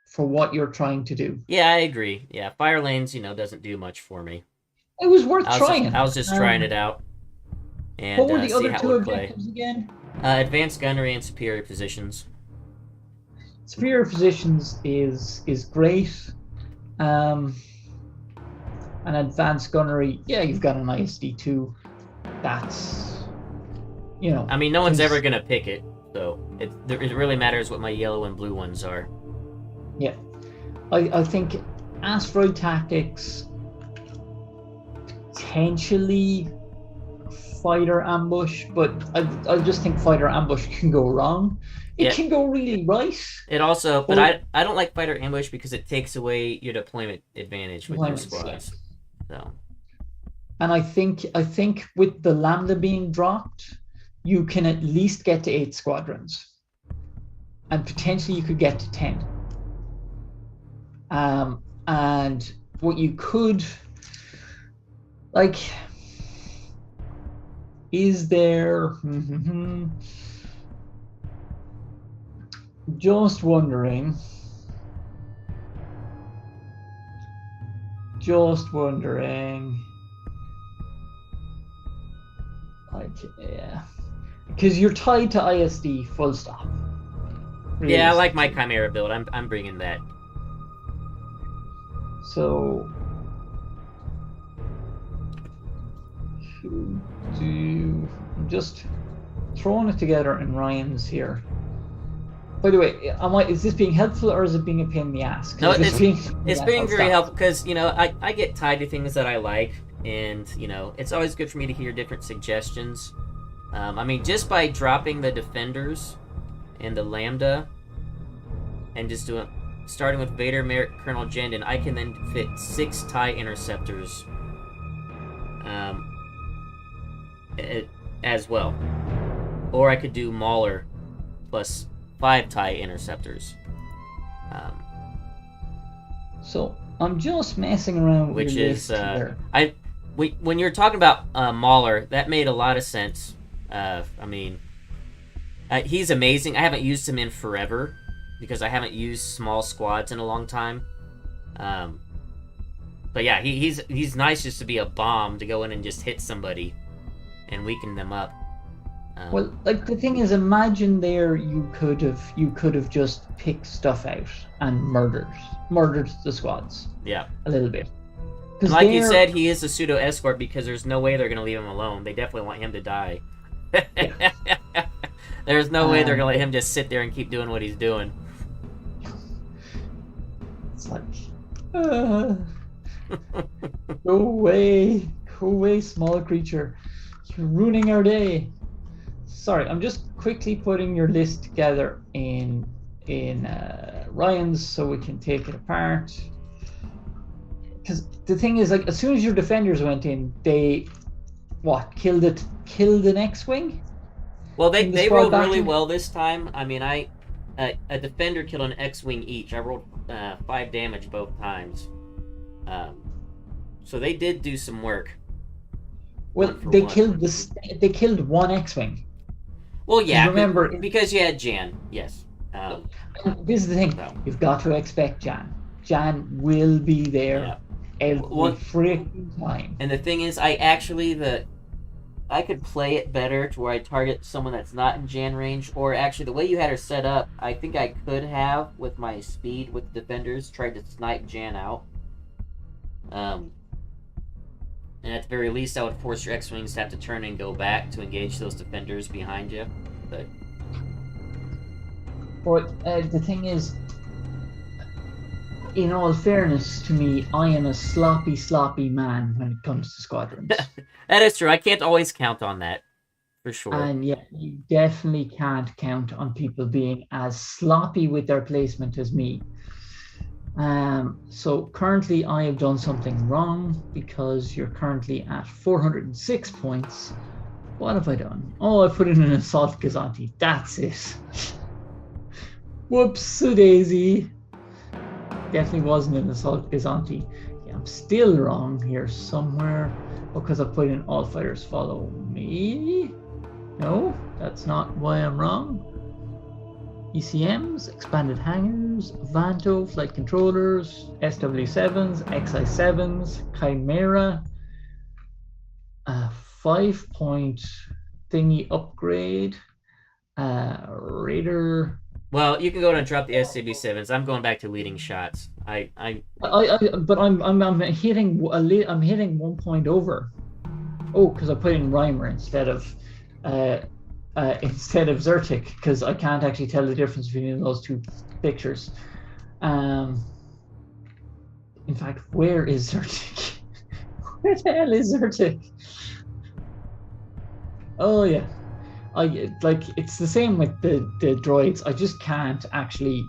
Speaker 1: for what you're trying to do.
Speaker 2: Yeah, I agree. Yeah, Fire Lanes, doesn't do much for me.
Speaker 1: It was worth trying.
Speaker 2: I was just trying it out. And
Speaker 1: what were the other 2 objectives again?
Speaker 2: Advanced gunnery and superior positions.
Speaker 1: Superior positions is great. And advanced gunnery, yeah, you've got an ISD2. That's,
Speaker 2: I mean, no one's ever going to pick it, so it really matters what my yellow and blue ones are.
Speaker 1: Yeah. I think Asteroid Tactics, potentially fighter ambush, but I just think fighter ambush can go wrong. It can go really right.
Speaker 2: It also, but I don't like fighter ambush because it takes away your deployment advantage with your squads. Yeah. So.
Speaker 1: And I think with the Lambda being dropped, you can at least get to 8 squadrons, and potentially you could get to 10. And what you could, like, is there? Just wondering. just wondering. Like, yeah. Because you're tied to ISD, full stop.
Speaker 2: Yeah, I like my Chimera build. I'm bringing that.
Speaker 1: So, I'm just throwing it together in Ryan's here. By the way, is this being helpful or is it being a pain in the ass?
Speaker 2: No, it's being very helpful because, you know, I get tied to things that I like, and, you know, it's always good for me to hear different suggestions. I mean, just by dropping the defenders and the Lambda and just starting with Vader, Merrick, Colonel Jandon, I can then fit 6 TIE interceptors as well. Or I could do Mauler plus 5 TIE interceptors.
Speaker 1: So I'm just messing around with your list here.
Speaker 2: When you're talking about Mauler, that made a lot of sense. I mean, he's amazing. I haven't used him in forever because I haven't used small squads in a long time. But yeah, he's nice just to be a bomb to go in and just hit somebody and weaken them up.
Speaker 1: Well, like, the thing is, imagine there you could have just picked stuff out and murdered the squads.
Speaker 2: Yeah,
Speaker 1: a little bit.
Speaker 2: And like you said, he is a pseudo escort because there's no way they're gonna leave him alone. They definitely want him to die. Yeah. There's no way they're gonna let him just sit there and keep doing what he's doing.
Speaker 1: It's like, go away, small creature. You're ruining our day. Sorry, I'm just quickly putting your list together in Ryan's so we can take it apart. Because the thing is, like, as soon as your defenders went in, they killed an X-wing.
Speaker 2: Well, they rolled really well this time. I mean, a defender killed an X-wing each. I rolled 5 damage both times. So they did do some work.
Speaker 1: Well, they killed one X-wing.
Speaker 2: Well, yeah,
Speaker 1: remember,
Speaker 2: because you had Jan, yes.
Speaker 1: This is the thing. You've got to expect Jan. Jan will be there every freaking time.
Speaker 2: And the thing is, I could play it better to where I target someone that's not in Jan range, or actually the way you had her set up, I think I could have, with my speed with the defenders, tried to snipe Jan out. And at the very least, I would force your X-Wings to have to turn and go back to engage those defenders behind you.
Speaker 1: But the thing is, in all fairness to me, I am a sloppy man when it comes to squadrons.
Speaker 2: That is true. I can't always count on that, for sure.
Speaker 1: And yeah, you definitely can't count on people being as sloppy with their placement as me. So currently I have done something wrong because you're currently at 406 points. What have I done? Oh, I put in an assault Gazanti. That's it. Whoops-a-daisy. Definitely wasn't an assault Gazanti. Yeah, I'm still wrong here somewhere because I put in all fighters follow me. No, that's not why I'm wrong. ECMs, expanded hangars, Vanto, flight controllers, SW7s, XI7s, Chimera, 5-point thingy upgrade, Raider.
Speaker 2: Well, you can go and drop the SW7s. I'm going back to leading shots. But I'm hitting 1 point over. Oh, because I put in Reimer instead of Zertic, because I can't actually tell the difference between those two pictures. In fact, where is Zertic? Where the hell is Zertic? Oh yeah, it's the same with the droids. I just can't actually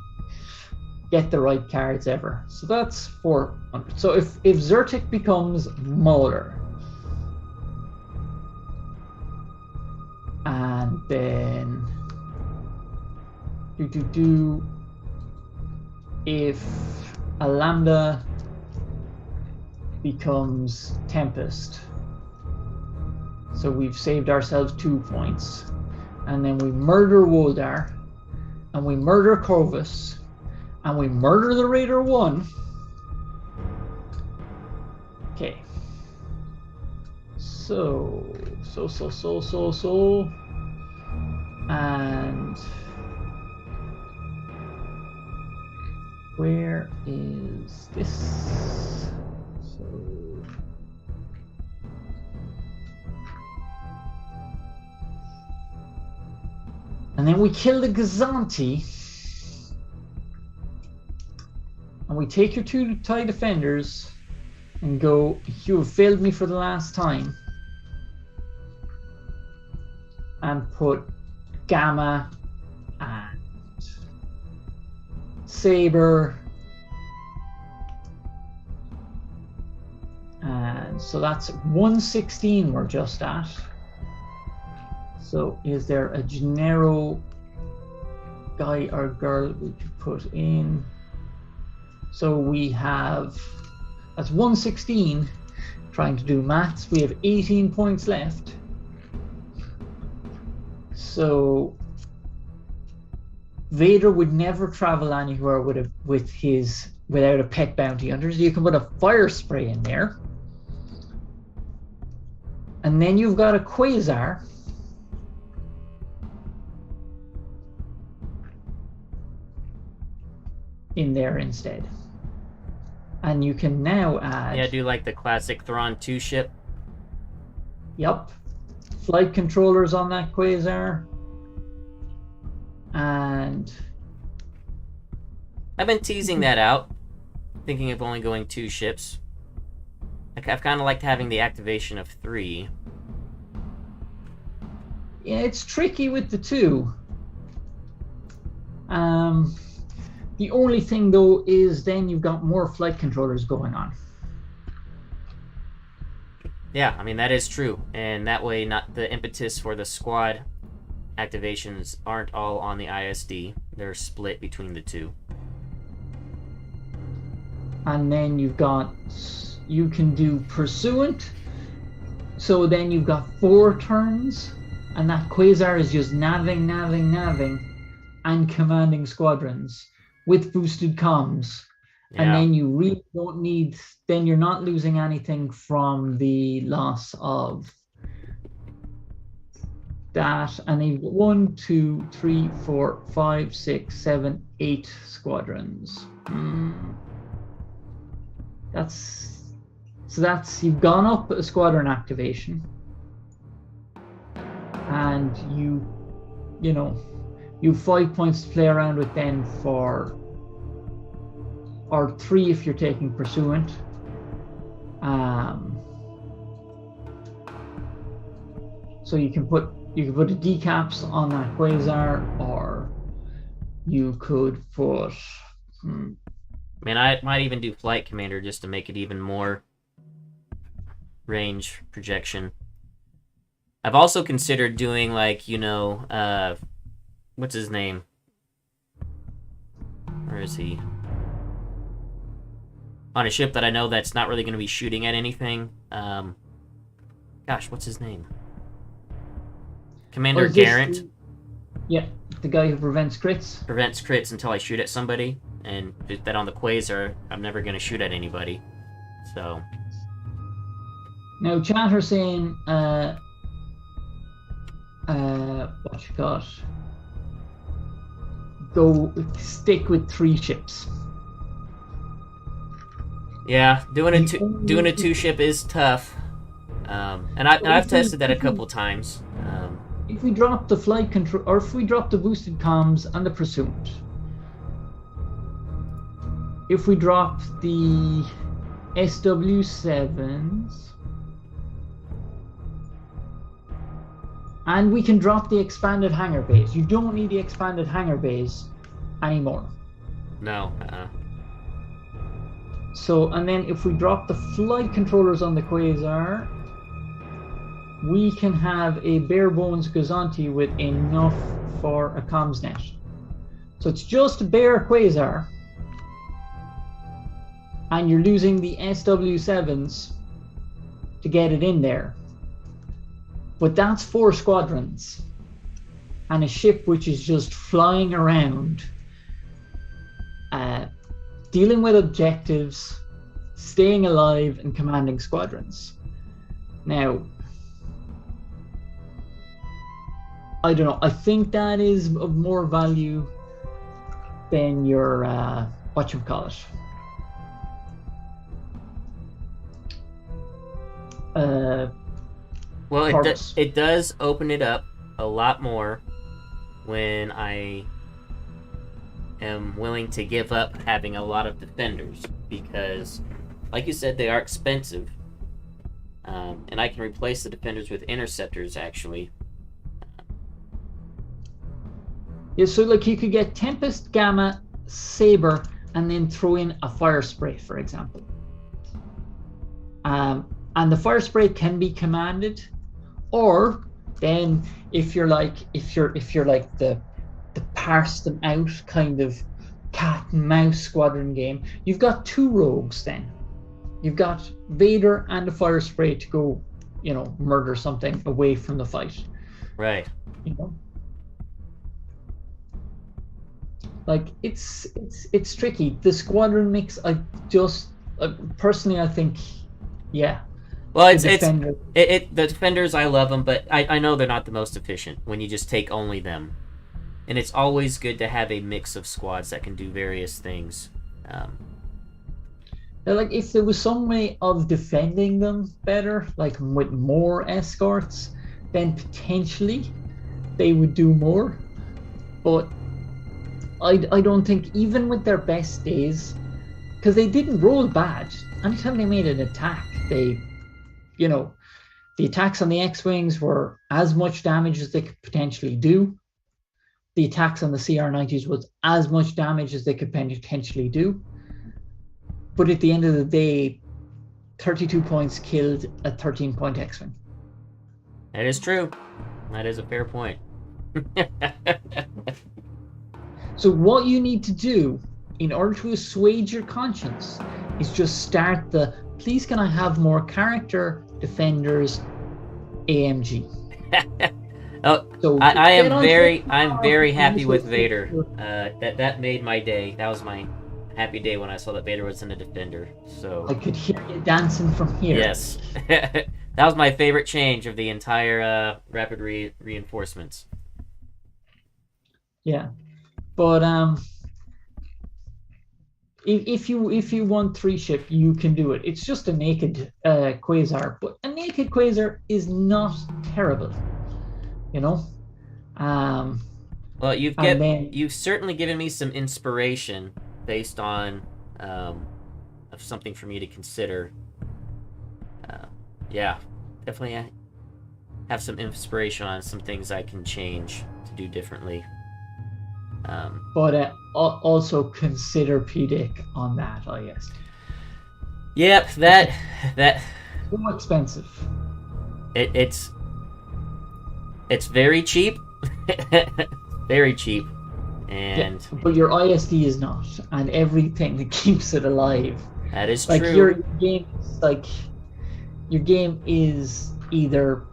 Speaker 2: get the right cards ever. So that's 400. So if Zertic becomes Mauler, and then if a Lambda becomes Tempest, so we've saved ourselves 2 points, and then we murder Woldar, and we murder Corvus, and we murder the Raider 1,
Speaker 1: Okay. So. And where is this? So. And then we kill the Gazanti. And we take your 2 TIE defenders and go, you have failed me for the last time. And put Gamma and Saber. And so that's 116 we're just at. So is there a Gennaro guy or girl we could put in? So we have, that's 116, trying to do maths. We have 18 points left. So Vader would never travel anywhere without a pet bounty hunter. So you can put a fire spray in there. And then you've got a Quasar. In there instead. And you can now add...
Speaker 2: Yeah, do like the classic Thrawn 2 ship.
Speaker 1: Yep. Flight controllers on that Quasar. And...
Speaker 2: I've been teasing that out. Thinking of only going 2 ships. I've kind of liked having the activation of 3.
Speaker 1: Yeah, it's tricky with the 2. The only thing, though, is then you've got more flight controllers going on.
Speaker 2: Yeah, I mean, that is true. And that way, not the impetus for the squad activations aren't all on the ISD. They're split between the 2.
Speaker 1: And then you've got... You can do Pursuant. So then you've got 4 turns. And that Quasar is just navving, and commanding squadrons. With boosted comms. Yeah. And then you really don't need, then you're not losing anything from the loss of that. And then you've got 1, 2, 3, 4, 5, 6, 7, 8 squadrons. That's you've gone up a squadron activation. And you know, you've 5 points to play around with then for, or 3 if you're taking Pursuant. So you can put the decaps on that Quasar, or you could put.
Speaker 2: I mean, I might even do Flight Commander just to make it even more range projection. I've also considered doing, like, what's his name? Where is he? On a ship that I know that's not really going to be shooting at anything. Gosh, what's his name? Commander Garrett.
Speaker 1: Yeah, the guy who prevents crits.
Speaker 2: Prevents crits until I shoot at somebody. And that on the Quasar, I'm never going to shoot at anybody. So.
Speaker 1: Now, chat are saying, what you got? Go stick with 3 ships.
Speaker 2: Yeah, doing a 2 ship is tough. And I've tested that a couple times.
Speaker 1: If we drop the flight control, or if we drop the boosted comms and the Pursuit, if we drop the SW7s, and we can drop the expanded hangar bays. You don't need the expanded hangar bays anymore.
Speaker 2: No.
Speaker 1: So, and then if we drop the flight controllers on the Quasar, we can have a bare bones Gazanti with enough for a comms net. So it's just a bare Quasar, and you're losing the SW7s to get it in there. But that's 4 squadrons and a ship which is just flying around, dealing with objectives, staying alive and commanding squadrons. Now, I don't know. I think that is of more value than your whatchamacallit.
Speaker 2: Well, it does open it up a lot more when I am willing to give up having a lot of defenders, because, like you said, they are expensive, and I can replace the defenders with interceptors, actually.
Speaker 1: Yeah, so like you could get Tempest, Gamma, Saber, and then throw in a Fire Spray, for example. And the Fire Spray can be commanded, or then if you're like the parse them out kind of cat and mouse squadron game, you've got 2 rogues then. You've got Vader and the Fire Spray to go, murder something away from the fight.
Speaker 2: Right.
Speaker 1: Like it's tricky. The squadron mix, personally, I think, yeah.
Speaker 2: Well, the defenders, I love them, but I know they're not the most efficient when you just take only them. And it's always good to have a mix of squads that can do various things.
Speaker 1: Like if there was some way of defending them better, like with more escorts, then potentially they would do more. But I don't think, even with their best days, because they didn't roll bad. Anytime they made an attack, the attacks on the X-Wings were as much damage as they could potentially do. The attacks on the CR-90s was as much damage as they could potentially do. But at the end of the day, 32 points killed a 13-point X-Wing.
Speaker 2: That is true. That is a fair point.
Speaker 1: So what you need to do in order to assuage your conscience is just start the, please can I have more character defenders AMG. So
Speaker 2: I'm very happy with Vader. That made my day. That was my happy day when I saw that Vader was in a defender. So
Speaker 1: I could hear you dancing from here.
Speaker 2: Yes. That was my favorite change of the entire rapid reinforcements.
Speaker 1: Yeah. But if you want 3-ship, you can do it. It's just a naked quasar, but a naked quasar is not terrible,
Speaker 2: Well, you've certainly given me some inspiration based on of something for me to consider. Yeah, definitely have some inspiration on some things I can change to do differently.
Speaker 1: But also consider PDIC on that, I guess.
Speaker 2: Yep, that
Speaker 1: so expensive.
Speaker 2: It's very cheap, very cheap, and
Speaker 1: but your ISD is not, and everything that keeps it alive.
Speaker 2: That is
Speaker 1: like
Speaker 2: true.
Speaker 1: Your game is either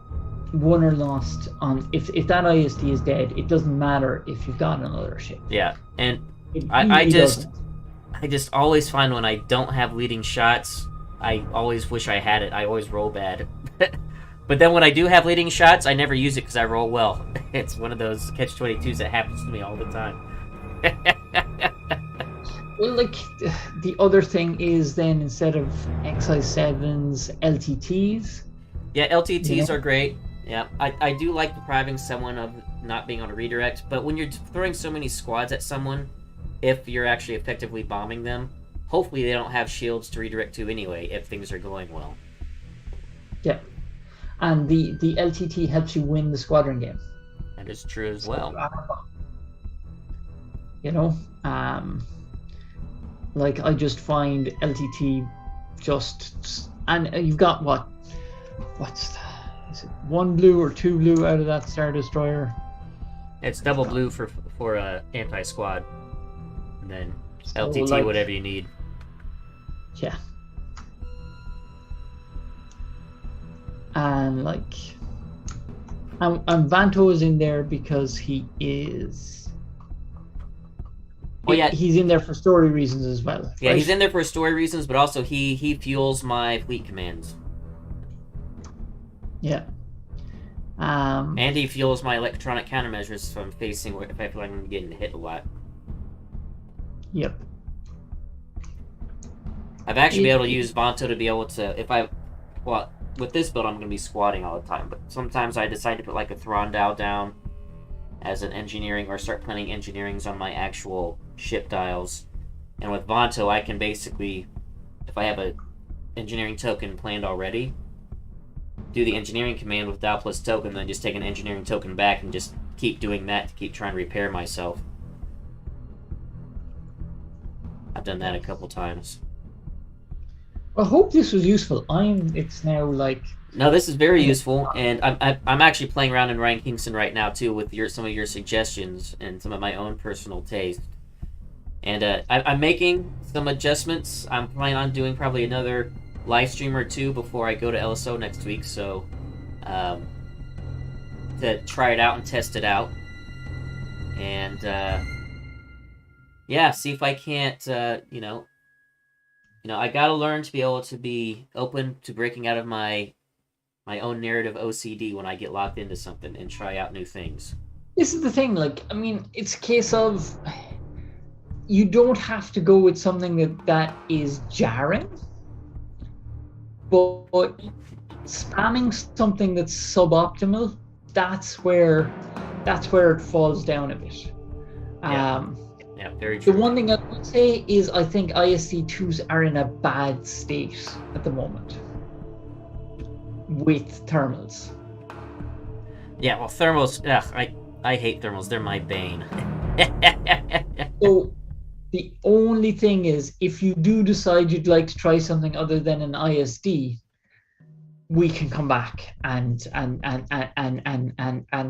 Speaker 1: won or lost on if that ISD is dead. It doesn't matter if you've got another ship.
Speaker 2: Yeah, and
Speaker 1: I
Speaker 2: just always find when I don't have leading shots, I always wish I had it. I always roll bad. But then when I do have leading shots, I never use it because I roll well. It's one of those catch-22s that happens to me all the time.
Speaker 1: Well, like, the other thing is then instead of XI7s, LTTs.
Speaker 2: Yeah, LTTs are great. Yeah, I do like depriving someone of not being on a redirect, but when you're throwing so many squads at someone, if you're actually effectively bombing them, hopefully they don't have shields to redirect to anyway if things are going well.
Speaker 1: Yeah. And the LTT helps you win the squadron game.
Speaker 2: That is true as well.
Speaker 1: Like I just find LTT and you've got is it 1 blue or 2 blue out of that Star Destroyer?
Speaker 2: It's double blue for anti-squad, and then LTT whatever you need.
Speaker 1: Yeah. And and Vanto is in there because he is
Speaker 2: Oh yeah,
Speaker 1: he's in there for story reasons as well.
Speaker 2: yeah,
Speaker 1: right?
Speaker 2: he's in there for story reasons, but also he fuels my fleet commands.
Speaker 1: Yeah.
Speaker 2: And he fuels my electronic countermeasures if I'm facing, if I feel like I'm getting hit a lot.
Speaker 1: Yep.
Speaker 2: I've actually been able to use Vanto to be able to, well, with this build I'm going to be squatting all the time, but sometimes I decide to put like a Thrawn dial down as an engineering, or start planning engineerings on my actual ship dials. And with Vanto, I can basically, if I have a engineering token planned already, do the engineering command with dial plus token, then just take an engineering token back and just keep doing that to keep trying to repair myself. I've done that a couple times.
Speaker 1: I hope this was useful. It's now like...
Speaker 2: No, this is very useful, and I'm actually playing around in Ryan Kingston right now too with some of your suggestions and some of my own personal taste. And I'm making some adjustments. I'm planning on doing probably another live stream or two before I go to LSO next week, so to try it out and test it out, and yeah, see if I can't I gotta learn to be able to be open to breaking out of my own narrative OCD when I get locked into something and try out new things.
Speaker 1: This is the thing, like, I mean, it's a case of you don't have to go with something that is jarring, but spamming something that's suboptimal, that's where it falls down a bit.
Speaker 2: Yeah, very true.
Speaker 1: The one thing I would say is I think ISC2s are in a bad state at the moment with thermals.
Speaker 2: Yeah, well, thermals, I hate thermals. They're my bane.
Speaker 1: So the only thing is, if you do decide you'd like to try something other than an ISD, we can come back and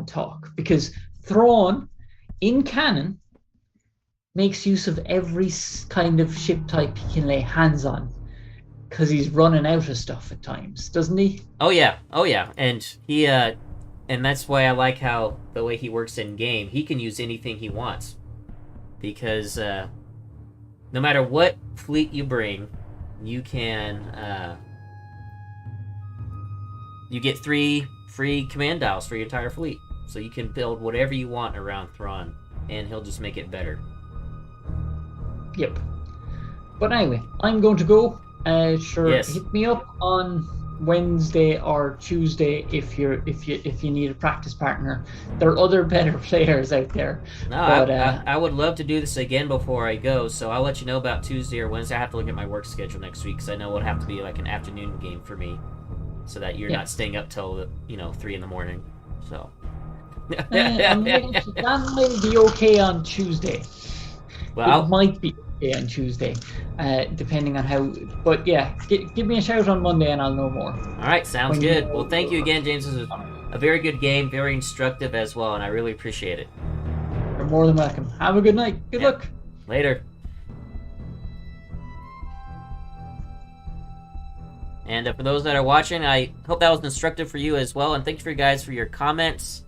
Speaker 1: talk, because Thrawn in canon makes use of every kind of ship type he can lay hands on, because he's running out of stuff at times, doesn't he?
Speaker 2: Oh yeah, and he and that's why I like how the way he works in game. He can use anything he wants, because no matter what fleet you bring, you can you get 3 free command dials for your entire fleet, so you can build whatever you want around Thrawn, and he'll just make it better.
Speaker 1: Yep. But anyway, I'm going to go.
Speaker 2: Yes.
Speaker 1: Hit me up on Wednesday or Tuesday if you need a practice partner. There are other better players out there.
Speaker 2: No, but, I would love to do this again before I go, so I'll let you know about Tuesday or Wednesday. I have to look at my work schedule next week, because I know it'll have to be like an afternoon game for me, so that you're not staying up till 3 in the morning. So
Speaker 1: that might be okay on Tuesday.
Speaker 2: Well,
Speaker 1: it might be okay on Tuesday, depending on how. But yeah, give me a shout on Monday and I'll know more.
Speaker 2: All right, sounds good. Well, thank you again, James. This was a very good game, very instructive as well, and I really appreciate it.
Speaker 1: You're more than welcome. Have a good night. Good luck.
Speaker 2: Later. And for those that are watching, I hope that was instructive for you as well, and thank you guys for your comments.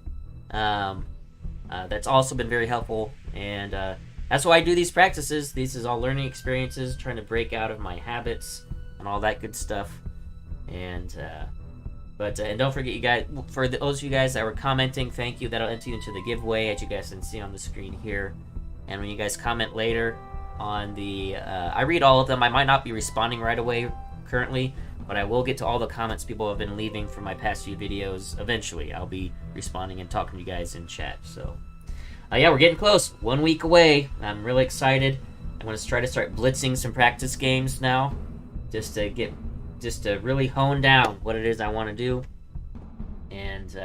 Speaker 2: That's also been very helpful, and that's why I do these practices. This is all learning experiences, trying to break out of my habits and all that good stuff. And and don't forget, you guys, for those of you guys that were commenting, thank you. That'll enter you into the giveaway, as you guys can see on the screen here. And when you guys comment later on the, I read all of them. I might not be responding right away currently, but I will get to all the comments people have been leaving from my past few videos. Eventually, I'll be responding and talking to you guys in chat. So. Yeah, we're getting close. 1 week away. I'm really excited. I'm going to try to start blitzing some practice games now, just to really hone down what it is I want to do. And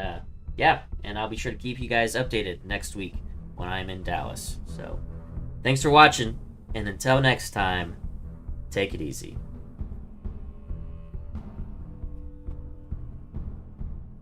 Speaker 2: yeah, and I'll be sure to keep you guys updated next week when I'm in Dallas. So, thanks for watching, and until next time, take it easy.